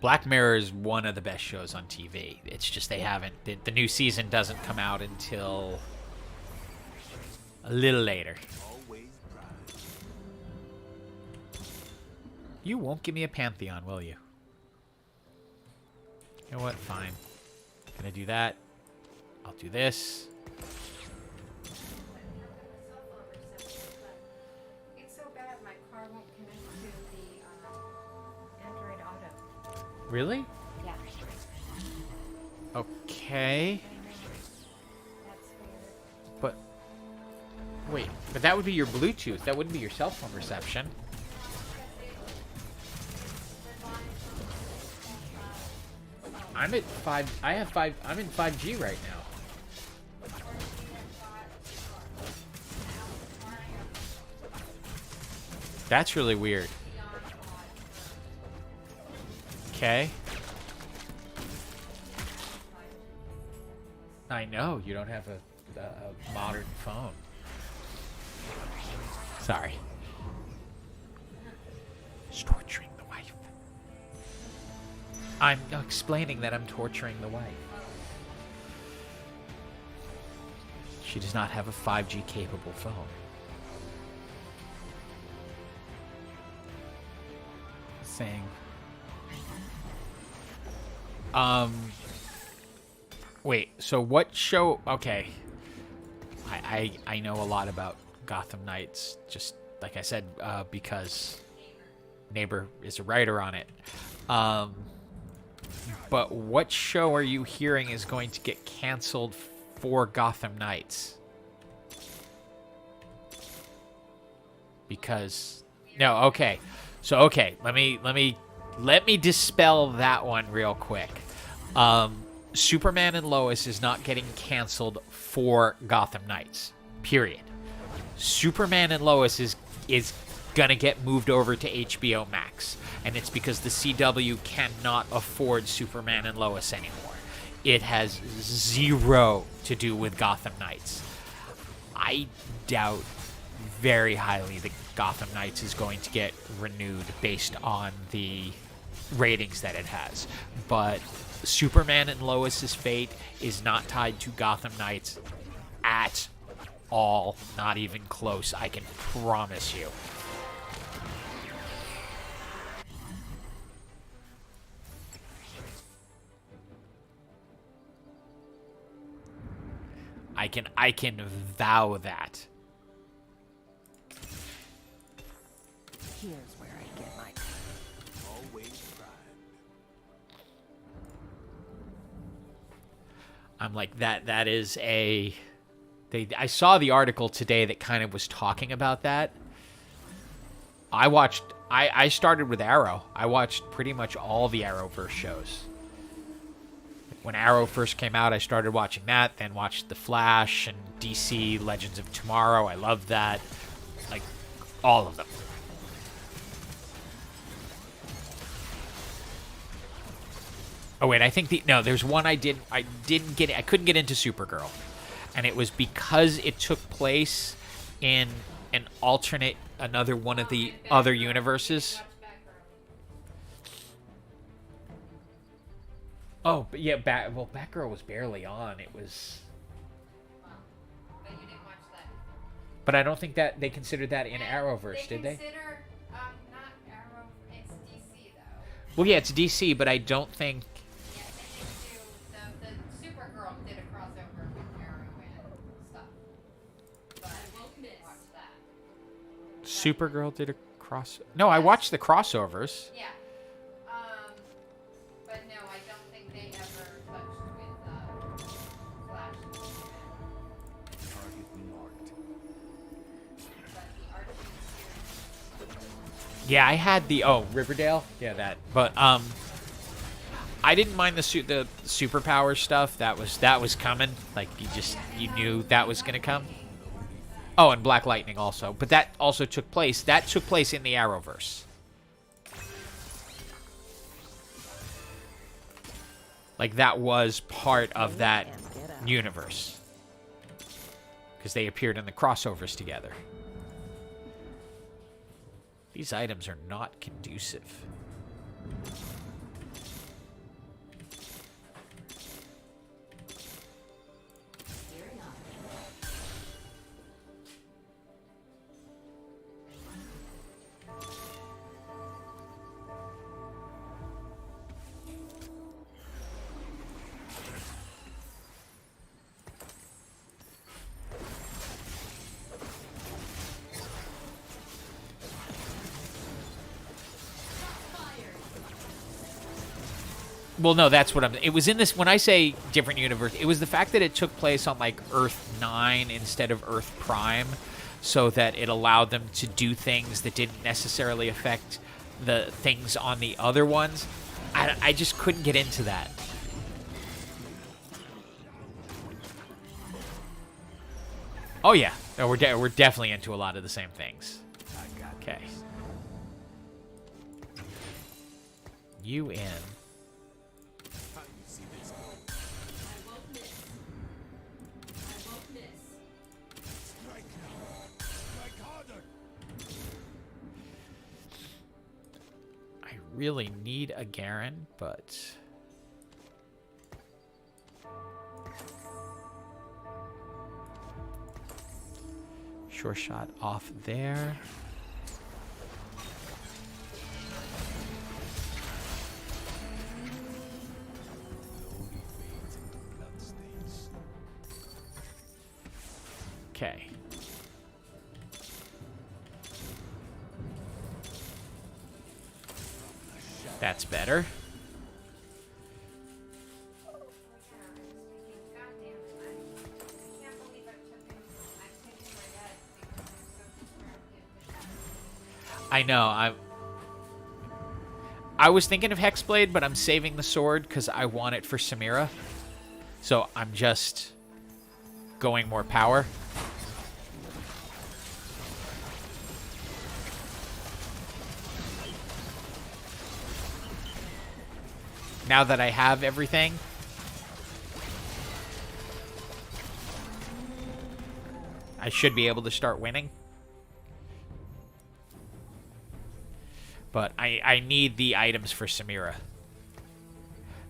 Black Mirror is one of the best shows on TV. It's just they haven't... The new season doesn't come out until a little later. You won't give me a Pantheon, will you? You know what? Fine. Gonna do that. I'll do this.
It's so bad my car won't connect to the Android Auto.
Really?
Yeah.
Okay.
That's weird.
But... Wait. But that would be your Bluetooth. That wouldn't be your cell phone reception. I'm at 5... I have 5... I'm in 5G right now. That's really weird. Okay. I know, you don't have a modern phone. Sorry. Just torturing the wife. I'm explaining that I'm torturing the wife. She does not have a 5G capable phone. Saying. Wait, so what show... Okay. I know a lot about Gotham Knights, just like I said, because Neighbor is a writer on it. But what show are you hearing is going to get canceled for Gotham Knights? Because... No, okay. So, okay, let me dispel that one real quick. Superman and Lois is not getting canceled for Gotham Knights. Period. Superman and Lois is gonna get moved over to HBO Max, and it's because the CW cannot afford Superman and Lois anymore. It has zero to do with Gotham Knights. I doubt very highly that Gotham Knights is going to get renewed based on the ratings that it has. But Superman and Lois's fate is not tied to Gotham Knights at all. Not even close, I can promise you. I can vow that.
Here's where I get my...
I'm like, that is a... I saw the article today that kind of was talking about that. I started with Arrow. I watched pretty much all the Arrowverse shows. When Arrow first came out, I started watching that, then watched The Flash and DC Legends of Tomorrow. I loved that. Like, all of them. Oh wait, I think there's one I couldn't get into Supergirl. And it was because it took place in an alternate, another one of the other universes. Oh, but yeah, Batgirl was barely on. It was...
But you didn't watch that.
But I don't think that they considered that in Arrowverse, did they?
Consider, not Arrow, it's DC, though.
Well, yeah, it's DC, but I don't think...
Yeah, they do, the Supergirl did a crossover with Arrow and stuff. But I won't watch that.
Supergirl did a cross... No, I watched the crossovers.
Yeah. But no, I don't think they ever touched with Flash and Superman.
Target marked.
But the Archie series.
Yeah, I had the... Oh, Riverdale? Yeah, that. But, I didn't mind the superpower stuff. That was coming. Like, you knew that was going to come. Oh, and Black Lightning also. But that also took place. That took place in the Arrowverse. Like, that was part of that universe. Because they appeared in the crossovers together. These items are not conducive. Well, no, that's what it was in this, when I say different universe, it was the fact that it took place on, like, Earth 9 instead of Earth Prime, so that it allowed them to do things that didn't necessarily affect the things on the other ones. I just couldn't get into that. Oh, yeah. No, we're definitely into a lot of the same things. Okay. You in. Really need a Garen, but sure shot off there. Okay. That's better. I know. I was thinking of Hexblade, but I'm saving the sword because I want it for Samira. So I'm just going more power. now that I have everything. I should be able to start winning. But I need the items for Samira.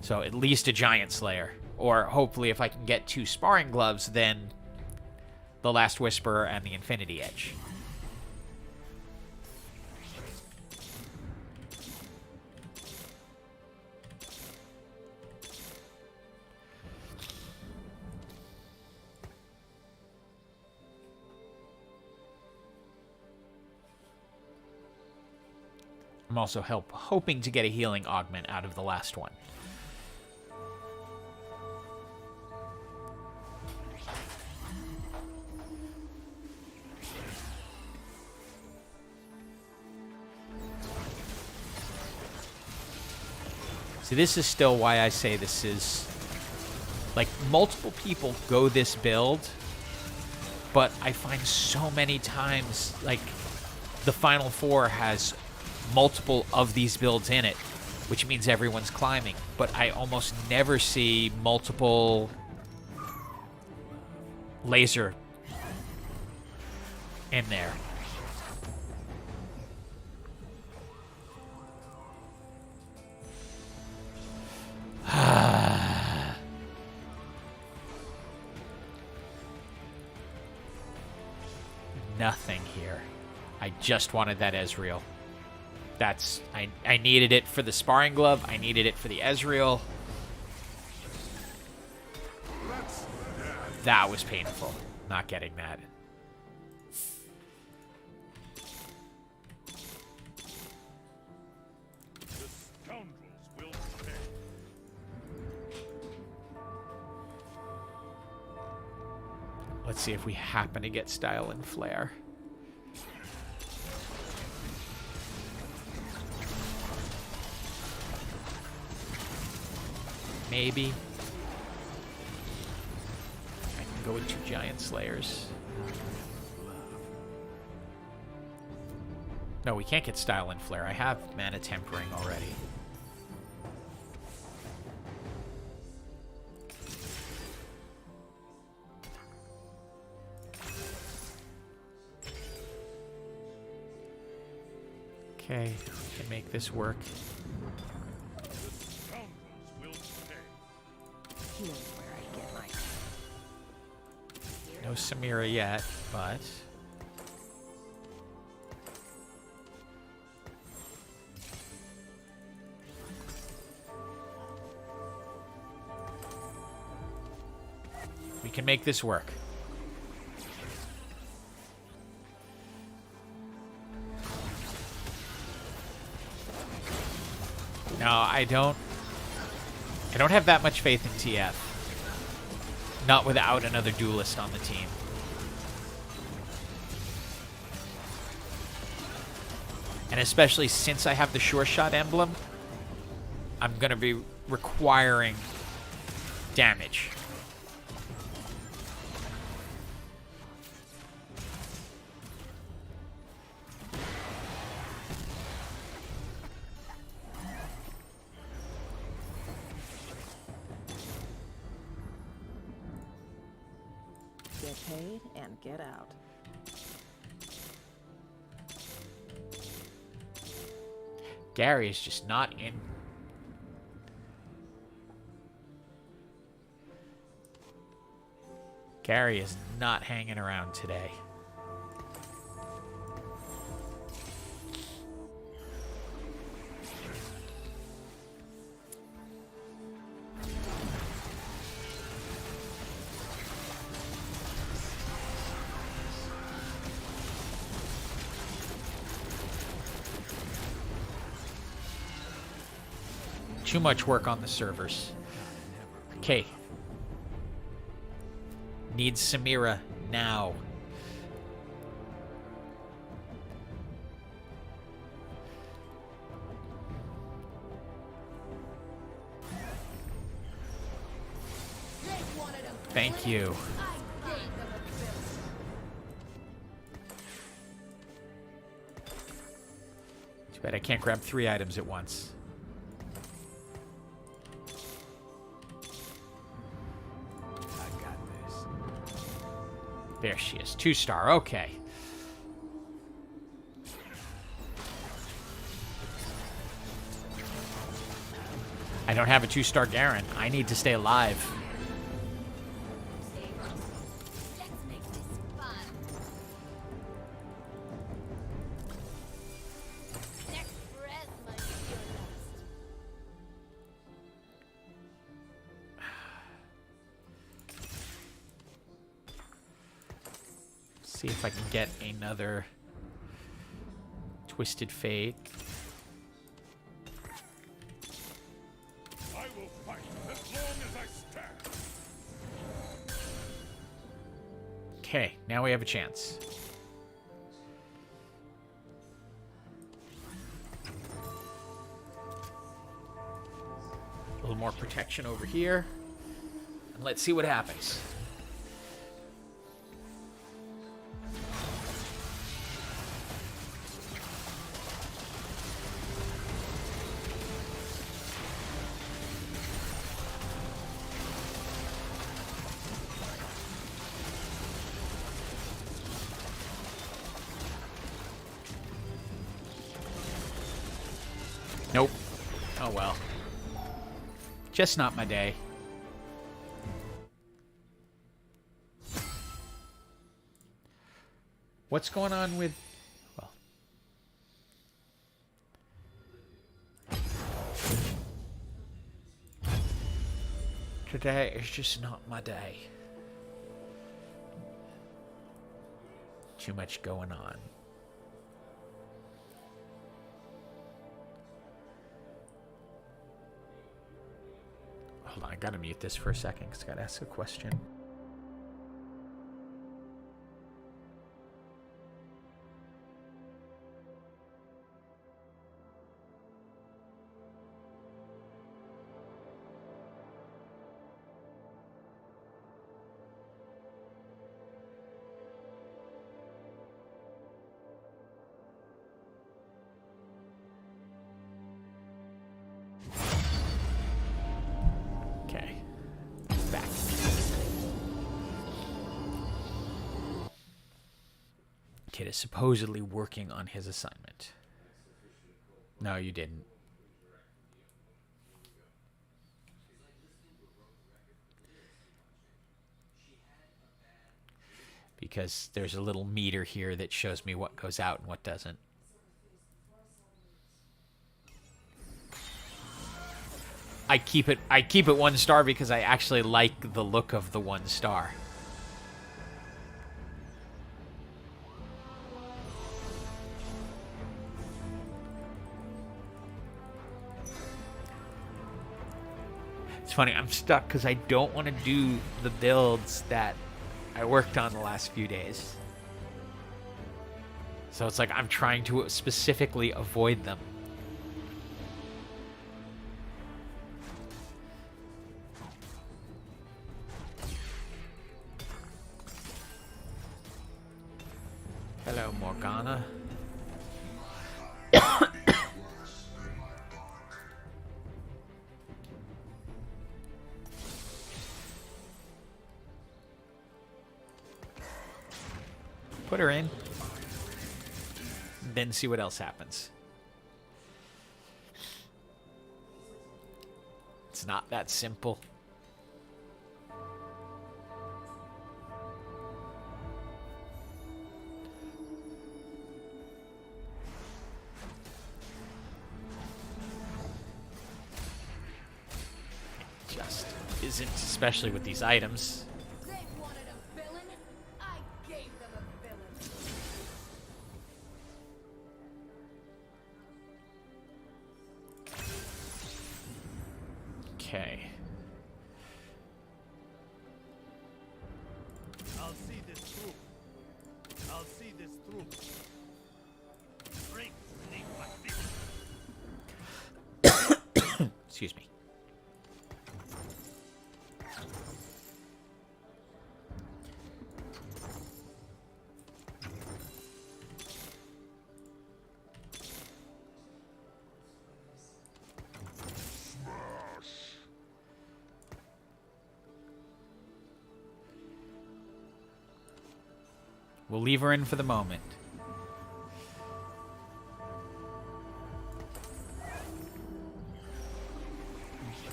So at least a Giant Slayer. Or hopefully if I can get 2 Sparring Gloves, then the Last Whisperer and the Infinity Edge. I'm also hoping to get a healing augment out of the last one. See, this is still why I say this is... Like, multiple people go this build, but I find so many times, like, the Final Four has multiple of these builds in it, which means everyone's climbing. But I almost never see multiple laser in there. Nothing here. I just wanted that Ezreal. That's... I needed it for the Sparring Glove. I needed it for the Ezreal. That was painful, not getting that.
The scoundrels will pay.
Let's see if we happen to get Style and Flare. Maybe. I can go with 2 Giant Slayers. No, we can't get Style and Flare. I have Mana Tempering already. Okay, we can make this work.
Here's where I get my...
No Samira yet, but... we can make this work. No, I don't have that much faith in TF. Not without another duelist on the team. And especially since I have the Sure Shot emblem, I'm going to be requiring damage.
Get paid and get out.
Gary is just not in. Gary is not hanging around today. Too much work on the servers. Okay. Needs Samira now. Thank you. Too bad I can't grab 3 items at once.
There she is. 2-star. Okay. I don't have a 2-star Garen. I need to stay alive.
Let's make this fun. Next breath might be your last.
See if I can get another Twisted Fate.
I will fight as long as I stand.
Okay, now we have a chance. A little more protection over here. And let's see what happens. Nope. Oh well. Just not my day. What's going on with... Well... Today is just not my day. Too much going on. Hold on, I gotta mute this for a second because I gotta ask a question. Okay. Back. Kid is supposedly working on his assignment. No, you didn't. Because there's a little meter here that shows me what goes out and what doesn't. I keep it 1 star because I actually like the look of the 1 star. It's funny, I'm stuck because I don't want to do the builds that I worked on the last few days. So it's like I'm trying to specifically avoid them. Hello, Morgana. Put her in. Then see what else happens. It's not that simple. It just isn't, especially with these items.
They wanted a villain. I gave them a villain.
Okay.
I'll see this through. I'll see this through. Break beneath my feet.
Excuse me.
We'll leave her in for the moment.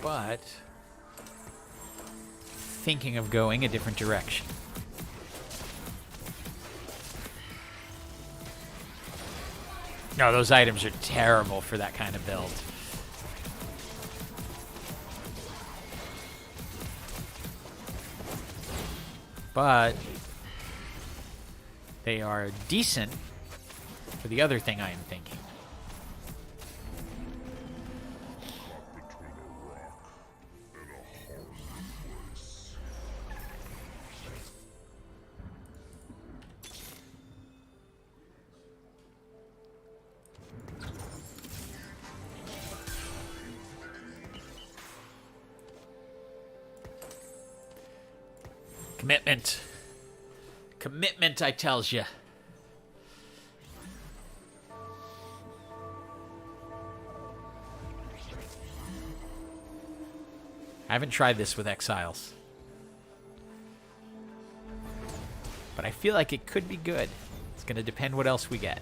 But thinking of going a different direction. No, those items are terrible for that kind of build. But they are decent for the other thing I am thinking. Commitment. Commitment, I tells you. I haven't tried this with Exiles. But I feel like it could be good. It's going to depend what else we get.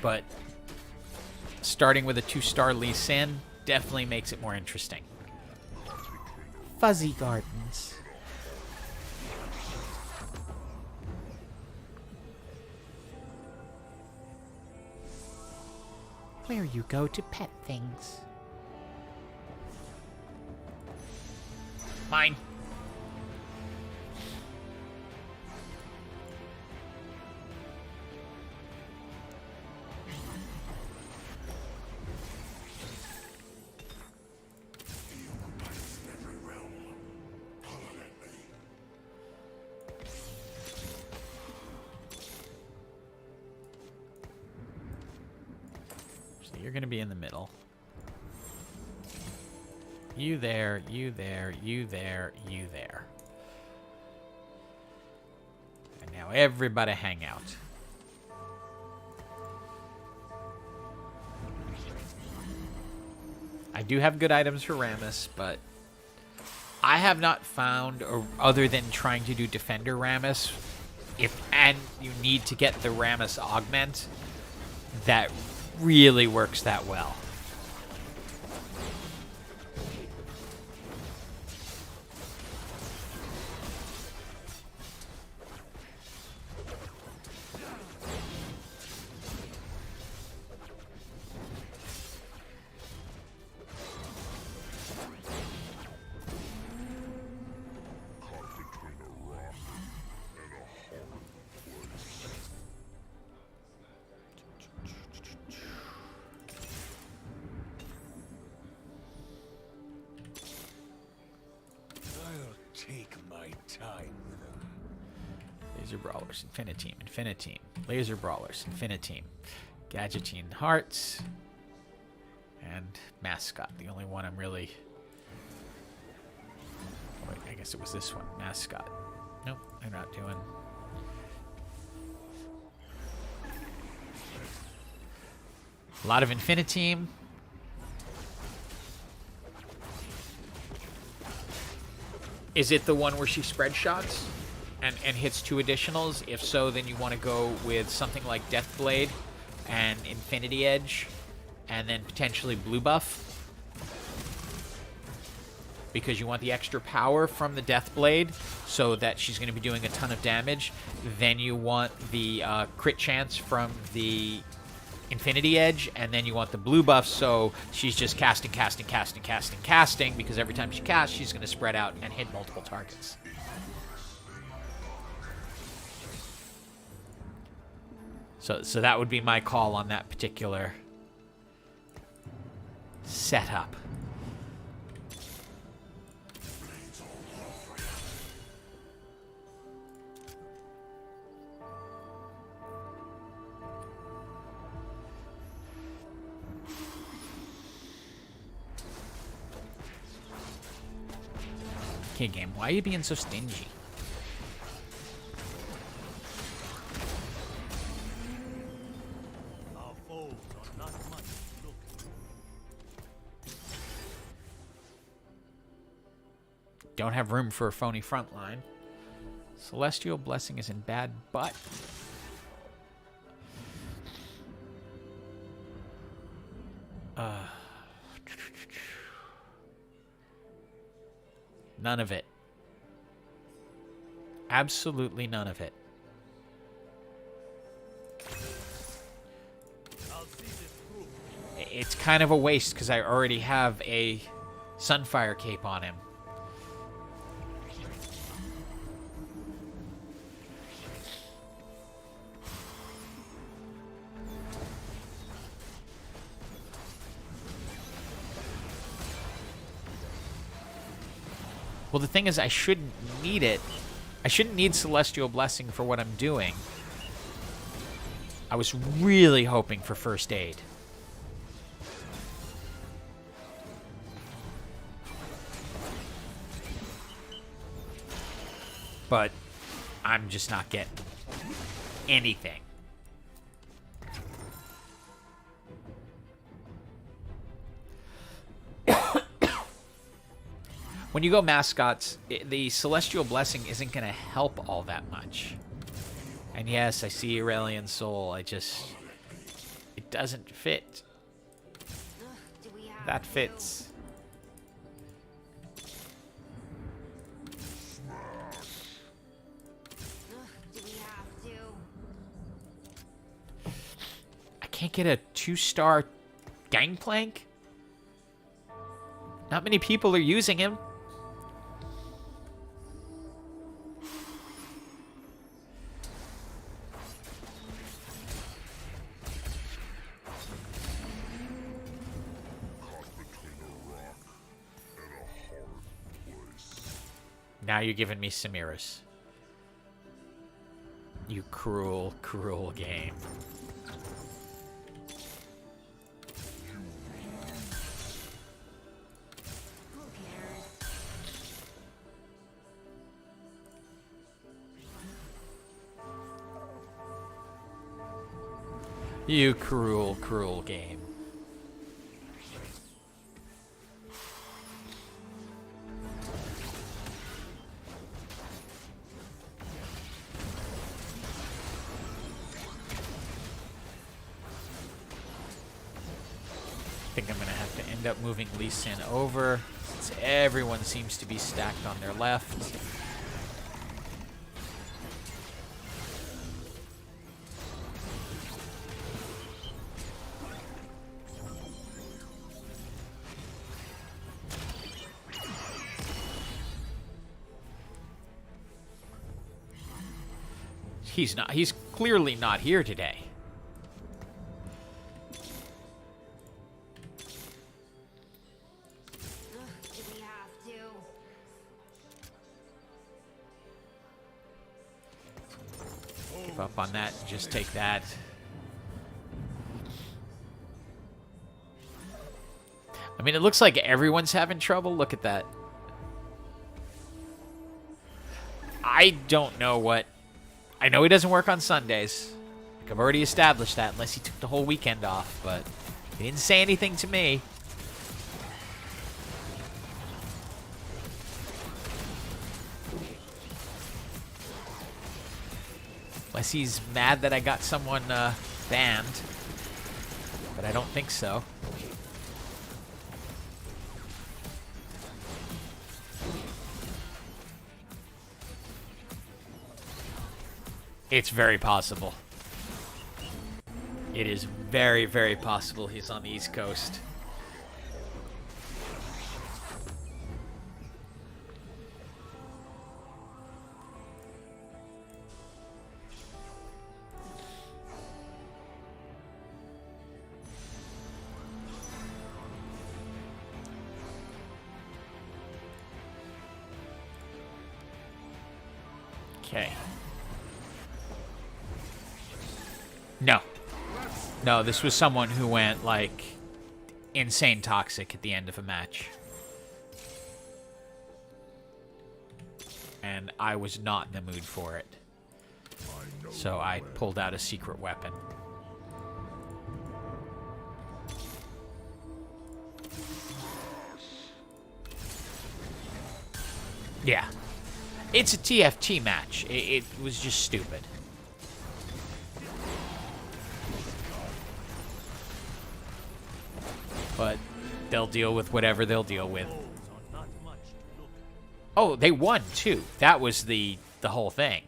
But starting with a 2-star Lee Sin definitely makes it more interesting. Fuzzy Gardens. Where you go to pet things. Mine. You're going to be in the middle. You there, you there, you there, you there. And now everybody hang out. I do have good items for Rammus, but I have not found, or other than trying to do Defender Rammus, and you need to get the Rammus augment, that really works that well.
Take my time with them.
Laser Brawlers, Infiniteam, Infiniteam. Laser Brawlers, Infiniteam. Gadgetine Hearts. And Mascot, the only one I'm really... Wait, I guess it was this one, Mascot. Nope, they're not doing... A lot of Infiniteam. Is it the one where she spread shots and hits 2 additionals? If so, then you want to go with something like Deathblade and Infinity Edge, and then potentially Blue Buff, because you want the extra power from the Deathblade so that she's going to be doing a ton of damage. Then you want the crit chance from the Infinity Edge, and then you want the blue buff, so she's just casting, because every time she casts, she's going to spread out and hit multiple targets. So that would be my call on that particular setup. Okay, game, why are you being so stingy? don't have room for a phony front line. Celestial Blessing isn't bad, but... none of it. Absolutely none of it. It's kind of a waste because I already have a Sunfire Cape on him. Well, the thing is, I shouldn't need it. I shouldn't need Celestial Blessing for what I'm doing. I was really hoping for First Aid. But I'm just not getting anything. When you go mascots, the Celestial Blessing isn't going to help all that much. And yes, I see Aurelian Soul. It doesn't fit. That fits. I can't get a 2-star Gangplank? Not many people are using him. Now you're giving me Samiris. You cruel, cruel game. You cruel, cruel game. I think I'm going to have to end up moving Lee Sin over, since everyone seems to be stacked on their left. He's clearly not here today. Give up on that, just take that. I mean, it looks like everyone's having trouble. Look at that. I don't know what... I know he doesn't work on Sundays. Like, I've already established that, unless he took the whole weekend off, but he didn't say anything to me. Unless he's mad that I got someone banned. But I don't think so. It's very possible. It is very, very possible he's on the East Coast. Okay. No. No, this was someone who went, like, insane toxic at the end of a match. And I was not in the mood for it. So I pulled out a secret weapon. Yeah. It's a TFT match. It was just stupid. But they'll deal with whatever they'll deal with. Oh, they won too. That was the whole thing.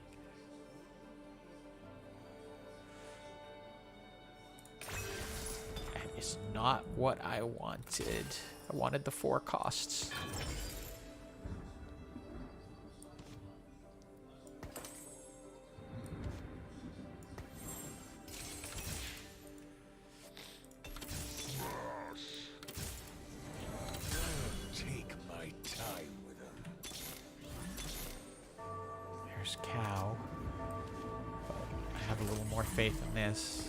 That is not what I wanted. I wanted the 4 costs.
Take my time with them.
There's Cow. But I have a little more faith in this.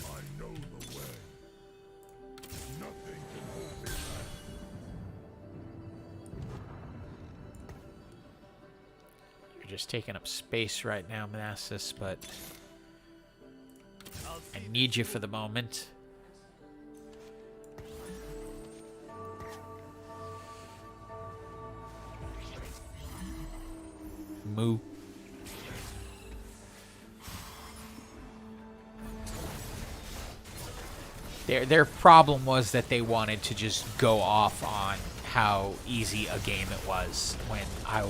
I know the way. Nothing can hold me back.
You're just taking up space right now, Manassas, but I need you for the moment. Moo. Their problem was that they wanted to just go off on how easy a game it was when I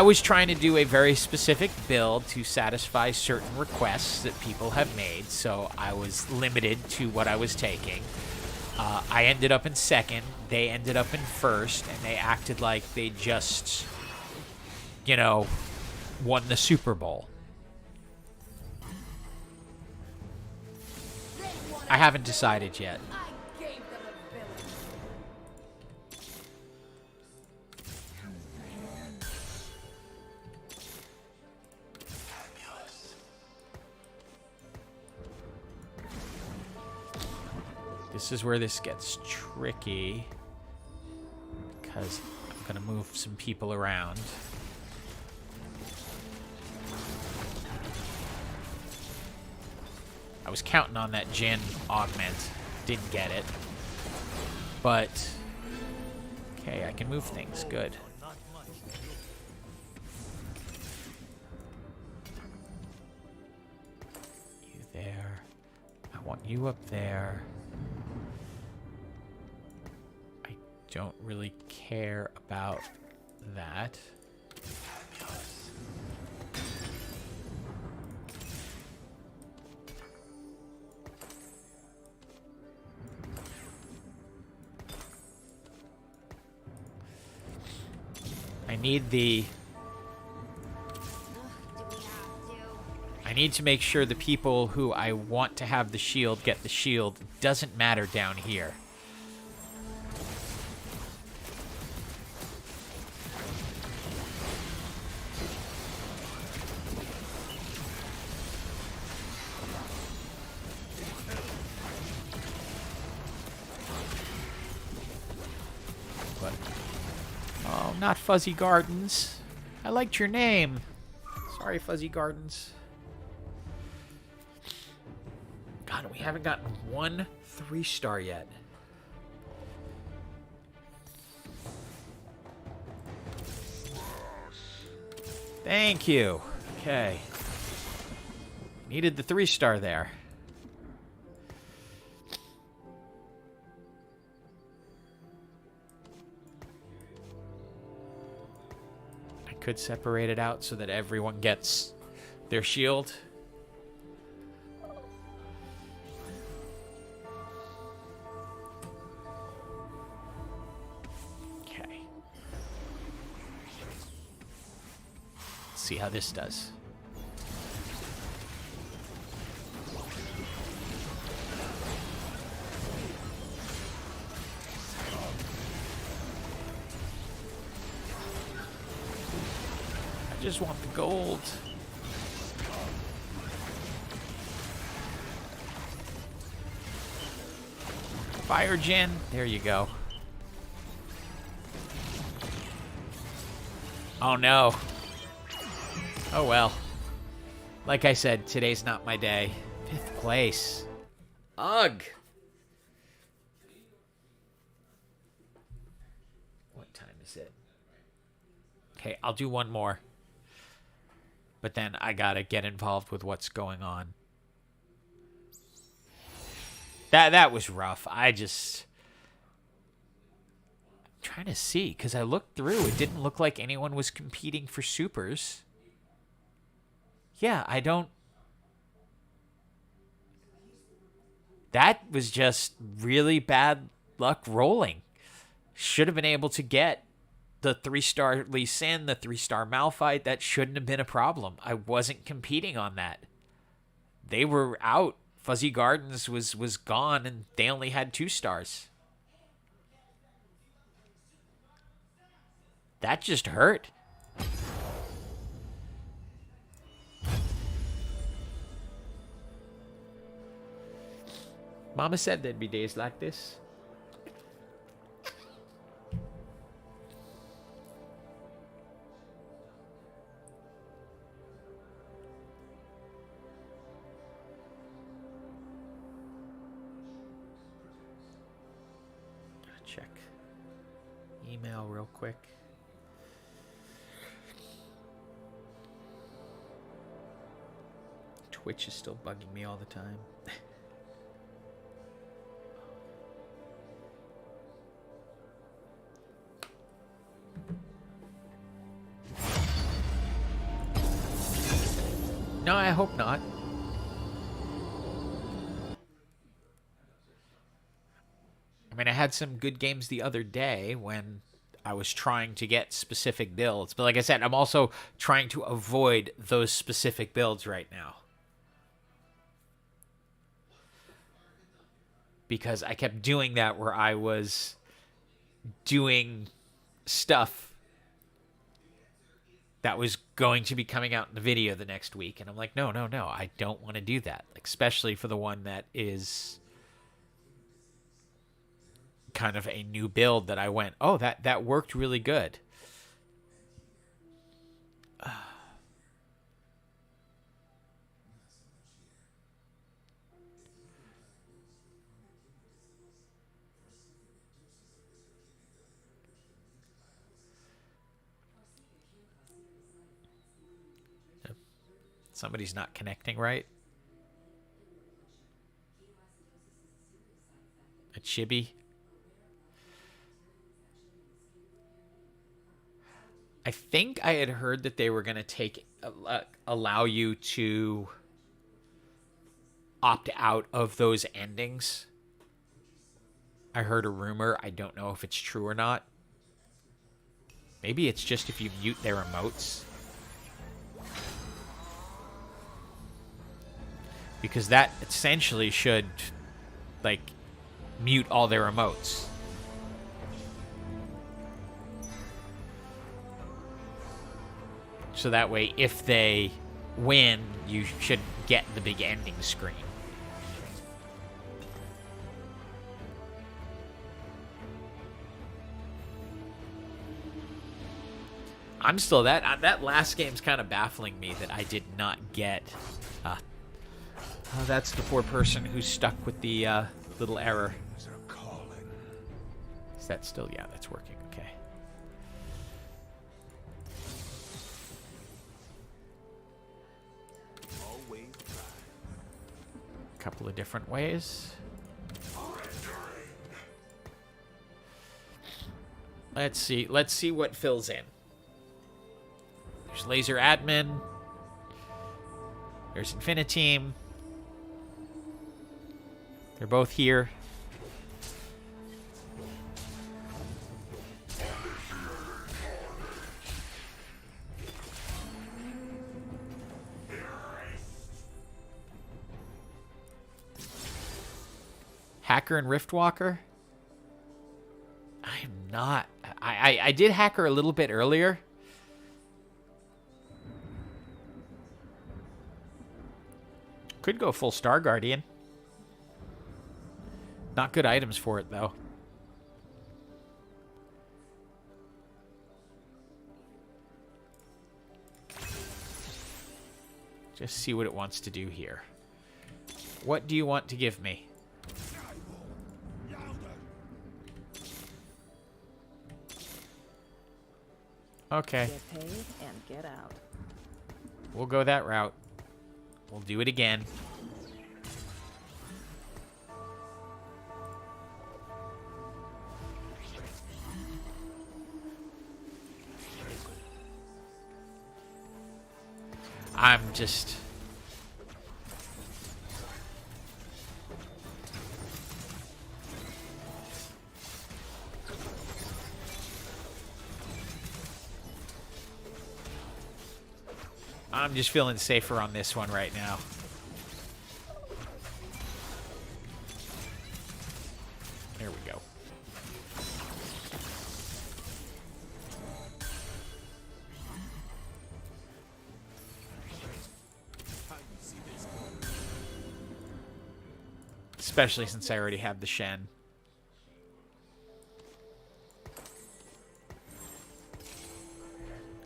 was trying to do a very specific build to satisfy certain requests that people have made, so I was limited to what I was taking. I ended up in second, they ended up in first, and they acted like they just, you know, won the Super Bowl. I haven't decided yet.
I gave them a villain.
This is where this gets tricky, because I'm going to move some people around. I was counting on that Jin augment. Didn't get it. But, okay, I can move things. Good. You there. I want you up there. I don't really care about that. I need the... I need to make sure the people who I want to have the shield get the shield. It doesn't matter down here. But... oh, not Fuzzy Gardens. I liked your name. Sorry, Fuzzy Gardens. God, we haven't gotten one 3-star yet. Thank you. Okay. Needed the 3-star there. I could separate it out so that everyone gets their shield. Okay. Let's see how this does. just want the gold. Fire Jin. There you go. Oh no. Oh well. Like I said, today's not my day. 5th place. Ugh. What time is it? Okay, I'll do one more. But then I gotta get involved with what's going on. That was rough. I'm trying to see, because I looked through. It didn't look like anyone was competing for supers. Yeah, I don't... That was just really bad luck rolling. Should have been able to get the 3-star Lee Sin, the 3-star Malphite. That shouldn't have been a problem. I wasn't competing on that. They were out. Fuzzy Gardens was gone, and they only had 2 stars. That just hurt. Mama said there'd be days like this. Check email real quick. Twitch is still bugging me all the time. No, I hope not. I mean, I had some good games the other day when I was trying to get specific builds. But like I said, I'm also trying to avoid those specific builds right now. Because I kept doing that where I was doing stuff that was going to be coming out in the video the next week. And I'm like, no, I don't want to do that. Like, especially for the one that is kind of a new build that I went, oh, that worked really good. Somebody's not connecting right. A chibi. I think I had heard that they were going to allow you to opt out of those endings. I heard a rumor. I don't know if it's true or not. Maybe it's just if you mute their emotes. Because that essentially should, like, mute all their emotes. So that way, if they win, you should get the big ending screen. I'm still that last game's kind of baffling me that I did not get. That's the poor person who's stuck with the little error. Is that still? Yeah, that's working. Okay. A couple of different ways. Let's see. Let's see what fills in. There's Laser Admin. There's Infiniteam. They're both here. Hacker and Riftwalker? I'm not. I did Hacker a little bit earlier. Could go full Star Guardian. Not good items for it, though. Just see what it wants to do here. What do you want to give me? Okay.
Get paid and get out.
We'll go that route. We'll do it again. I'm just... I'm just feeling safer on this one right now. There we go. Especially since I already have the Shen.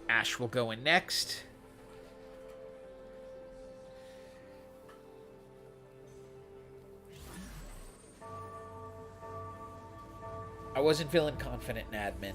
Ash will go in next. I wasn't feeling confident in admin.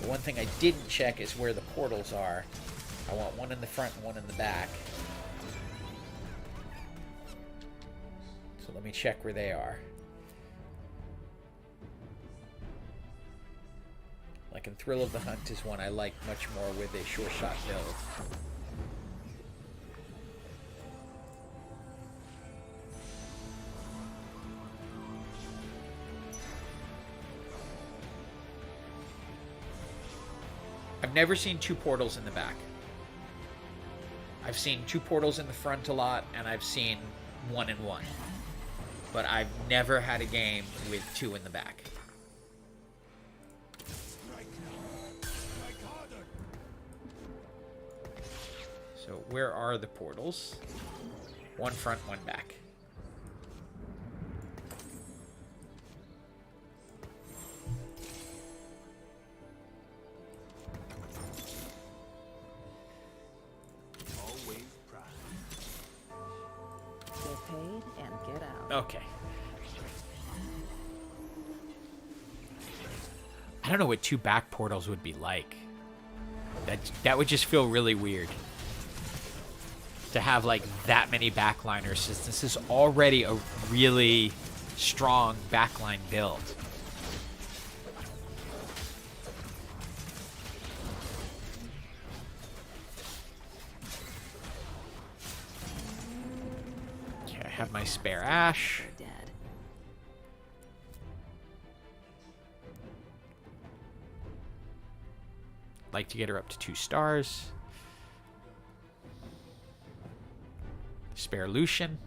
The one thing I didn't check is where the portals are. I want one in the front and one in the back. So let me check where they are. Like in Thrill of the Hunt is one I like much more with a sure shot build. I've never seen two portals in the back. I've seen two portals in the front a lot, and I've seen one in one. But I've never had a game with two in the back. So where are the portals? One front, one back.
Get paid and get out.
Okay. I don't know what two back portals would be like. That would just feel really weird. To have like that many backliners, since this is already a really strong backline build. Okay, I have my spare Ash.
Dead.
Like to get her up to 2 stars. Spare Lucian.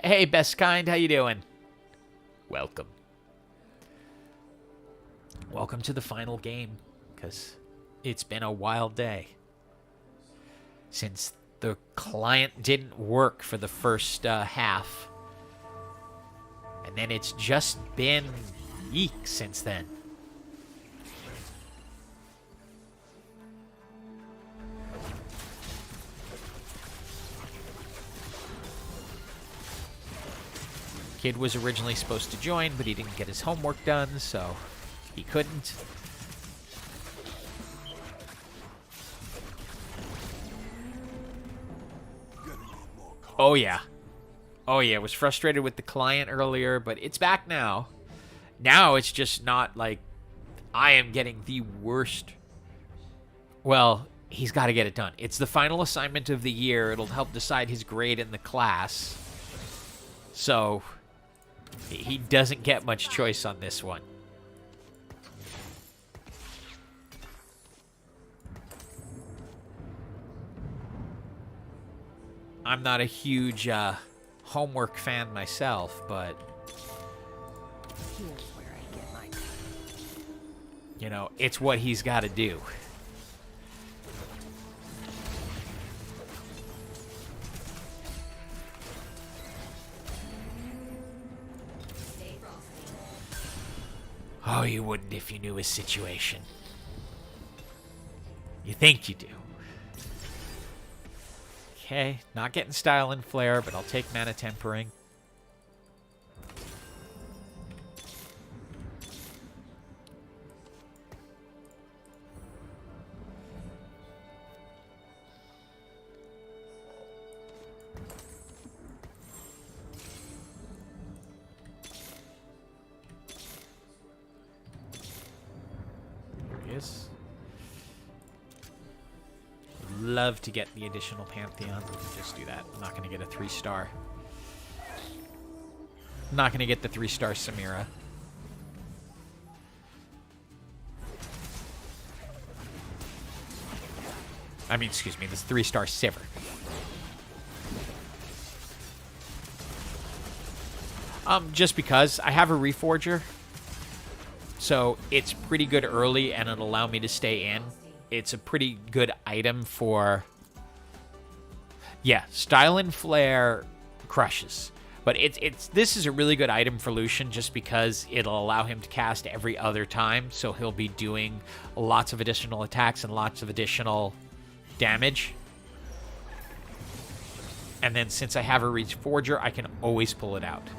Hey, best kind, how you doing? Welcome. Welcome to the final game, because it's been a wild day. Since the client didn't work for the first half. And then it's just been eek since then. Kid was originally supposed to join, but he didn't get his homework done, so he couldn't. Oh yeah. Oh yeah, was frustrated with the client earlier, but it's back now. Now it's just not like I am getting the worst. Well, he's got to get it done. It's the final assignment of the year. It'll help decide his grade in the class. So he doesn't get much choice on this one. I'm not a huge homework fan myself, but
Here's where I get my
you know, it's what he's got to do. Oh, you wouldn't if you knew his situation. You think you do. Okay, not getting style and flair, but I'll take mana tempering. There he is. Love to get the additional Pantheon. Just do that. I'm not going to get a 3-star. I'm not going to get the 3-star Samira. I mean, excuse me, this 3-star Sivir. Just because I have a Reforger, so it's pretty good early and it'll allow me to stay in. It's a pretty good item for... Yeah, Style and Flare crushes. But this is a really good item for Lucian just because it'll allow him to cast every other time. So he'll be doing lots of additional attacks and lots of additional damage. And then since I have a Reforger, I can always pull it out.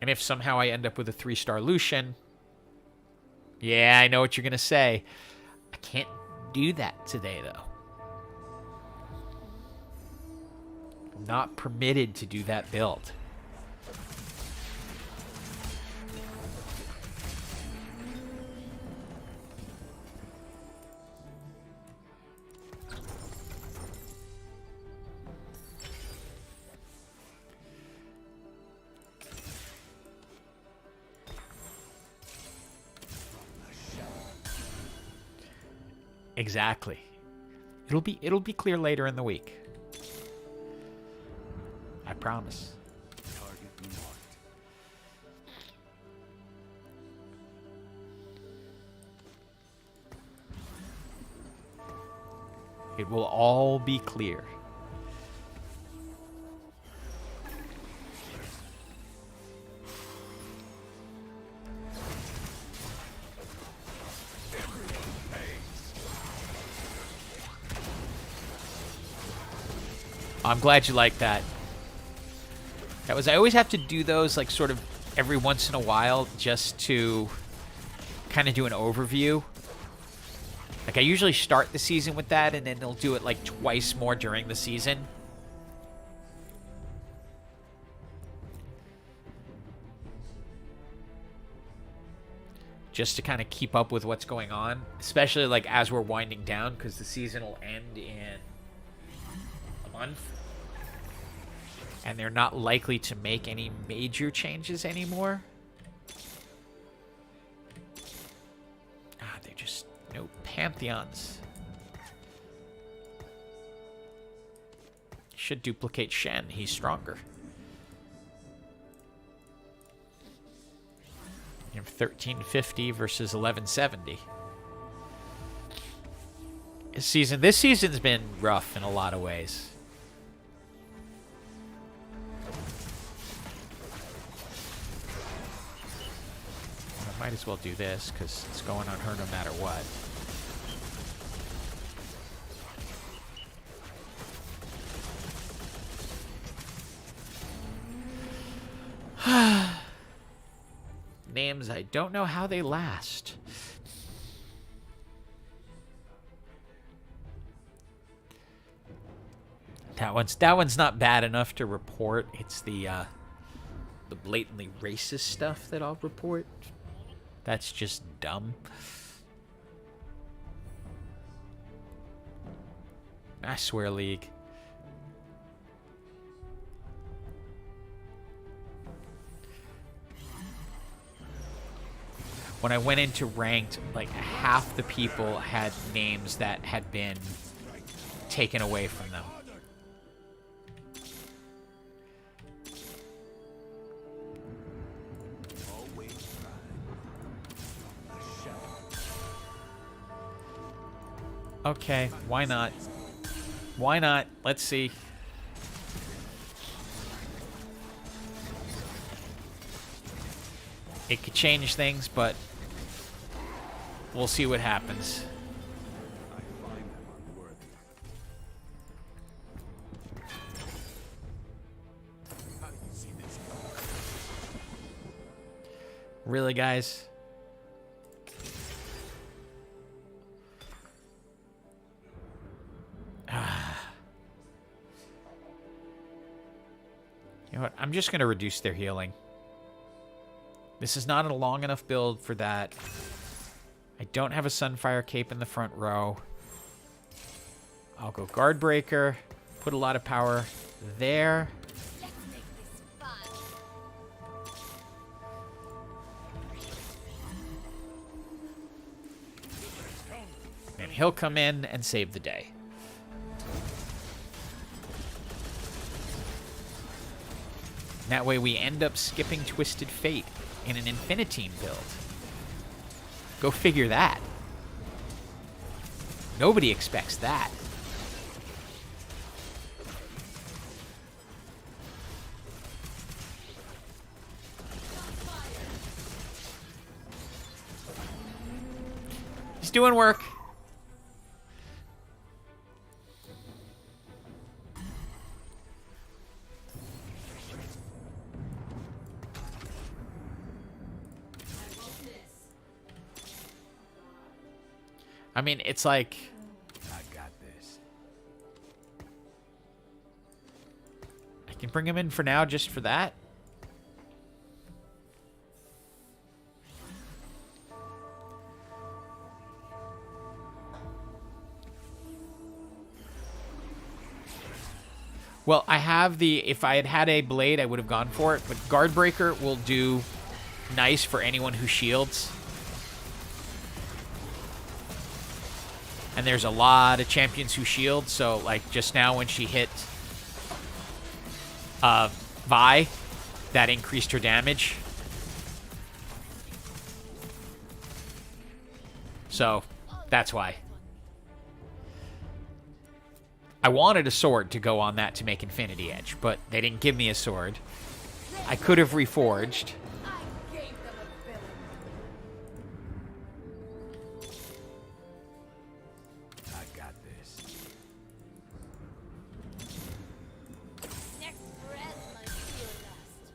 And if somehow I end up with a 3-star Lucian, yeah, I know what you're going to say. I can't do that today, though. I'm not permitted to do that build. Exactly. It'll be clear later in the week. I promise. It will all be clear. I'm glad you like that. I always have to do those like sort of every once in a while just to kind of do an overview. Like I usually start the season with that and then they'll do it like twice more during the season. Just to kind of keep up with what's going on, especially like as we're winding down because the season will end in a month. And they're not likely to make any major changes anymore. They're just no Pantheons. Should duplicate Shen. He's stronger. You have 1350 versus 1170. This season's been rough in a lot of ways. Might as well do this, because it's going on her no matter what. Names, I don't know how they last. That one's not bad enough to report. It's the blatantly racist stuff that I'll report. That's just dumb. I swear, League. When I went into ranked, like half the people had names that had been taken away from them. Okay, why not? Why not? Let's see. It could change things, but we'll see what happens.
I find them unworthy. How do you see this going?
Really, guys? You know what? I'm just going to reduce their healing. This is not a long enough build for that. I don't have a Sunfire Cape in the front row. I'll go Guard Breaker. Put a lot of power there.
Let's make this fun.
And he'll come in and save the day. That way we end up skipping Twisted Fate in an Infiniteam build. Go figure that. Nobody expects that. He's doing work. I mean, it's like...
I got this.
I can bring him in for now just for that. Well, I have the... If I had had a blade, I would have gone for it. But Guard Breaker will do nice for anyone who shields. And there's a lot of champions who shield, so like just now when she hit Vi, that increased her damage. So that's why. I wanted a sword to go on that to make Infinity Edge, but they didn't give me a sword. I could have reforged.
I gave them a villain.
I got this.
Next breath must feel lust.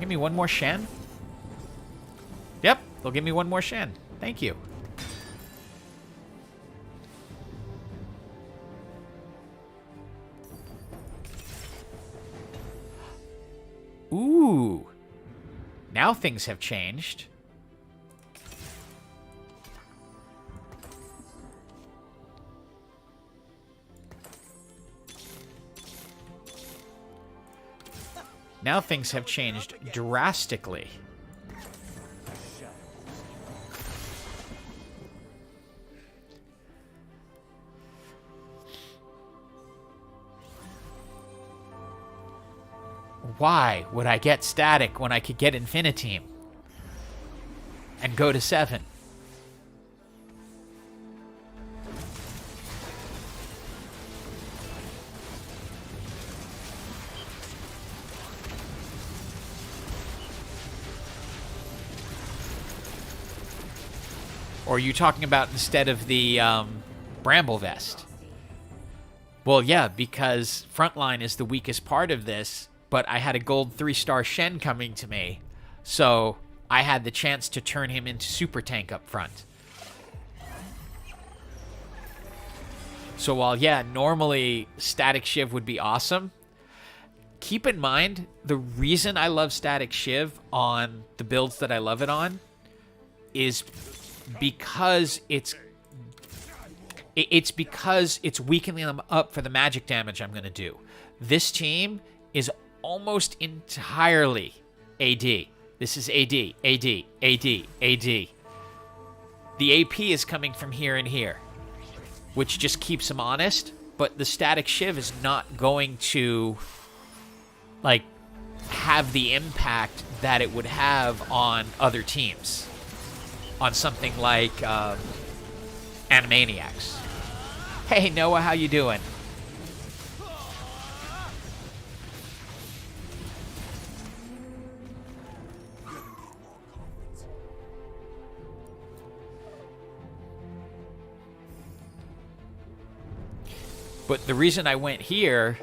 Give me one more Shen? Yep, they'll give me one more Shen. Thank you. Ooh. Now things have changed. Now things have changed drastically. Why would I get static when I could get Infiniteam and go to 7? Or are you talking about instead of the Bramble Vest? Well, yeah, because frontline is the weakest part of this, but I had a gold 3-star Shen coming to me, so I had the chance to turn him into super tank up front. So while, yeah, normally Static Shiv would be awesome, keep in mind, the reason I love Static Shiv on the builds that I love it on is because it's weakening them up for the magic damage I'm going to do. This team is almost entirely AD. This is AD, AD, AD, AD. The AP is coming from here and here, which just keeps him honest, but the Static Shiv is not going to, like, have the impact that it would have on other teams. On something like Animaniacs. Hey, Noah, how you doing? But the reason I went here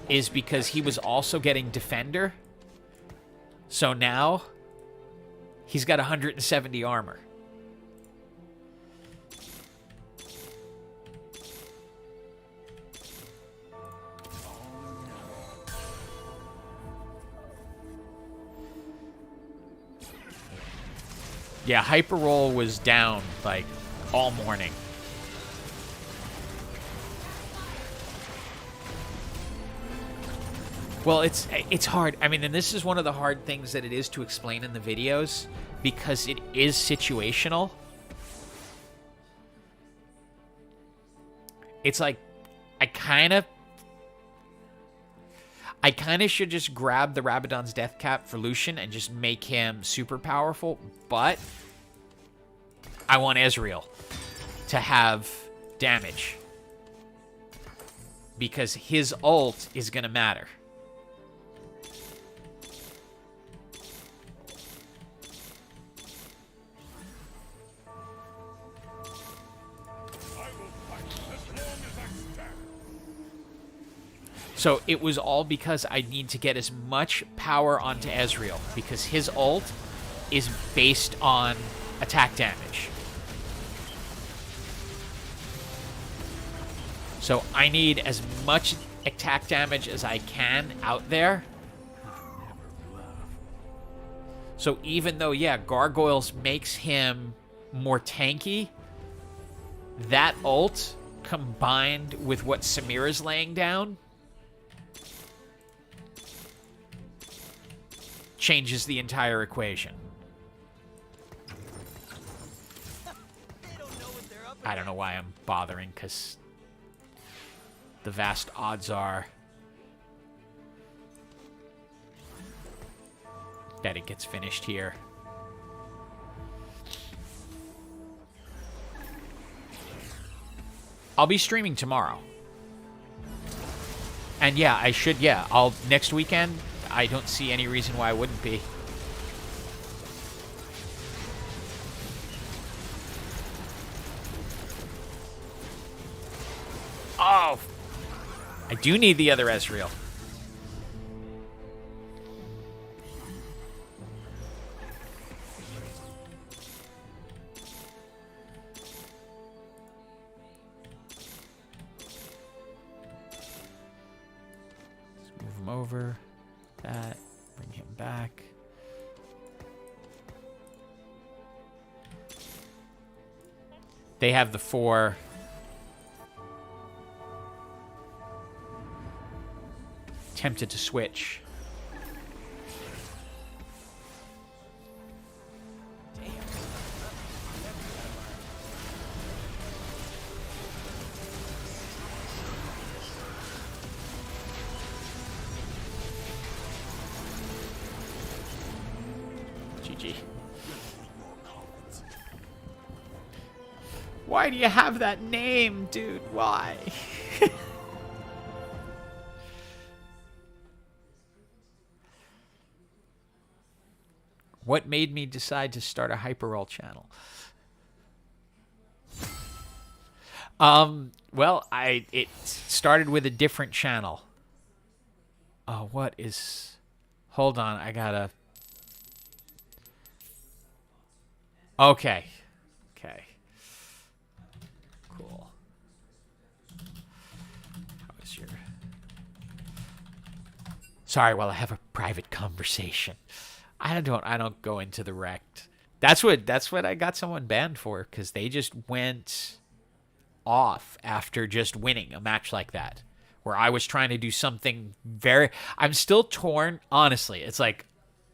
is because he was also getting Defender. So now he's got 170 armor. Yeah, Hyper Roll was down, like, all morning. Well, it's hard. I mean, and this is one of the hard things that it is to explain in the videos, because it is situational. It's like, I kind of should just grab the Rabadon's Death Cap for Lucian and just make him super powerful, but I want Ezreal to have damage, because his ult is going to matter. So it was all because I need to get as much power onto Ezreal, because his ult is based on attack damage. So I need as much attack damage as I can out there. So even though, yeah, Gargoyles makes him more tanky, that ult combined with what Samira's laying down changes the entire equation. I don't know why I'm bothering, because the vast odds are that it gets finished here. I'll be streaming tomorrow. And yeah, I should, yeah, I'll next weekend. I don't see any reason why I wouldn't be. Oh! I do need the other Ezreal. Let's move him over. That. Bring him back. They have the 4. Tempted to switch. GG. Why do you have that name, dude? Why? What made me decide to start a Hyperroll channel? Well, it started with a different channel. Oh, what is? Hold on, I gotta. Okay, okay, cool. How is your? Sorry, while I have a private conversation. I don't go into the rect. That's what I got someone banned for, because they just went off after just winning a match like that, where I was trying to do something very. I'm still torn, honestly. It's like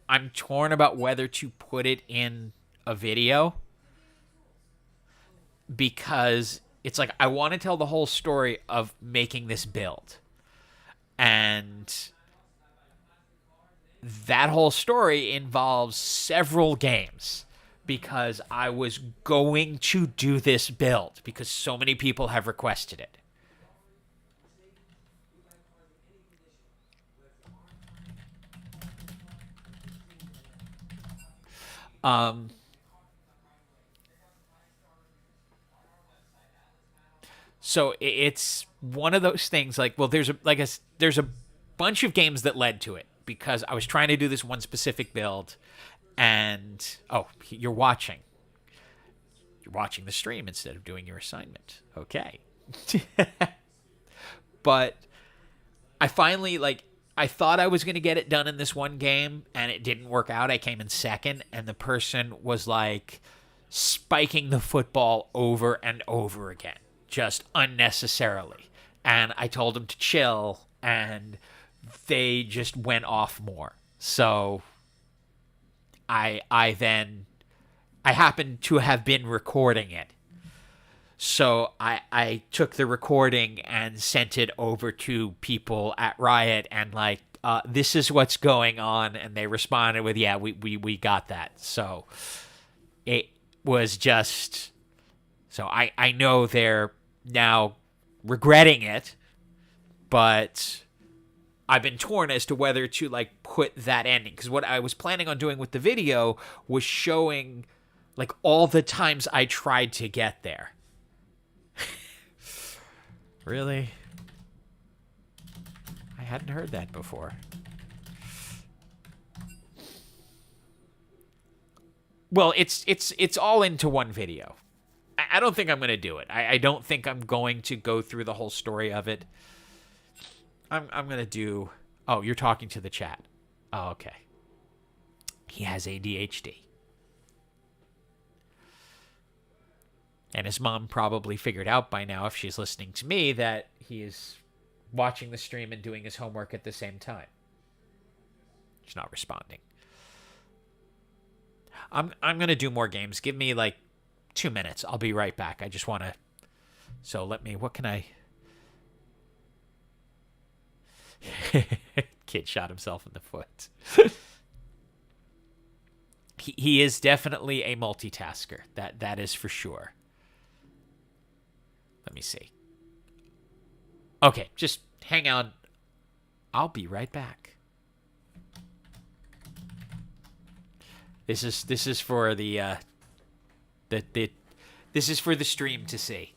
I'm torn about whether to put it in a video, because it's like I want to tell the whole story of making this build, and that whole story involves several games, because I was going to do this build because so many people have requested it. Um, so it's one of those things. Like, well, there's a bunch of games that led to it, because I was trying to do this one specific build, and oh, you're watching the stream instead of doing your assignment. Okay, but I finally I thought I was going to get it done in this one game, and it didn't work out. I came in second, and the person was like spiking the football over and over again, just unnecessarily. And I told them to chill, and they just went off more. So I happened to have been recording it. So I took the recording and sent it over to people at Riot, and this is what's going on, and they responded with, yeah, we got that. So it was just, so I know they're now regretting it, but I've been torn as to whether to put that ending, because what I was planning on doing with the video was showing all the times I tried to get there. Really? I hadn't heard that before. Well, it's all into one video. I don't think I'm going to do it. I don't think I'm going to go through the whole story of it. I'm going to do... Oh, you're talking to the chat. Oh, okay. He has ADHD. And his mom probably figured out by now, if she's listening to me, that he is watching the stream and doing his homework at the same time. She's not responding. I'm going to do more games. Give me 2 minutes. I'll be right back. I just want to... So what can I... Kid shot himself in the foot. he is definitely a multitasker. That is for sure. Let me see. Okay, just hang on. I'll be right back. This is for the this is for the stream to see.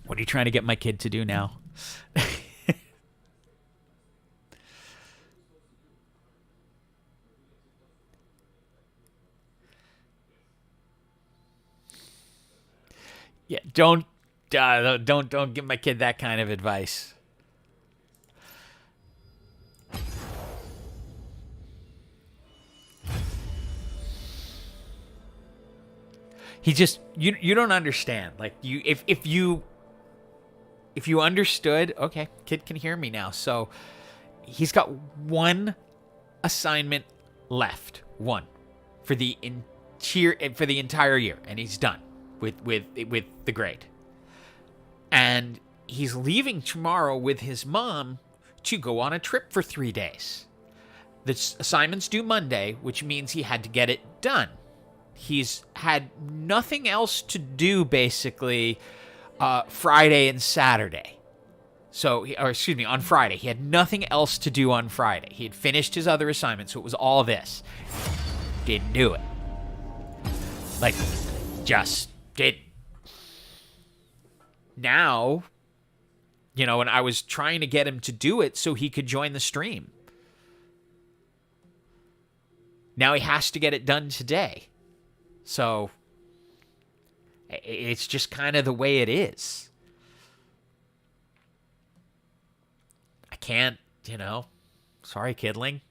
What are you trying to get my kid to do now? Yeah, don't give my kid that kind of advice. He just you don't understand. Like if you understood, okay, kid can hear me now. So he's got one assignment left, one for the entire year, and he's done with the grade. And he's leaving tomorrow with his mom to go on a trip for 3 days. The assignment's due Monday, which means he had to get it done. He's had nothing else to do, basically, Friday and Saturday. On Friday. He had nothing else to do on Friday. He had finished his other assignment, so it was all this. Didn't do it. Like, just didn't. Now, and I was trying to get him to do it so he could join the stream. Now he has to get it done today. So, it's just kind of the way it is. I can't, sorry, kidling.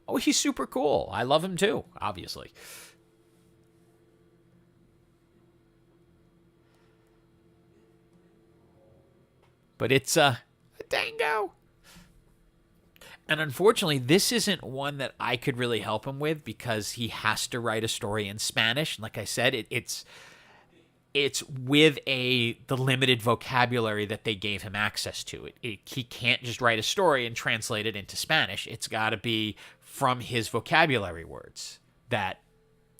Oh, he's super cool. I love him too, obviously. But it's a dango. And unfortunately, this isn't one that I could really help him with because he has to write a story in Spanish. And like I said, it's with the limited vocabulary that they gave him access to. He can't just write a story and translate it into Spanish. It's got to be from his vocabulary words that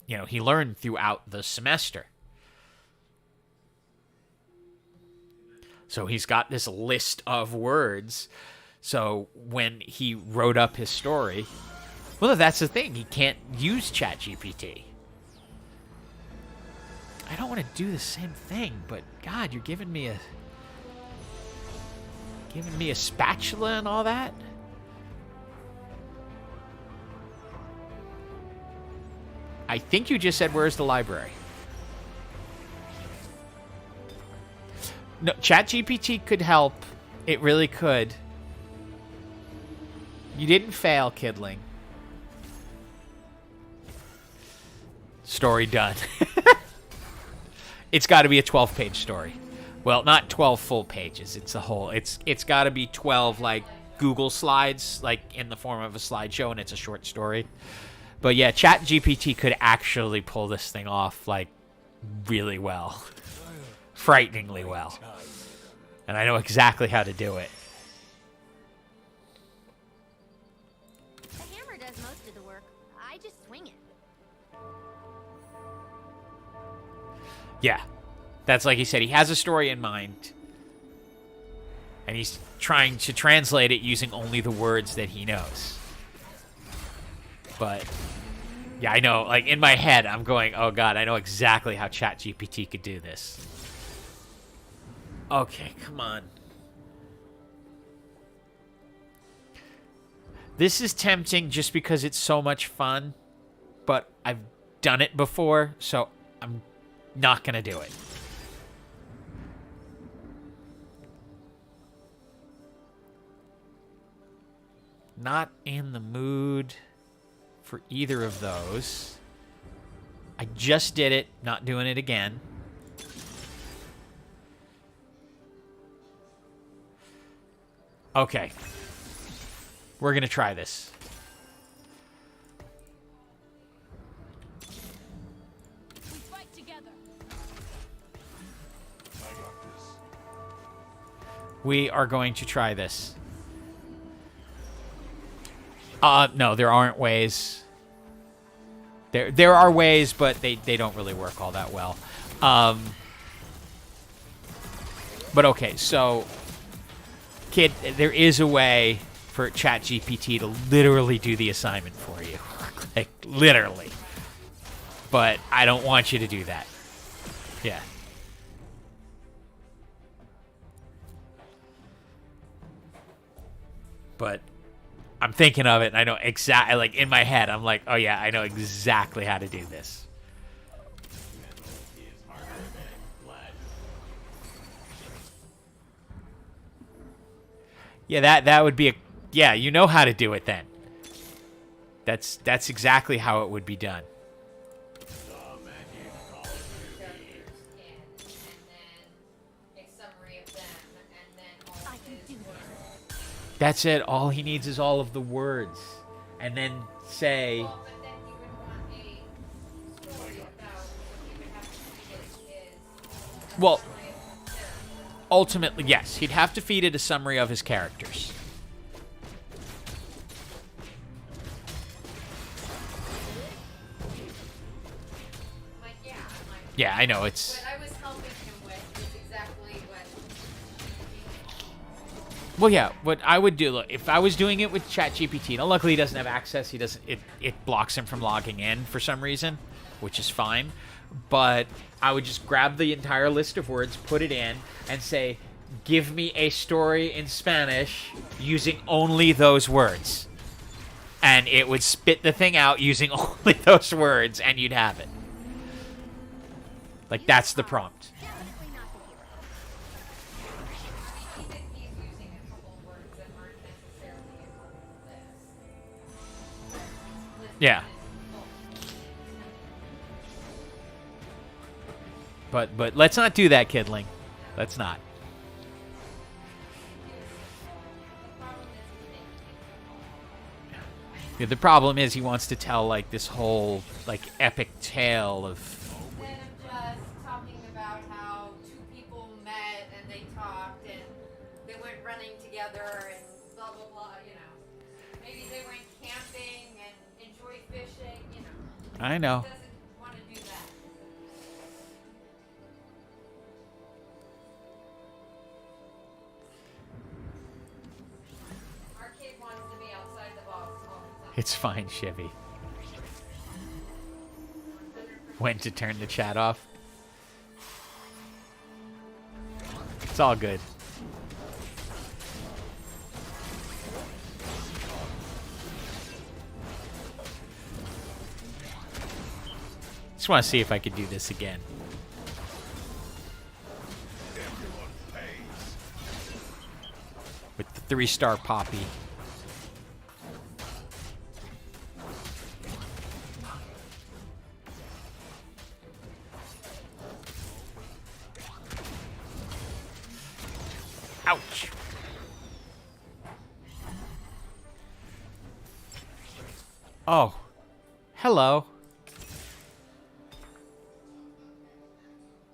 he learned throughout the semester. So he's got this list of words. So when he wrote up his story, well, that's the thing. He can't use ChatGPT. I don't want to do the same thing, but God, you're giving me a spatula and all that? I think you just said, where's the library? No, ChatGPT could help. It really could. You didn't fail, kidling. Story done. It's got to be a 12-page story. Well, not 12 full pages. It's a whole. It's got to be 12 like Google slides, like in the form of a slideshow, and it's a short story. But yeah, ChatGPT could actually pull this thing off like really well, frighteningly well, and I know exactly how to do it.
The hammer does most of the work. I just swing it.
Yeah, that's like he said. He has a story in mind, and he's trying to translate it using only the words that he knows. But yeah, I know. Like in my head, I'm going, "Oh God, I know exactly how ChatGPT could do this." Okay, come on. This is tempting just because it's so much fun, but I've done it before, so I'm not gonna do it. Not in the mood for either of those. I just did it, not doing it again. Okay. We're going to try this.
We fight together.
We are going to try this. No, there aren't ways. There are ways, but they don't really work all that well. But okay, so kid, there is a way for ChatGPT to literally do the assignment for you. Like, literally. But I don't want you to do that. Yeah. But I'm thinking of it, and I know exactly, like, in my head, I'm like, oh yeah, I know exactly how to do this. Yeah, that would be a... Yeah, you know how to do it then. That's exactly how it would be done.
Characters in, and then a summary of them, and then all
I can
his
do
words.
That's it. All he needs is all of the words. And then say...
Well, but then he would want a story about, so he would have to feed it his
Well,
summary of the character.
ultimately, yes. He'd have to feed it a summary of his characters.
Like, yeah, like,
Yeah, I know. It's...
what I was helping him with is exactly what
Well, yeah, what I would do, look, if I was doing it with ChatGPT, now luckily he doesn't have access, he doesn't, it blocks him from logging in for some reason, which is fine, but I would just grab the entire list of words, put it in, and say, give me a story in Spanish using only those words. And it would spit the thing out using only those words, and you'd have it. Like, that's the prompt.
Definitely not the hero.
even he's using a couple of words that aren't necessarily in the list.
Yeah. But let's not do that, kidling. Let's not. Yeah, the problem is he wants to tell like this whole like epic tale of...
Instead of just talking about how two people met and they talked and they went running together and blah blah blah, you know. Maybe they went camping and enjoyed fishing, you know.
I know.
He doesn't want to do that. Our kid wants to be outside the box all the time.
It's fine, Chevy. When to turn the chat off. It's all good. Just want to see if I could do this again. With the 3-star Poppy. Ouch. Oh. Hello.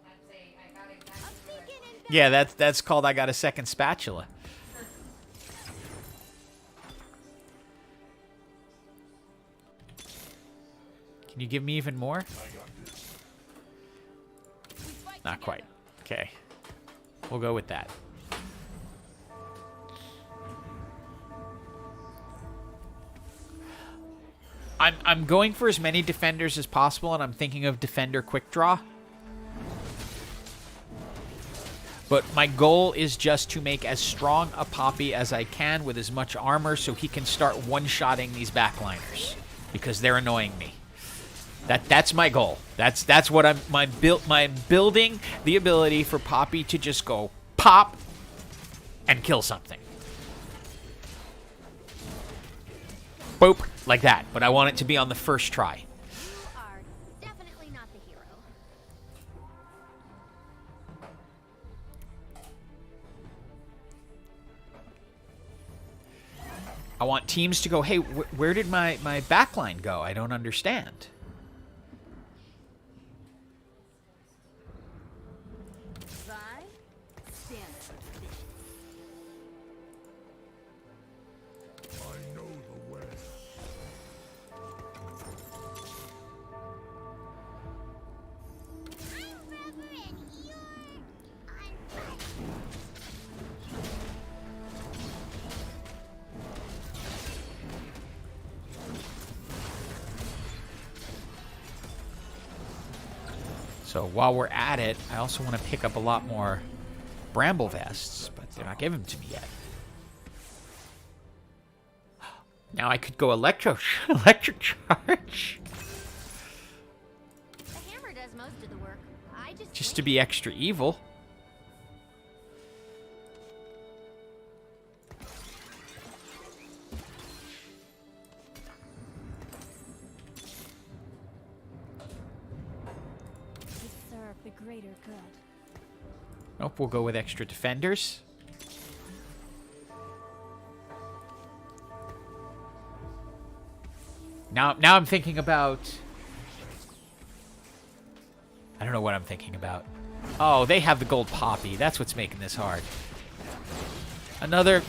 I'd say I got exactly what I wanted.
Yeah, that's called I got a second spatula. Can you give me even more? Not quite. Okay. We'll go with that. I'm going for as many defenders as possible, and I'm thinking of defender quick draw. But my goal is just to make as strong a Poppy as I can with as much armor so he can start one-shotting these backliners because they're annoying me. That's my goal. That's what I'm building the ability for Poppy to just go pop and kill something. Boop, like that. But I want it to be on the first try.
You are definitely not the hero.
I want teams to go, hey, where did my backline go? I don't understand.
Vi, stand.
I know the way.
I'm rubber and you're... I'm...
So while we're at it, I also want to pick up a lot more bramble vests, but they're not giving them to me yet. Now I could go electric charge.
The hammer does most of the work. I
Just to be extra evil.
serve the greater good.
Nope, we'll go with extra defenders. Now I'm thinking about... I don't know what I'm thinking about. Oh, they have the gold poppy. That's what's making this hard. Another...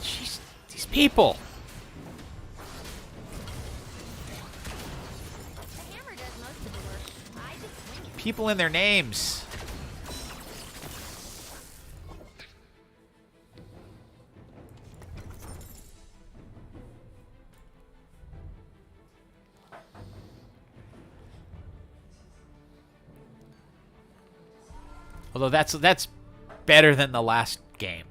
Jeez, these people.
The hammer does most of the work. I just swing it.
People and their names. Although that's better than the last game.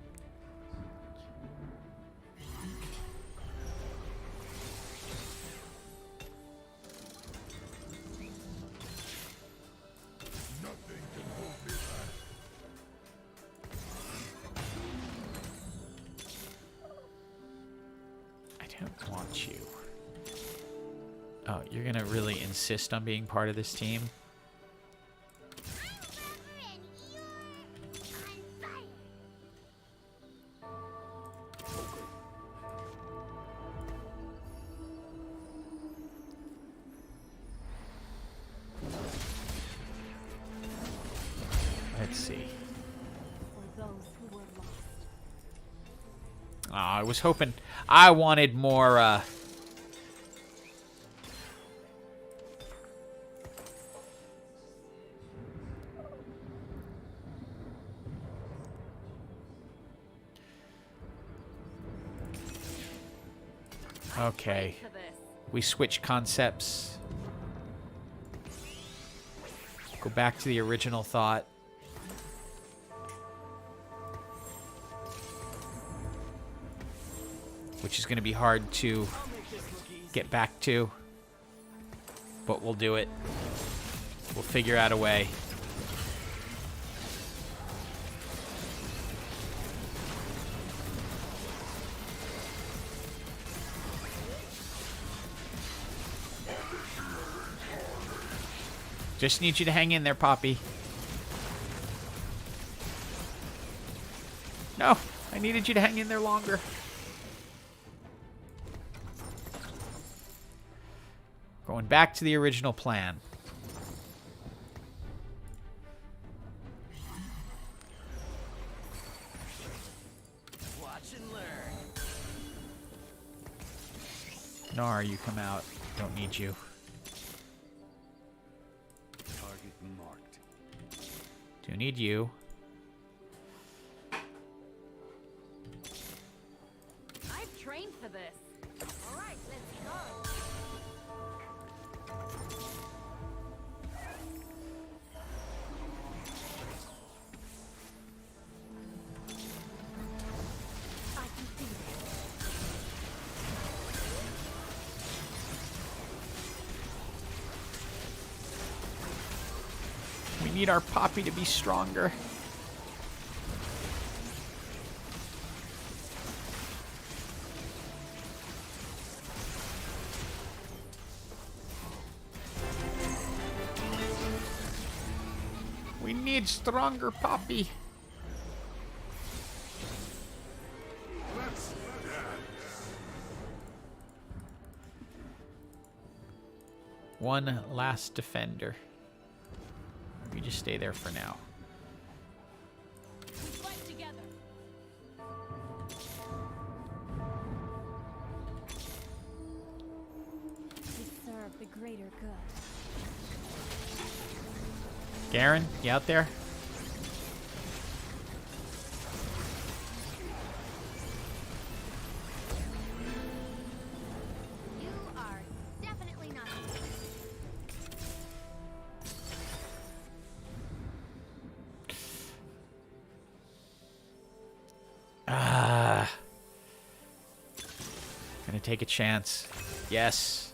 Nothing can hold me back.
I don't want you. Oh, you're gonna really insist on being part of this team? Let's see.
For those who were lost.
Oh, I was hoping... I wanted more, Okay. We switch concepts. Go back to the original thought. Which is going to be hard to get back to. But we'll do it. We'll figure out a way. Just need you to hang in there, Poppy. No, I needed you to hang in there longer. Going back to the original plan.
Watch and learn.
Nar, you come out. Don't need you.
Target marked.
Do need you.
I've trained for this. All right, let's go. I can see it.
We need our Poppy to be stronger. We need stronger Poppy. One last defender. You just stay there for now.
We fight together. We serve the greater good.
Garen, you out there?
You are definitely not.
gonna take a chance. Yes.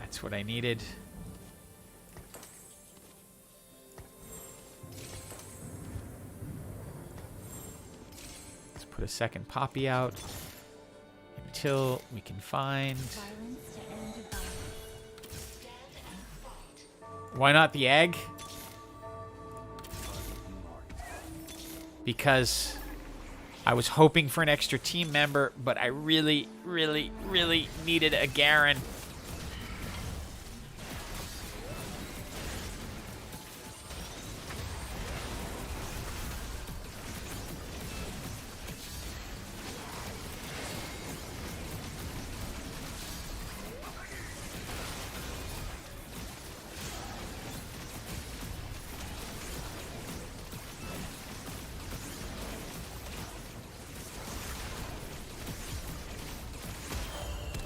That's what I needed. Let's put a second Poppy out until we can find...
Violence to end violence.
Why not the egg? Because I was hoping for an extra team member, but I really, really, really needed a Garen.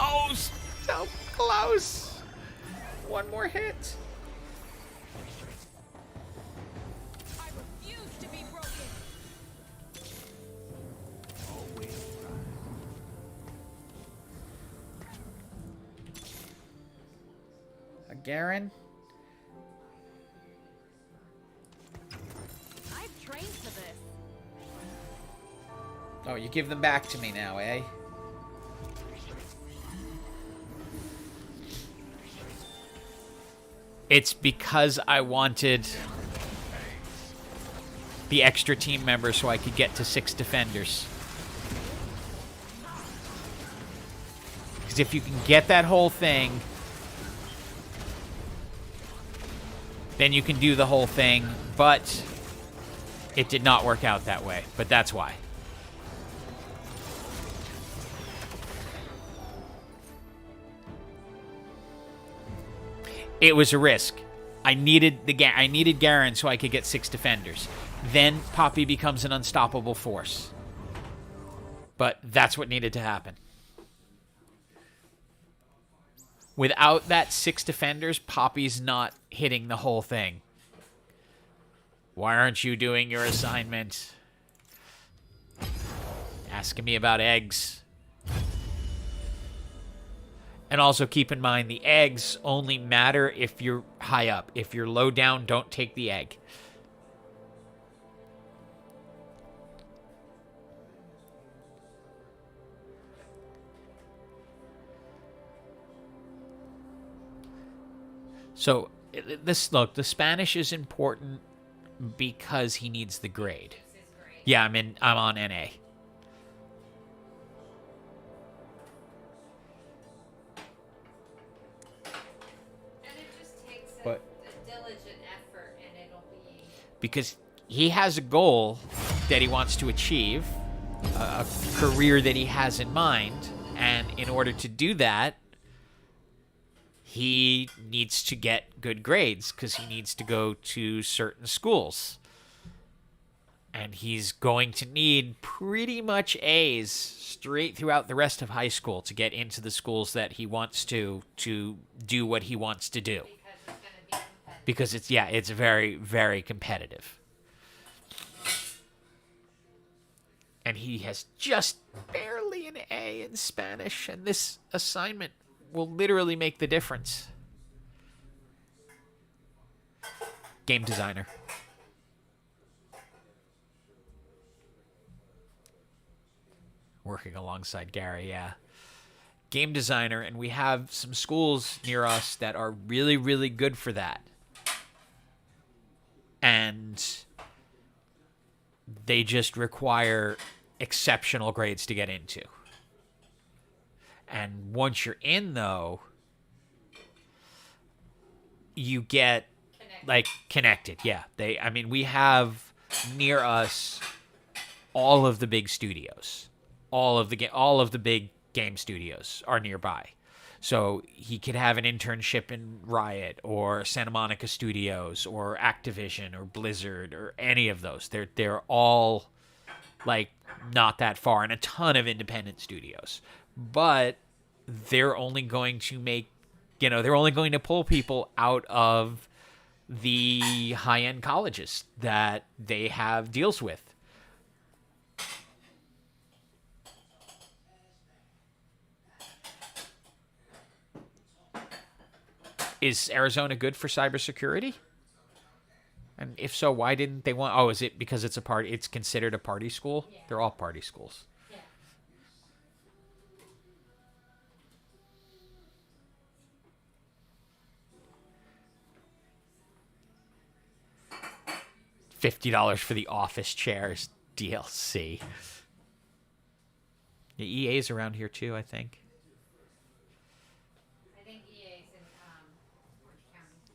Oh, so close. One more hit.
I refuse to be broken.
A Garen?
I've trained for this.
Oh, you give them back to me now, eh? It's because I wanted the extra team member so I could get to 6 defenders. Because if you can get that whole thing, then you can do the whole thing, but it did not work out that way. But that's why. It was a risk. I needed Garen so I could get 6 defenders. Then Poppy becomes an unstoppable force. But that's what needed to happen. Without that 6 defenders, Poppy's not hitting the whole thing. Why aren't you doing your assignment? Asking me about eggs. And also keep in mind, the eggs only matter if you're high up. If you're low down, don't take the egg. So, the Spanish is important because he needs the grade. Yeah, I'm on NA. But
a diligent effort, and it'll be...
Because he has a goal that he wants to achieve, a career that he has in mind, and in order to do that, he needs to get good grades because he needs to go to certain schools. And he's going to need pretty much A's straight throughout the rest of high school to get into the schools that he wants to do what he wants to do. Because it's very, very competitive. And he has just barely an A in Spanish, and this assignment will literally make the difference. Game designer. Working alongside Gary, yeah. Game designer, and we have some schools near us that are really, really good for that. And they just require exceptional grades to get into. And once you're in, though, you get connected. Yeah, we have near us all of the big studios, all of the big game studios are nearby. So he could have an internship in Riot or Santa Monica Studios or Activision or Blizzard or any of those. They're all not that far, and a ton of independent studios. But they're only going to they're only going to pull people out of the high-end colleges that they have deals with. Is Arizona good for cybersecurity? And if so, why didn't they want? Oh, is it because it's a party? It's considered a party school.
Yeah.
They're all party schools.
Yeah.
$50 for the office chairs DLC. The EA's around here too, I think.
I think EA's in Orange County.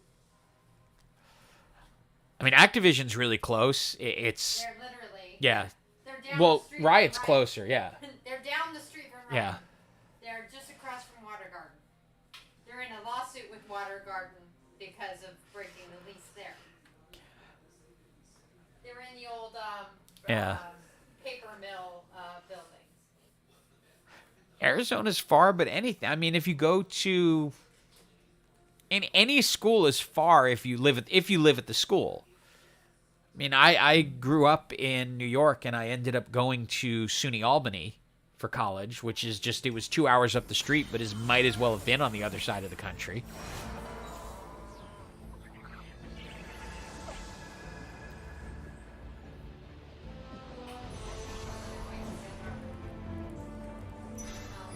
I mean, Activision's really close. It's
They're literally.
yeah.
They're down
Well,
the street from
Riot's
Riot.
closer, yeah.
They're down the street from Riot.
Yeah.
They're just across from Water Garden. They're in a lawsuit with Water Garden because of breaking the lease there. They're in the old paper mill buildings.
Arizona's far, but anything. I mean, if you go to in any school is far if you live at the school. I mean, I grew up in New York and I ended up going to SUNY Albany for college, which is just it was 2 hours up the street, but might as well have been on the other side of the country.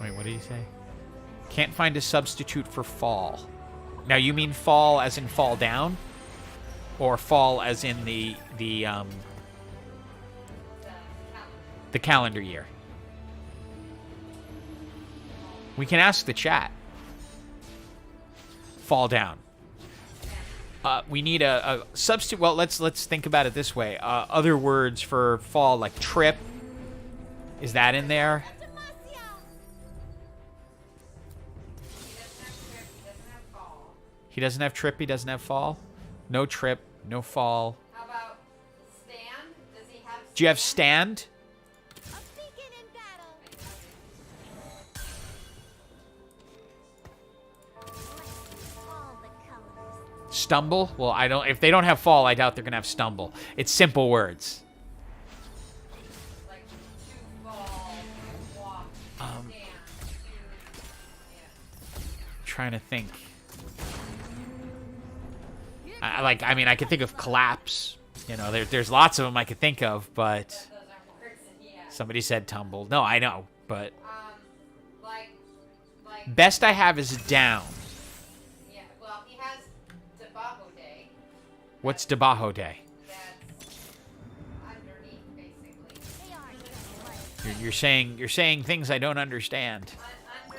Wait, what did he say? Can't find a substitute for fall. Now, you mean fall as in fall down? Or fall as in the calendar year? We can ask the chat. Fall down. We need a substitute. Well, let's think about it this way. Other words for fall, like trip. Is that in there? He doesn't have trip, he doesn't have fall? No trip, no fall.
How about stand? Does he have stand?
Do you have stand?
A beacon in battle. All the colors.
Stumble? Well, I don't. If they don't have fall, I doubt they're gonna have stumble. It's simple words.
Like to fall, walk, stand,
Trying to think. I mean, I could think of collapse. You know, there's lots of them I could think of, but
those are words that he has.
somebody said tumble. No, I know, but
Like,
best I have is down.
yeah, well, he has Debajo Day.
What's Debajo Day?
That's underneath, basically.
They are just like
You're saying things I don't understand.
Under,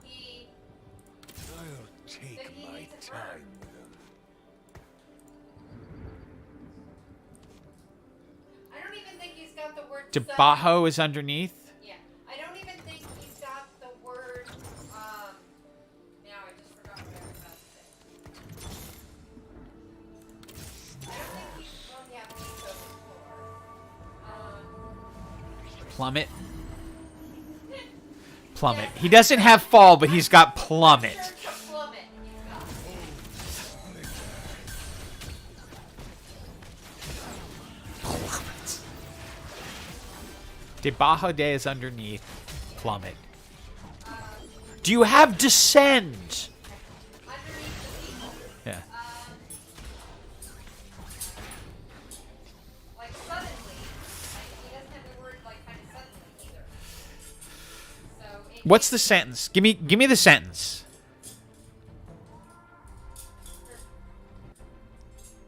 he
I'll take
he
my
needs a
time
verb.
with them.
I don't even think he's got the word
Debajo is underneath.
Yeah, I don't even think he's got the word, now I just forgot what I was about to say. I don't think he's, well, yeah, Pico before.
Plummet. Plummet. He doesn't have fall, but he's got plummet.
Church of Plummet he's got.
Debajo Day is underneath. Plummet. Do you have descend?
Underneath the people.
Yeah.
Like suddenly, like he doesn't have the word like kind of suddenly either. So
What's the sentence? Give me the sentence.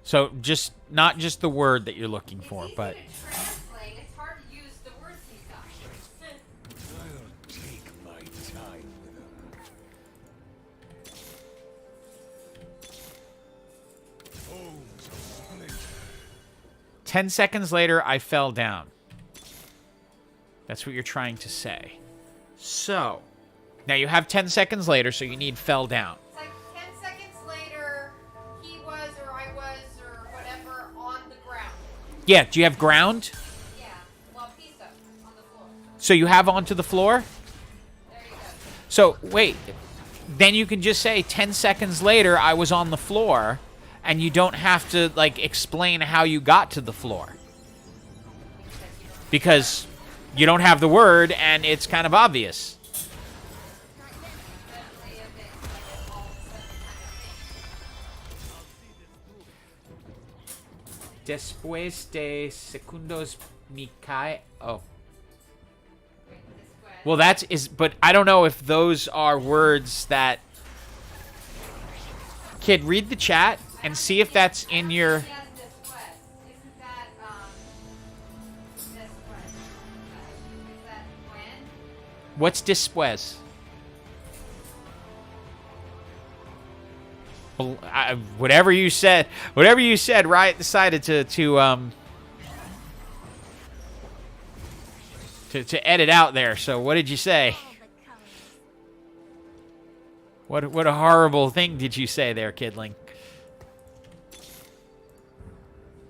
So just not just the word that you're looking for,
it's
but
easy to translate. It's hard to use the words he's got.
I'll take my time with them. Homes of splinter.
10 seconds later, I fell down. That's what you're trying to say. So, now you have 10 seconds later, so you need fell down.
It's like 10 seconds later, he was or I was or whatever on the ground.
Yeah, do you have ground?
Yeah, well, pizza on the floor.
So you have onto the floor?
There you go.
So, wait. Then you can just say 10 seconds later, I was on the floor, and you don't have to, like, explain how you got to the floor. Because you don't have the word, and it's kind of obvious.
Especially if it's like all of a sudden
Después de segundos me cae. Oh.
Wait, después.
Well, but I don't know if those are words that. Kid, read the chat and see if that's in your.
Yes, después. Isn't that, después? Is that when?
What's después? Well, whatever you said, Riot decided to edit out there. So what did you say?
All the colors.
What a horrible thing did you say there, Kidling?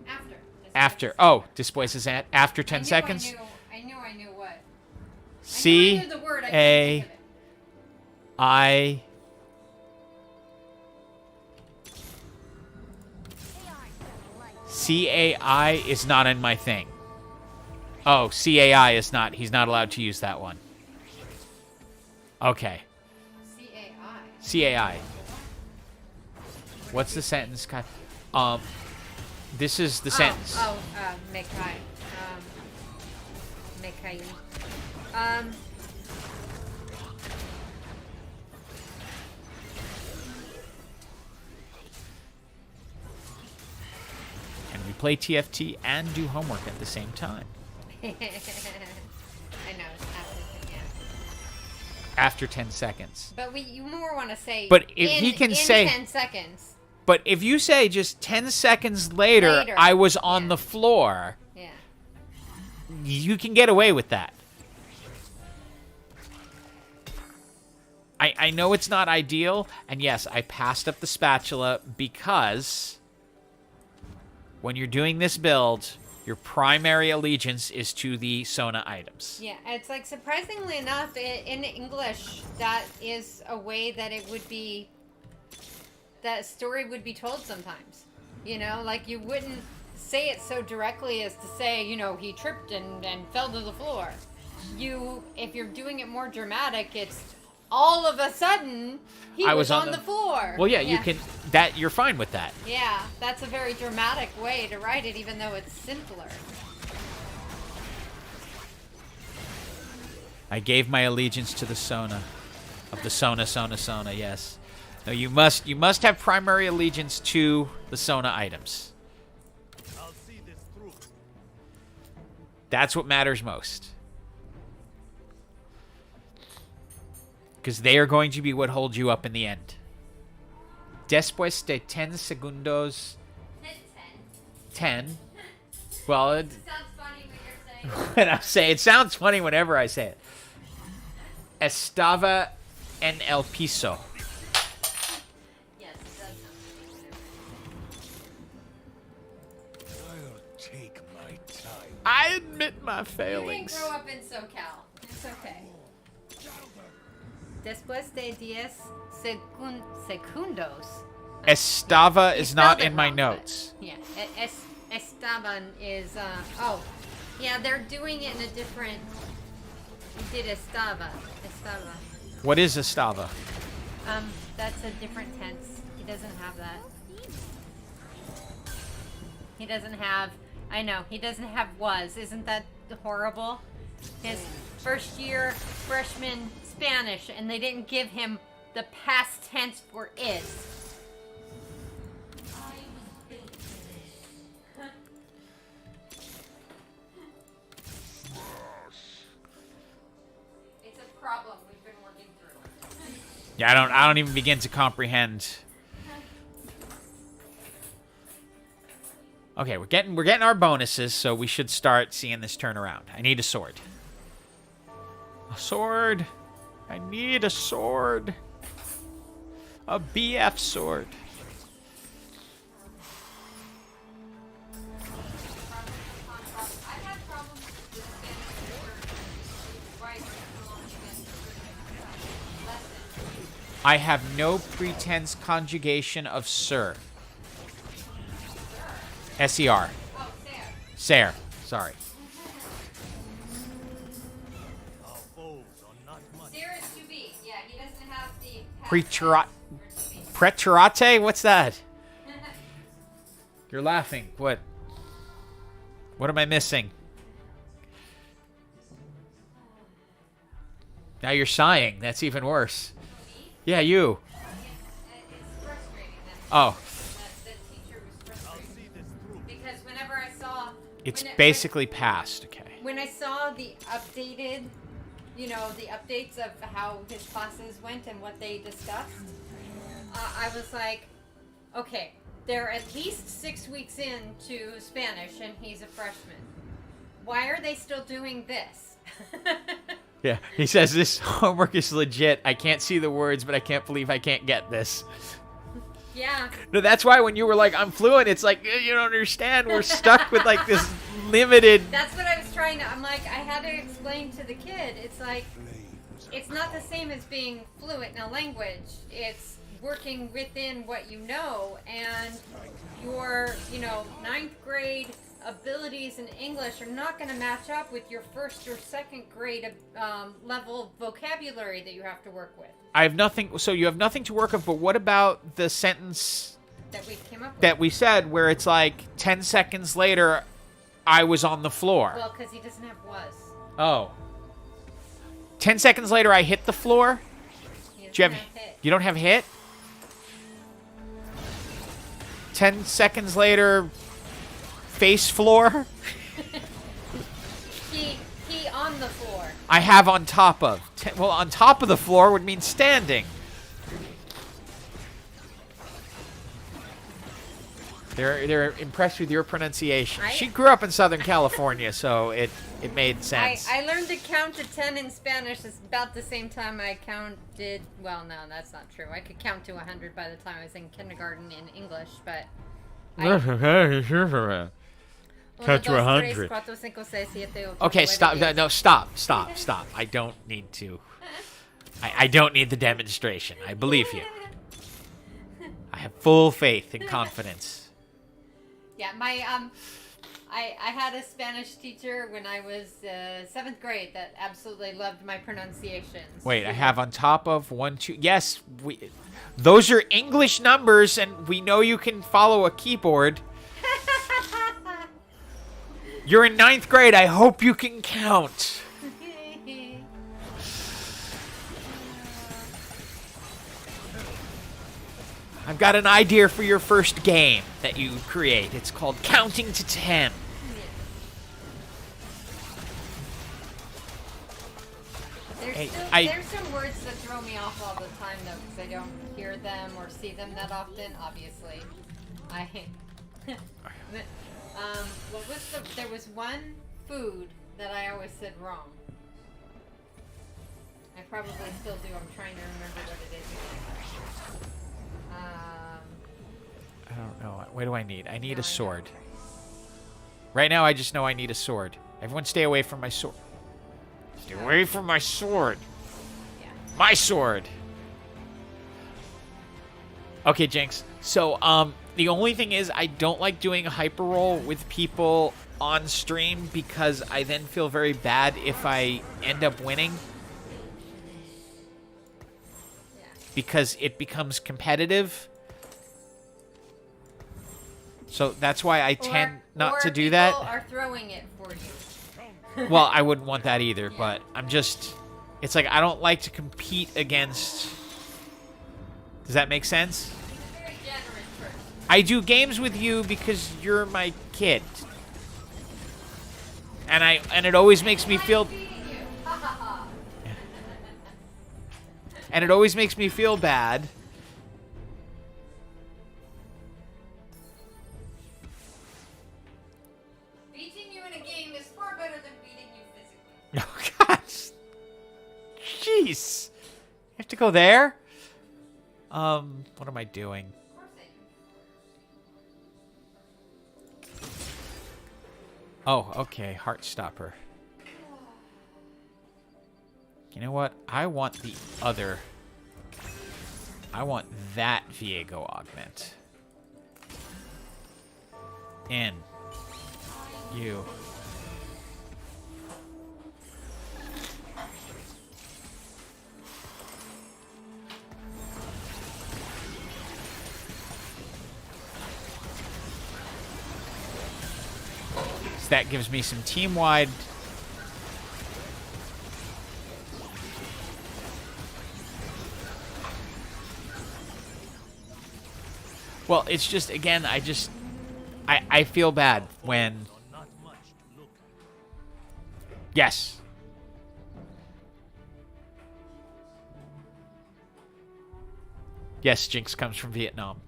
After.
After. Oh, después is after 10 seconds.
I knew what.
C
I knew the word. I couldn't
A
think of it.
I.
They aren't gonna like it.
CAI is not in my thing. Oh, CAI is not. He's not allowed to use that one. Okay.
CAI.
CAI. What's the sentence? This is the sentence.
Mekai. Mekai.
And we play TFT and do homework at the same time.
I know. It's after, yeah.
After 10 seconds.
But you more want to say.
But if he can
in
say-
10 seconds.
But if you say just 10 seconds later,
Later,
I was on
yeah.
the floor,
Yeah.
you can get away with that. I know it's not ideal, and yes, I passed up the spatula because when you're doing this build, your primary allegiance is to the Sona items.
Yeah, it's like surprisingly enough, in English, that is a way that it would be. That story would be told sometimes. You know, like you wouldn't say it so directly as to say, you know, he tripped and fell to the floor. If you're doing it more dramatic, it's all of a sudden he was on the floor.
Well, yeah, you can. You're fine with that.
Yeah, that's a very dramatic way to write it, even though it's simpler.
I gave my allegiance to the Sona, of the Sona. Yes. No, you must have primary allegiance to the Sona items.
I'll see this through.
That's what matters most. Because they are going to be what holds you up in the end. Después de 10 segundos. 10. Well,
It sounds funny when you're saying.
when I say it sounds funny whenever I say it. Estaba en el piso.
Yes, it does sound funny.
I'll take my time.
I admit my
You didn't
failings.
grow up in SoCal. It's okay. Después de 10 segundos.
Estava is
You
not
spelled it
in my
wrong, but-
notes.
Yeah, Estaban is, yeah, they're doing it in a different, you did Estava.
What is Estava?
That's a different tense. He doesn't have that. He doesn't have, I know, he doesn't have was. Isn't that horrible? His first year freshman Spanish, and they didn't give him the past tense for is. It's a problem we've been working through.
Yeah, I don't even begin to comprehend. Okay, we're getting our bonuses, so we should start seeing this turn around. I need a sword. A sword. I need a sword. A BF sword.
I've had problems with Spanish writing lesson.
I have no pretense conjugation of sir. S-E-R.
Oh, Sarah.
Ser. Sorry.
Our foes are not much.
Sarah's to be. Yeah, he doesn't have the
Preterate. Preterate? What's that? You're laughing. What? What am I missing? Now you're sighing. That's even worse. Yeah, you.
It's frustrating
Oh,
that the teacher was frustrated. Because whenever I saw...
it's
when it-
basically past. Okay.
When I saw the updated, the updates of how his classes went and what they discussed, I was like, okay, they're at least 6 weeks into Spanish and he's a freshman. Why are they still doing this?
Yeah, he says this homework is legit. I can't see the words, but I can't believe I can't get this.
Yeah.
No, that's why when you were like, I'm fluent, it's like, you don't understand. We're stuck with like this limited...
That's what I was trying to... I'm like, I had to explain to the kid. It's like, it's not the same as being fluent in a language. It's working within what you know, and your, ninth grade abilities in English are not going to match up with your first or second grade level vocabulary that you have to work with.
I have nothing... So you have nothing to work with, but what about the sentence
That we came up with.
that we said where it's like 10 seconds later, I was on the floor?
Well, because he doesn't have was.
Oh. 10 seconds later, I hit the floor?
He
Do you
doesn't
have...
hit.
You don't have hit? 10 seconds later, face floor?
He on the floor.
I have on top of. Well, on top of the floor would mean standing. They're impressed with your pronunciation. She grew up in Southern California, so it made sense.
I learned to count to 10 in Spanish at about the same time I counted. Well, no, that's not true. I could count to 100 by the time I was in kindergarten in English, but.
Count to 100. Okay, stop. No, stop. I don't need to. I don't need the demonstration. I believe you. I have full faith and confidence.
Yeah, my I had a Spanish teacher when I was 7th grade that absolutely loved my pronunciations.
Wait, I have on top of 1, 2. Yes, those are English numbers, and we know you can follow a keyboard. You're in 9th grade. I hope you can count. I've got an idea for your first game that you create. It's called Counting to 10.
There's some words that throw me off all the time, though, because I don't hear them or see them that often, obviously. There was one food that I always said wrong. I probably still do. I'm trying to remember what it is.
I don't know. What do I need? I need a sword. Right now, I just know I need a sword. Everyone stay away from my sword. Stay away from my sword.
Yeah.
My sword. Okay, Jinx. So, the only thing is I don't like doing a hyper roll with people on stream because I then feel very bad if I end up winning.
Yeah.
Because it becomes competitive. So that's why I tend not to do that.
People are throwing it for you.
Well, I wouldn't want that either, but I'm just... It's like I don't like to compete against... Does that make sense?
He's a very generous person.
I do games with you because you're my kid. And it always makes me feel... And it always makes me feel bad.
Beating you in a game is far better than beating you physically.
Oh, gosh. Jeez. You have to go there? What am I doing?
Of course I do.
Oh, okay. Heartstopper. You know what? I want the other. I want that Viego augment. In. You. That gives me some team-wide. Well, it's just, again, I feel bad when... Yes. Yes, Jinx comes from Vietnam.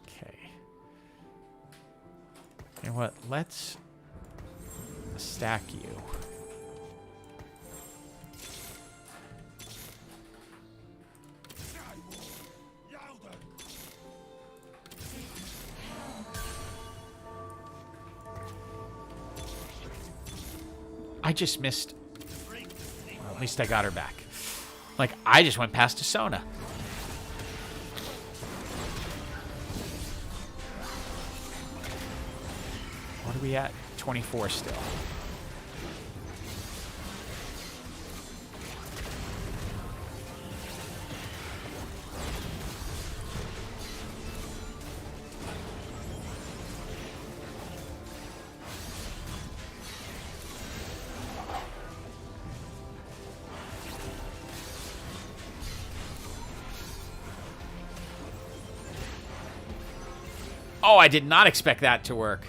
Okay. You know what? Let's stack you. I just missed. Well, at least I got her back. Like, I just went past a Sona. What are we at? 24 still. Oh, I did not expect that to work.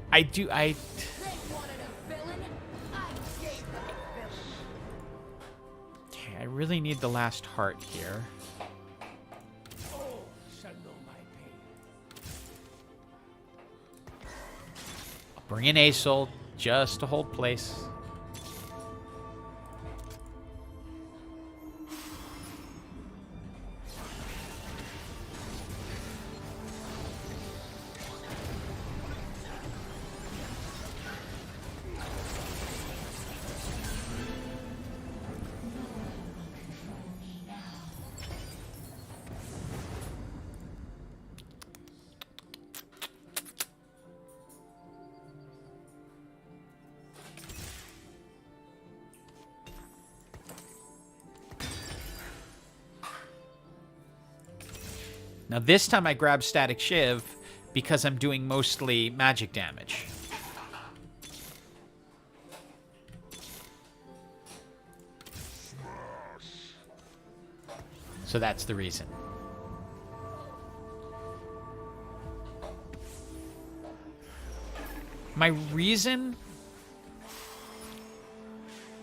They wanted a villain. I gave them a villain.
Okay, I really need the last heart here.
All shall know my pain.
Bring in Aesol just to hold place. Now this time I grab Static Shiv because I'm doing mostly magic damage. So that's the reason. My reason...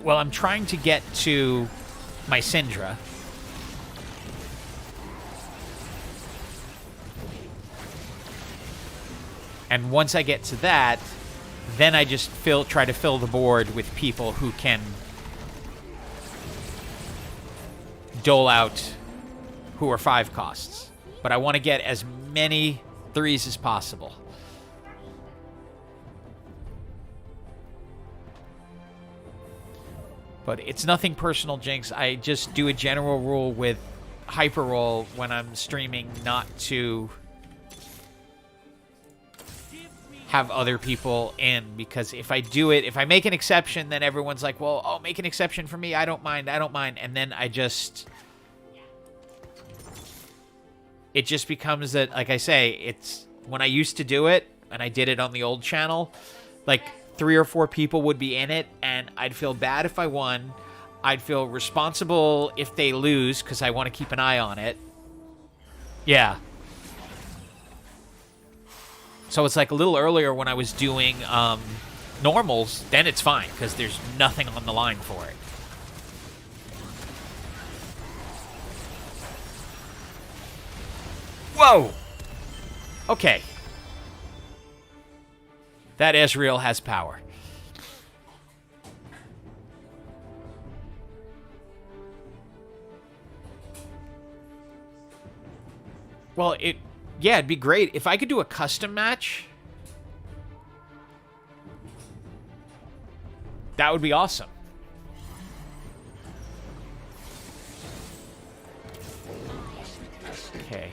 Well, I'm trying to get to my Syndra. And once I get to that, then I just try to fill the board with people who can dole out who are 5 costs. But I want to get as many 3s as possible. But it's nothing personal, Jinx. I just do a general rule with hyper roll when I'm streaming not to have other people in, because if I do it, if I make an exception, then everyone's like, well, oh, make an exception for me. I don't mind. And then it just becomes that, like I say, it's when I used to do it and I did it on the old channel, like 3 or 4 people would be in it and I'd feel bad if I won. I'd feel responsible if they lose because I want to keep an eye on it. Yeah. So it's like a little earlier when I was doing normals, then it's fine because there's nothing on the line for it. Whoa! Okay. That Ezreal has power. Well, yeah, it'd be great if I could do a custom match. That would be awesome. Okay.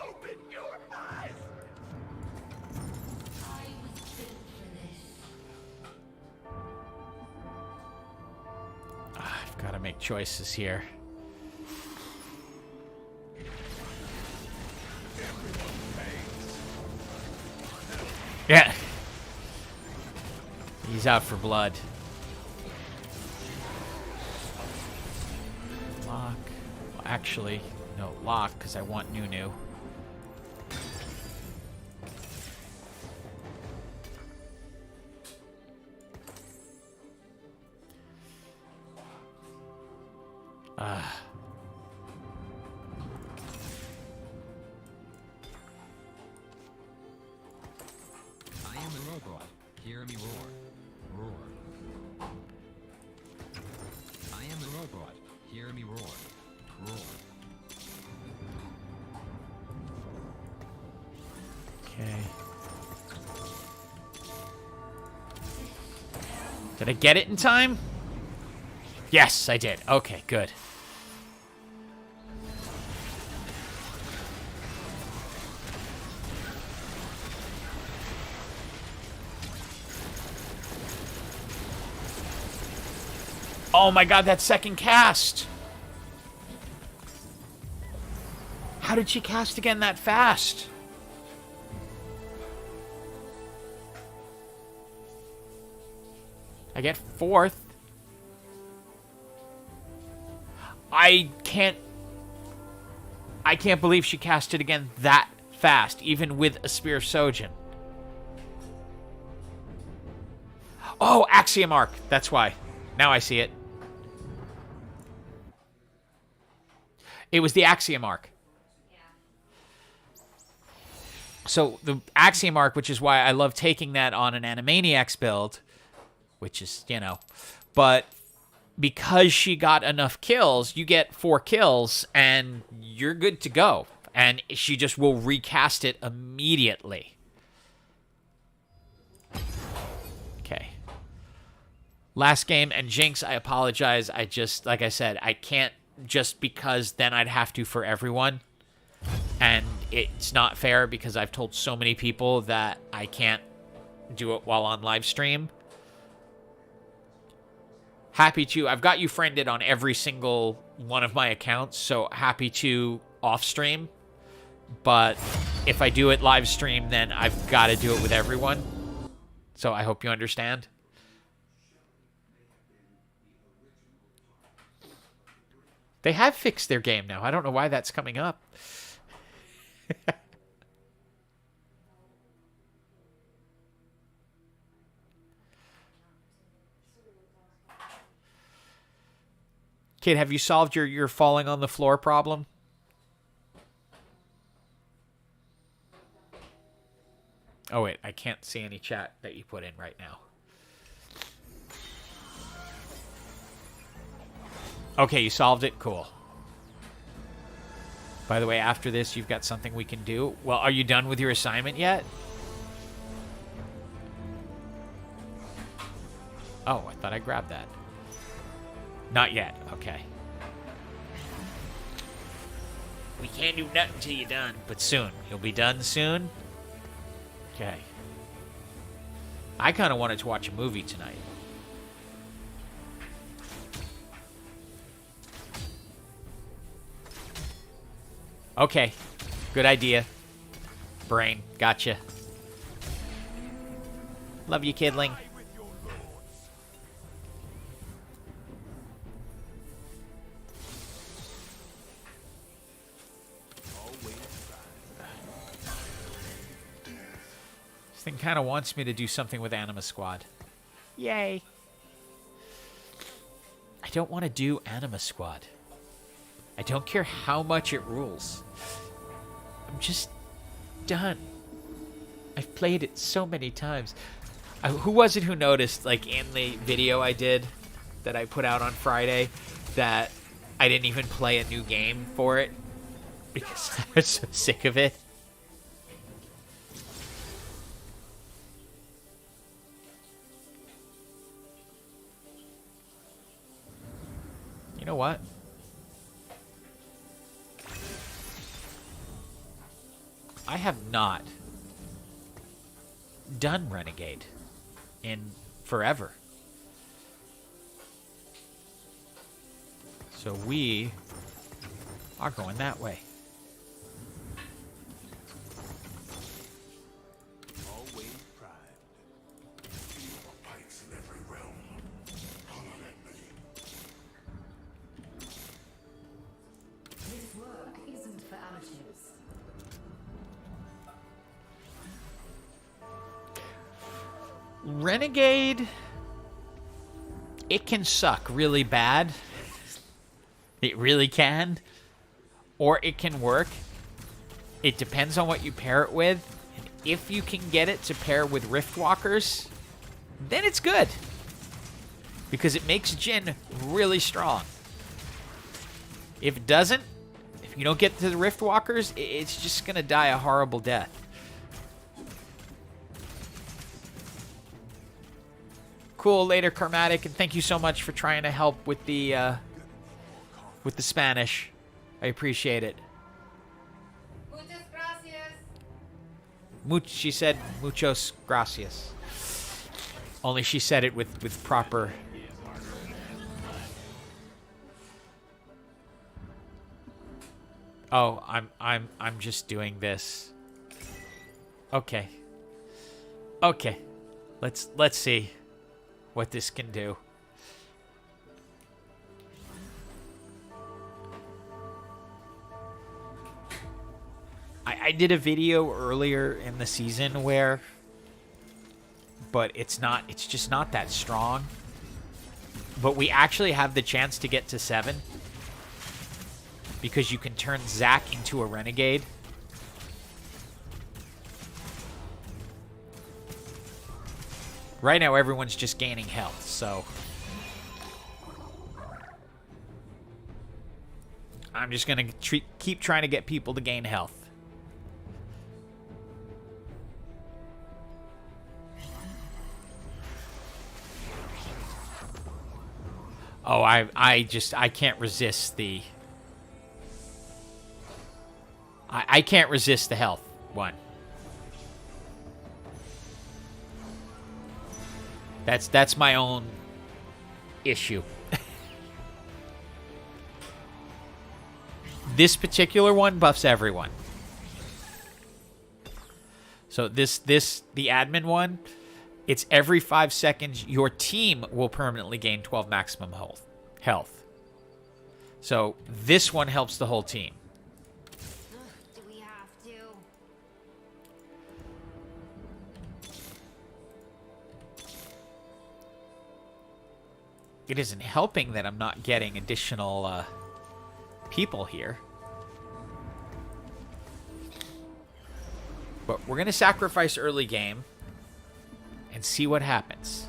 Open your eyes.
Gotta make choices here. Yeah. He's out for blood. Lock. Well, actually, no, lock, because I want Nunu.
I am the robot. Hear me roar. Roar. I am the robot. Hear me roar. Roar.
Okay. Did I get it in time? Yes, I did. Okay, good. Oh my god, that second cast! How did she cast again that fast? I get fourth. I can't believe she cast it again that fast, even with a Spear of Sojin. Oh, Axiom Arc. That's why. Now I see it. It was the Axiom Arc. So the Axiom Arc, which is why I love taking that on an Animaniacs build, which is, you know, but because she got enough kills, you get 4 kills and you're good to go. And she just will recast it immediately. Okay. Last game, and Jinx, I apologize. I just, like I said, I can't just because then I'd have to for everyone. And it's not fair because I've told so many people that I can't do it while on live stream. Happy to. I've got you friended on every single one of my accounts, so happy to off stream. But if I do it live stream, then I've got to do it with everyone. So I hope you understand. They have fixed their game now. I don't know why that's coming up. Kid, have you solved your falling on the floor problem? Oh, wait. I can't see any chat that you put in right now. Okay, you solved it? Cool. By the way, after this, you've got something we can do. Well, are you done with your assignment yet? Oh, I thought I grabbed that. Not yet. Okay. We can't do nothing till you're done. But soon. You'll be done soon? Okay. I kind of wanted to watch a movie tonight. Okay. Good idea. Brain. Gotcha. Love you, kidling. This thing kind of wants me to do something with Anima Squad. Yay. I don't want to do Anima Squad. I don't care how much it rules. I'm just done. I've played it so many times. Who was it who noticed, like, in the video I did that I put out on Friday, that I didn't even play a new game for it? Because I was so sick of it. You know what? I have not done Renegade in forever. So we are going that way.
Always primed.
Fights in every realm. Holler at me.
This work isn't for amateurs.
Renegade, it can suck really bad. It really can. Or it can work. It depends on what you pair it with. And if you can get it to pair with Riftwalkers, then it's good. Because it makes Jin really strong. If it doesn't, if you don't get to the Riftwalkers, it's just going to die a horrible death. Cool, later, Karmatic, and thank you so much for trying to help with the Spanish. I appreciate it.
Muchas gracias.
She said muchos gracias. Only she said it with proper. Oh, I'm just doing this. Okay. Okay. Let's see what this can do. I did a video earlier in the season where, but it's just not that strong. But we actually have the chance to get to 7 because you can turn Zac into a renegade. Right now, everyone's just gaining health, so I'm just gonna keep trying to get people to gain health. Oh, I can't resist the... I can't resist the health one. That's my own issue. This particular one buffs everyone. So the admin one, it's every 5 seconds your team will permanently gain 12 maximum health. So this one helps the whole team.
Do we have to?
It isn't helping that I'm not getting additional people here. But we're going to sacrifice early game and see what happens.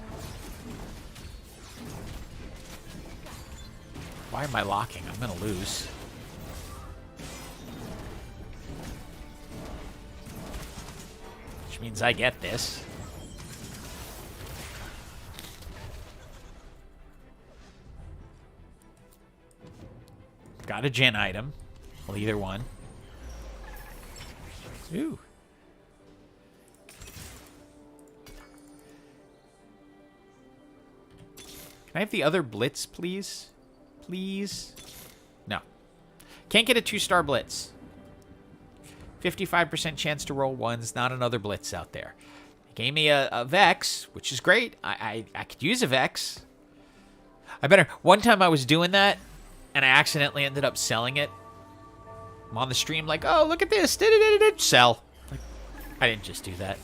Why am I locking? I'm going to lose. Which means I get this. Got a gen item. Well, either one. Ooh. Can I have the other blitz, please? Please? No. Can't get a 2-star blitz. 55% chance to roll ones. Not another blitz out there. Gave me a Vex, which is great. I could use a Vex. I better... One time I was doing that, and I accidentally ended up selling it. I'm on the stream like, oh, look at this. Sell. Like, I didn't just do that.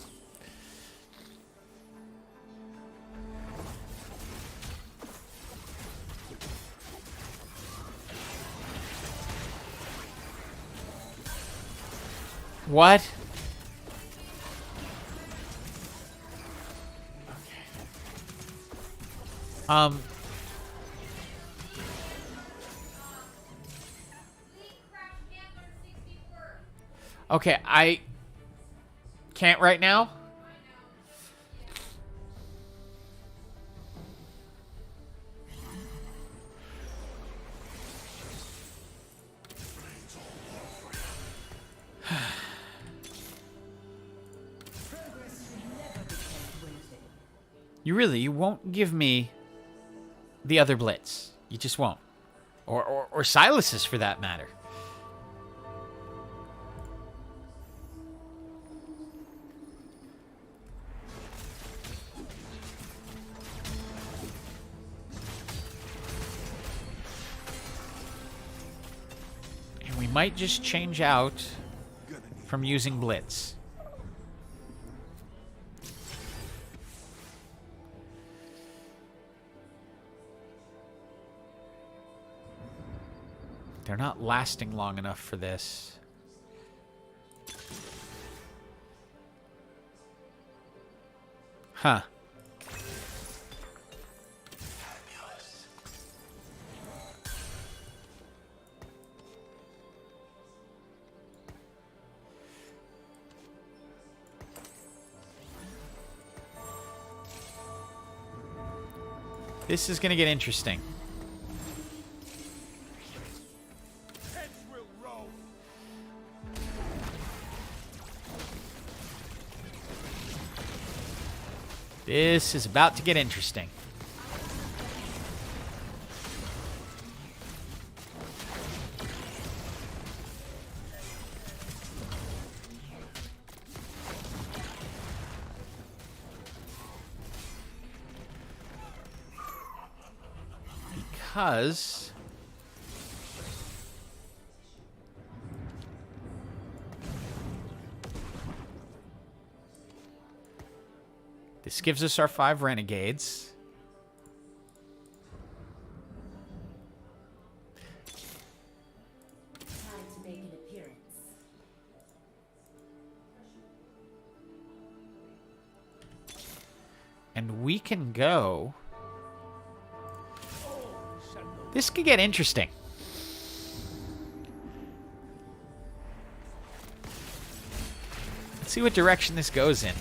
What? Okay. Okay, I can't right now. You won't give me the other blitz. You just won't. Or Silas's, for that matter. And we might just change out from using Blitz. They're not lasting long enough for this. Huh. This is going to get interesting. This is about to get interesting. Because this gives us our 5 renegades.
Time to make an appearance.
And we can go. This could get interesting. Let's see what direction this goes in.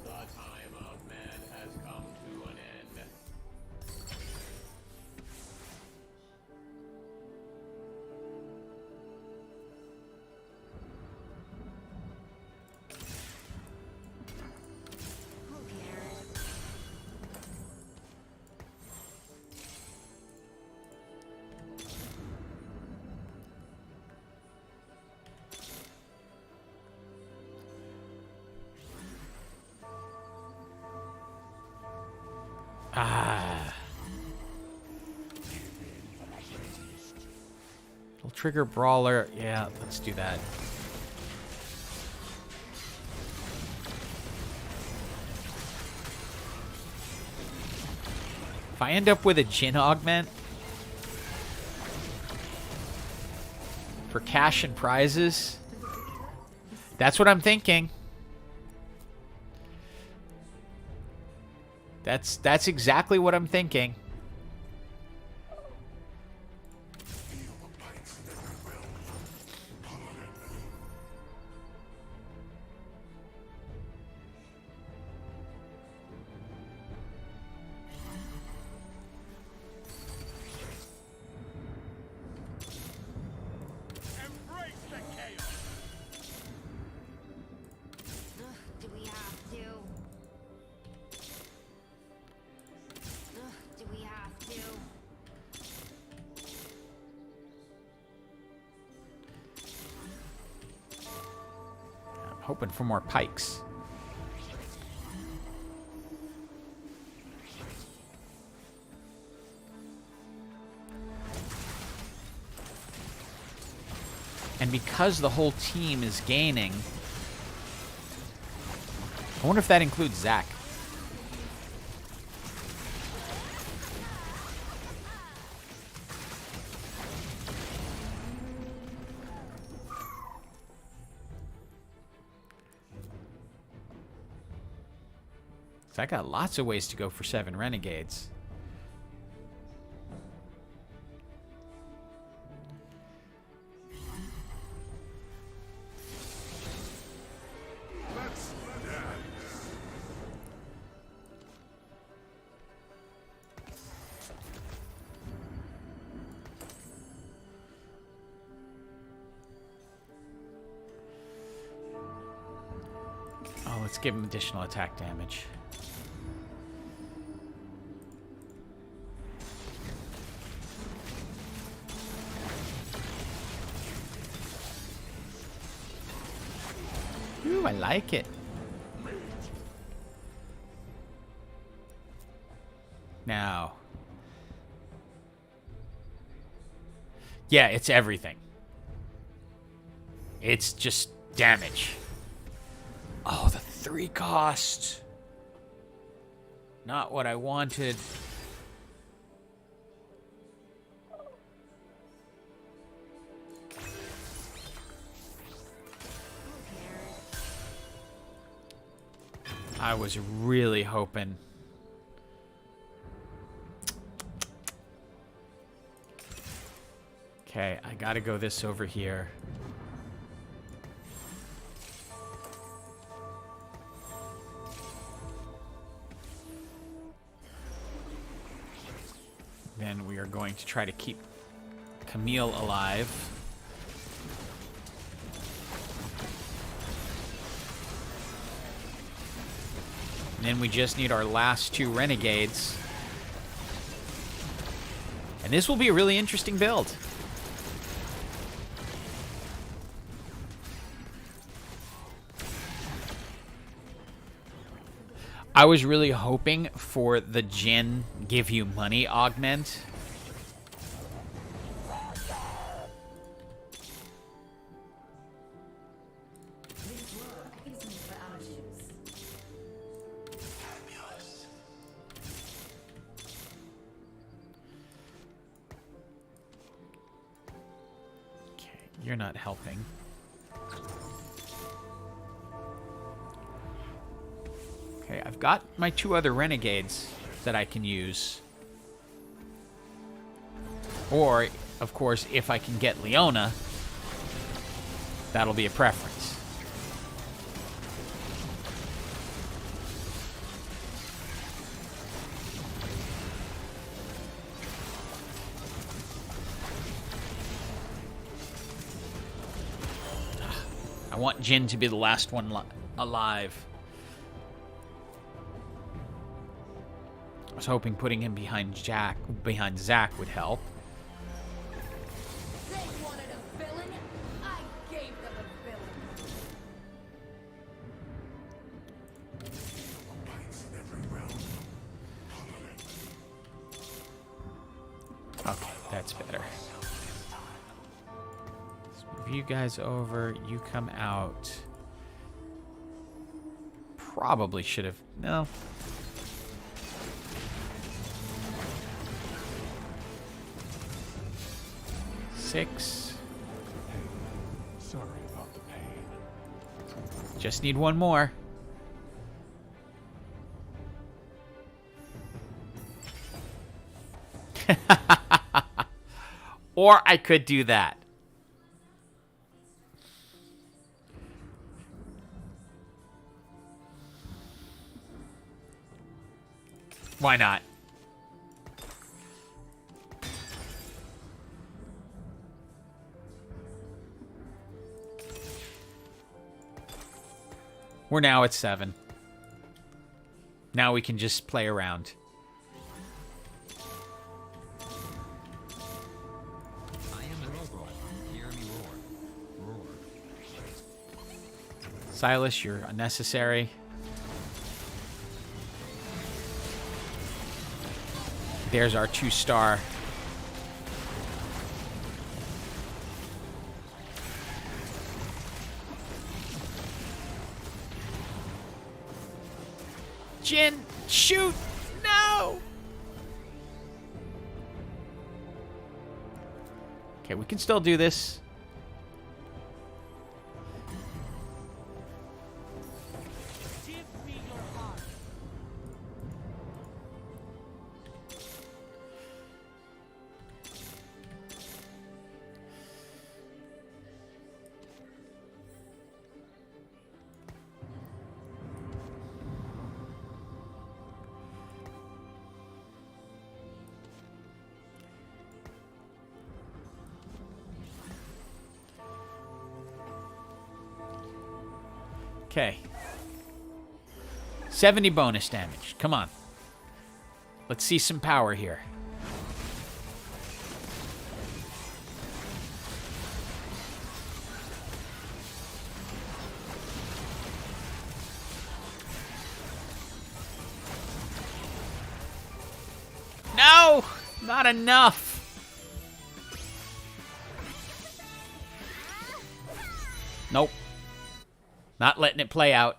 The time of man has come to an end.
Who cares?
Ah. It'll trigger Brawler. Yeah, let's do that. If I end up with a Jhin augment for cash and prizes, that's what I'm thinking. That's exactly what I'm thinking.
Embrace the chaos.
Do we have to? Do we have to?
I'm hoping for more pikes. And because the whole team is gaining, I wonder if that includes Zac. So I got lots of ways to go for 7 renegades.
Let's dance.
Oh, let's give him additional attack damage.
I like it. Now. Yeah, it's everything. It's just damage. Oh, the 3 cost. Not what I wanted. I was really hoping. Okay, I gotta go this over here. Then we are going to try to keep Camille alive. And then we just need our last 2 renegades. And this will be a really interesting build. I was really hoping for the Jin give you money augment.
This work isn't for amateurs.
Okay, you're not helping. Okay, I've got my 2 other renegades that I can use. Or, of course, if I can get Leona, that'll be a preference. I want Jin to be the last one alive. I was hoping putting him behind Zach would help.
They wanted a villain. I gave them a villain.
Okay, that's better. Let's move you guys over. You come out. Probably should have... No. Six.
Sorry about the pain.
Just need 1 more. Or I could do that. Why not? We're now at 7. Now we can just play around.
I am the robot. Hear me roar. Roar.
Silas, you're unnecessary. There's our 2-star. Jin, shoot! No! Okay, we can still do this. Okay. 70 bonus damage. Come on. Let's see some power here. Not enough. Nope. Not letting it play out.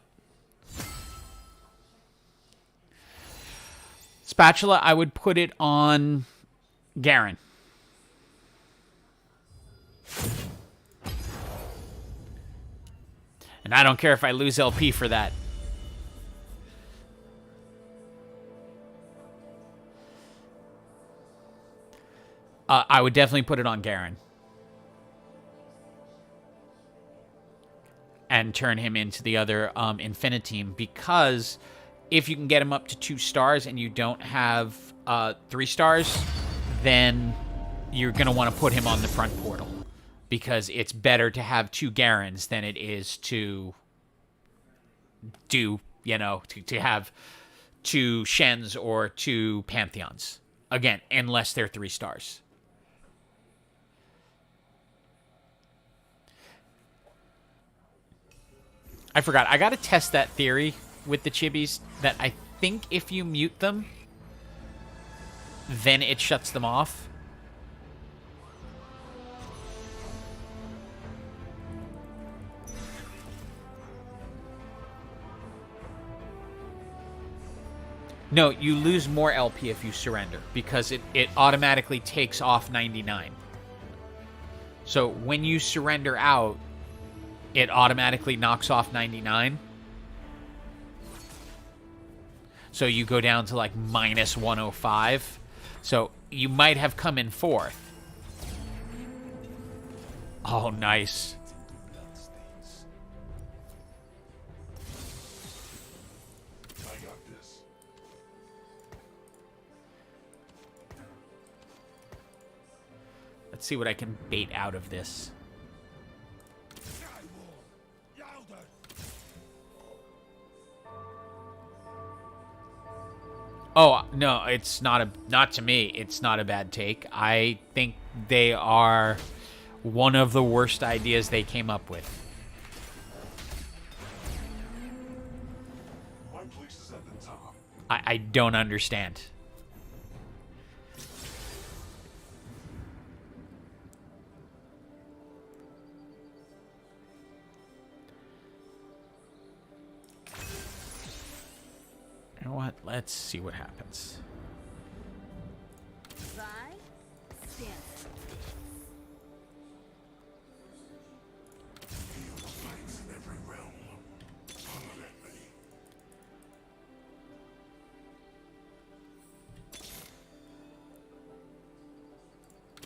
Spatula, I would put it on Garen. And I don't care if I lose LP for that. I would definitely put it on Garen. And turn him into the other Infiniteam, because if you can get him up to 2 stars and you don't have 3 stars, then you're going to want to put him on the front portal. Because it's better to have 2 Garens than it is to do, you know, to have 2 Shens or 2 Pantheons. Again, unless they're 3 stars. I forgot. I got to test that theory with the chibis that I think if you mute them, then it shuts them off. No, you lose more LP if you surrender, because it automatically takes off 99. So when you surrender out, it automatically knocks off 99. So you go down to like minus 105. So you might have come in 4th. Oh, nice. Let's see what I can bait out of this. Oh, no, it's not to me. It's not a bad take. I think they are one of the worst ideas they came up with.
My place is at the top.
I don't understand. You know what? Let's see what happens.
Bye. Stand.
Feel fights in every realm. Holler at me.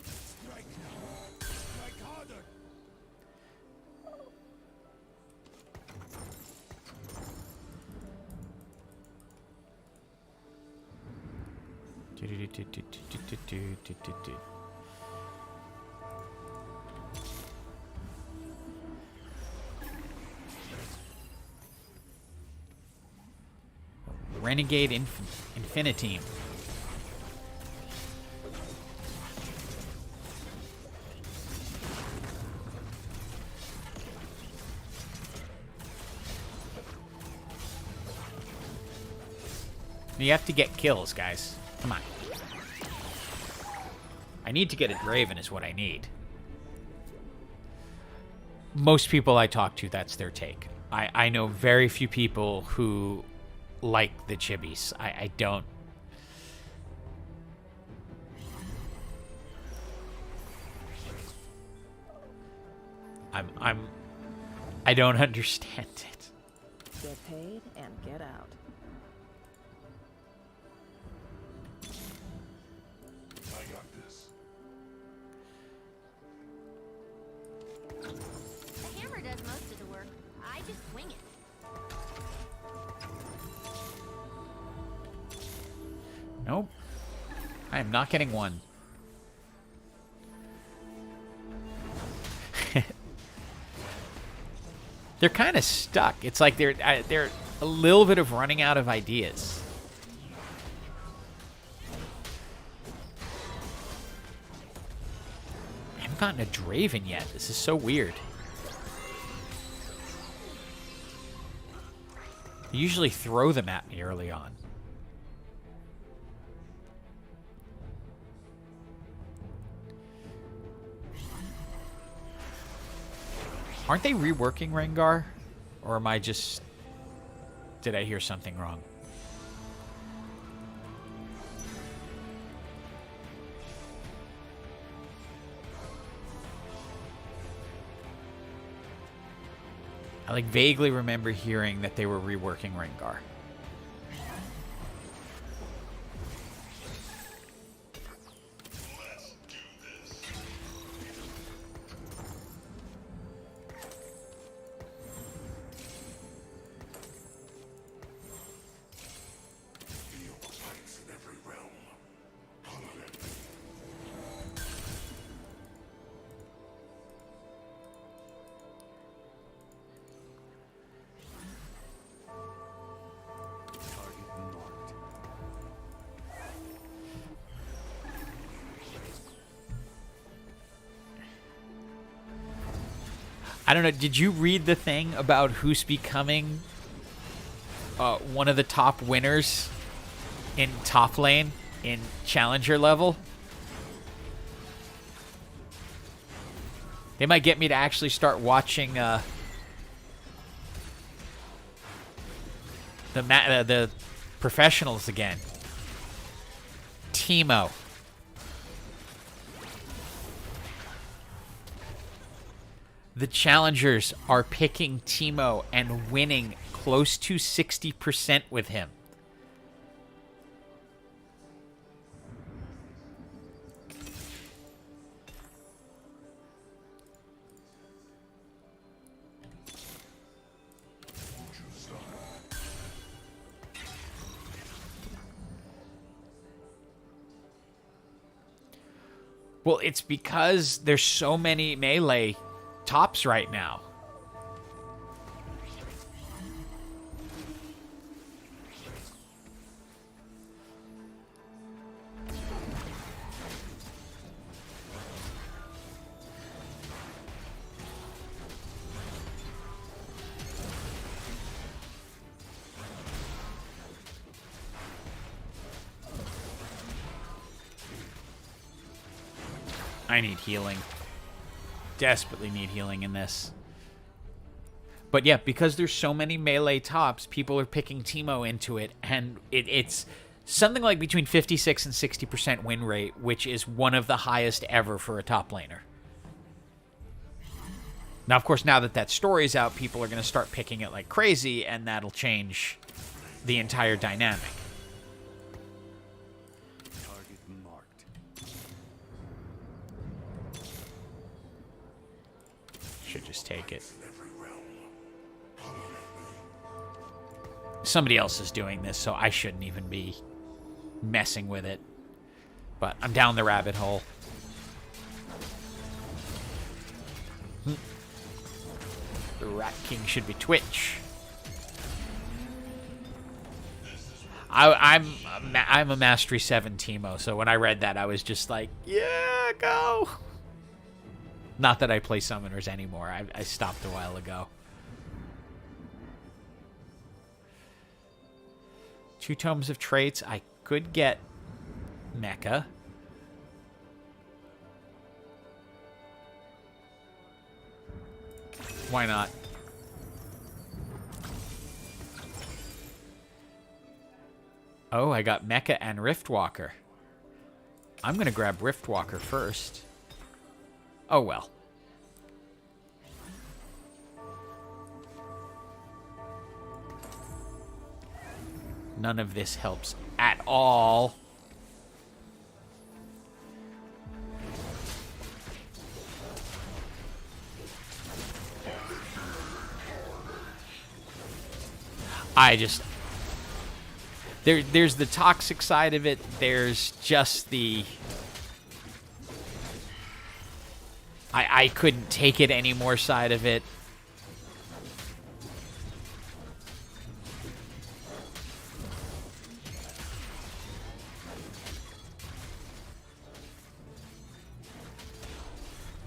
Strike now. Strike harder.
Renegade Infiniteam. You have to get kills, guys. Come on. I need to get a Draven is what I need. Most people I talk to, that's their take. I know very few people who like the chibis. I don't. I don't understand it.
Get paid and get out.
I got this.
The hammer does most of the work. I just wing it.
Nope. I am not getting one. They're kind of stuck. It's like they're a little bit of running out of ideas. I haven't gotten a Draven yet. This is so weird. They usually throw them at me early on.
Aren't they reworking Rengar? Or am I just... Did I hear something wrong? I like vaguely remember hearing that they were reworking Rengar. I don't know. Did you read the thing about who's becoming one of the top winners in top lane in challenger level? They might get me to actually start watching the professionals again. Teemo. The challengers are picking Teemo and winning close to 60% with him. Well, it's because there's so many melee tops right now. I need healing. Desperately need healing in this. But yeah, because there's so many melee tops, people are picking Teemo into it, and it's something like between 56 and 60% win rate, which is one of the highest ever for a top laner. Now, of course, now that that story's out, people are going to start picking it like crazy, and that'll change the entire dynamic. Should just take it. Somebody else is doing this, so I shouldn't even be messing with it. But I'm down the rabbit hole. The Rat King should be Twitch. I'm a Mastery 7 Teemo, so when I read that, I was just like, yeah, go. Not that I play summoners anymore. I stopped a while ago. 2 tomes of traits. I could get Mecha. Why not? Oh, I got Mecha and Riftwalker. I'm going to grab Riftwalker first. Oh, well. None of this helps at all. There's the toxic side of it. There's just the... I couldn't take it anymore side of it.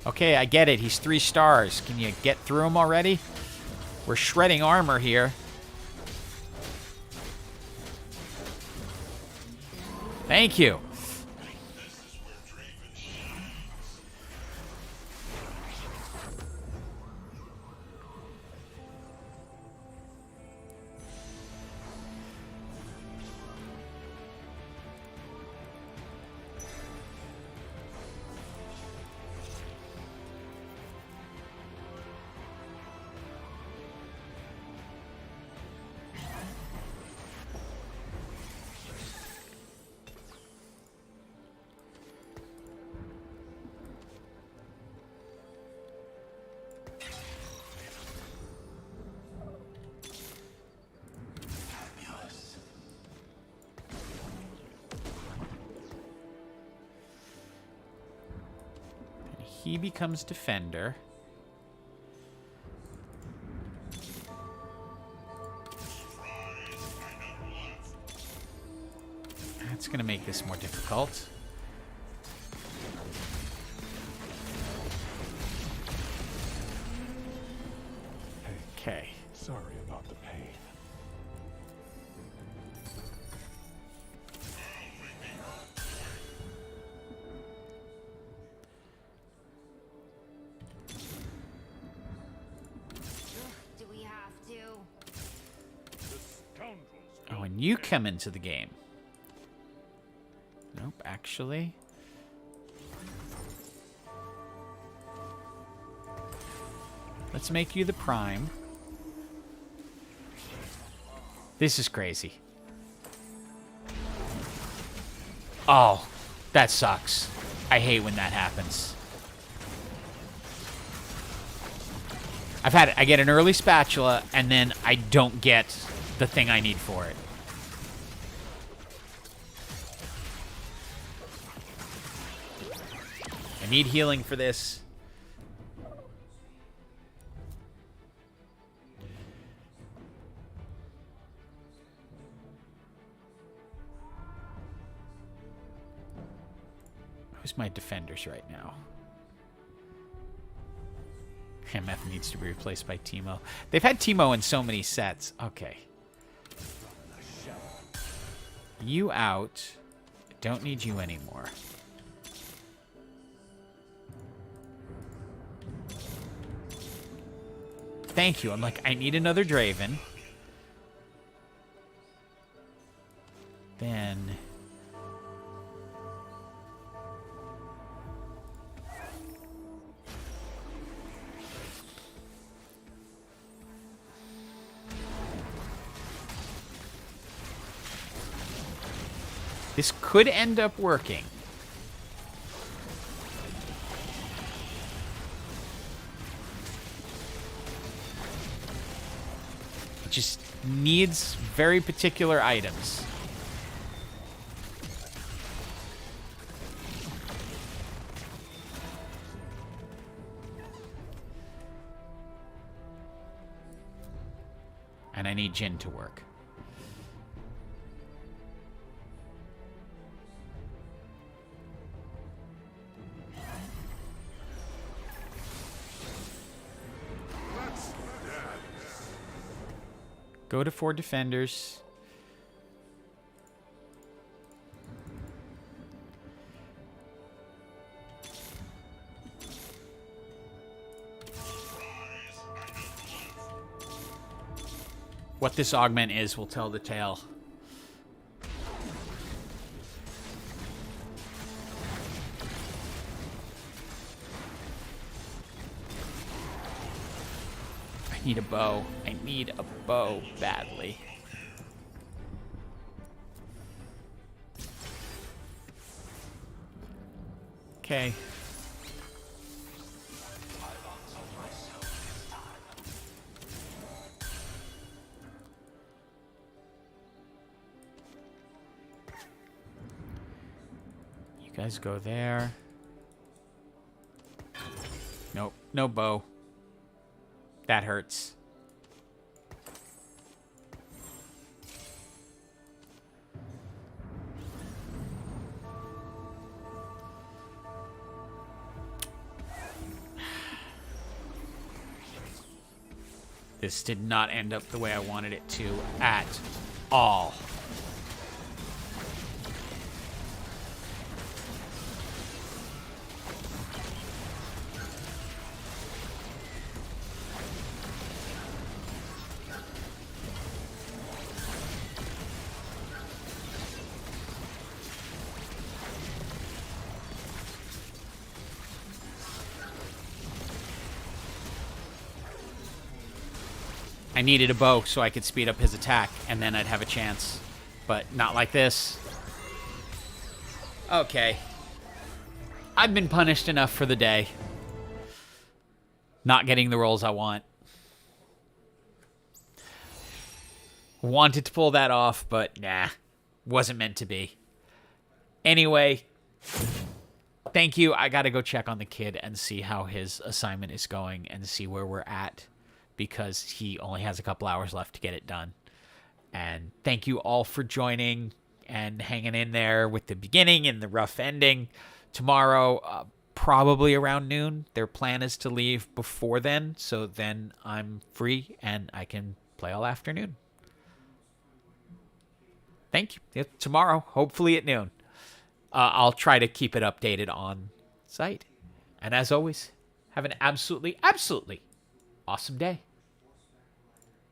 Okay, I get it. He's 3 stars. Can you get through him already? We're shredding armor here. Thank you.
he becomes defender. That's going to make this more difficult. Okay.
Sorry about the pain.
Do we have to?
The scoundrels.
Oh, and you come into the game. Nope, actually. Let's make you the prime. This is crazy. Oh, that sucks. I hate when that happens. I get an early spatula, and then I don't get the thing I need for it. I need healing for this. Who's my defenders right now? MF needs to be replaced by Teemo. They've had Teemo in so many sets. Okay. You out. Don't need you anymore. Thank you. I'm like, I need another Draven. Then... this could end up working. It just needs very particular items. And I need Jhin to work. Go to 4 defenders. What this augment is will tell the tale. I need a bow. I need a bow badly. Okay. You guys go there. Nope, no bow. That hurts. This did not end up the way I wanted it to at all. I needed a bow so I could speed up his attack, and then I'd have a chance. But not like this. Okay. I've been punished enough for the day. Not getting the rolls I want. Wanted to pull that off, but nah. Wasn't meant to be. Anyway,
thank you. I got to go check on the kid and see how his assignment is going and see where we're at, because he only has a couple hours left to get it done. And thank you all for joining and hanging in there with the beginning and the rough ending. Tomorrow, probably around noon. Their plan is to leave before then, so then I'm free and I can play all afternoon. Thank you. Yep, tomorrow, hopefully at noon. I'll try to keep it updated on site. And as always, have an absolutely, absolutely awesome day.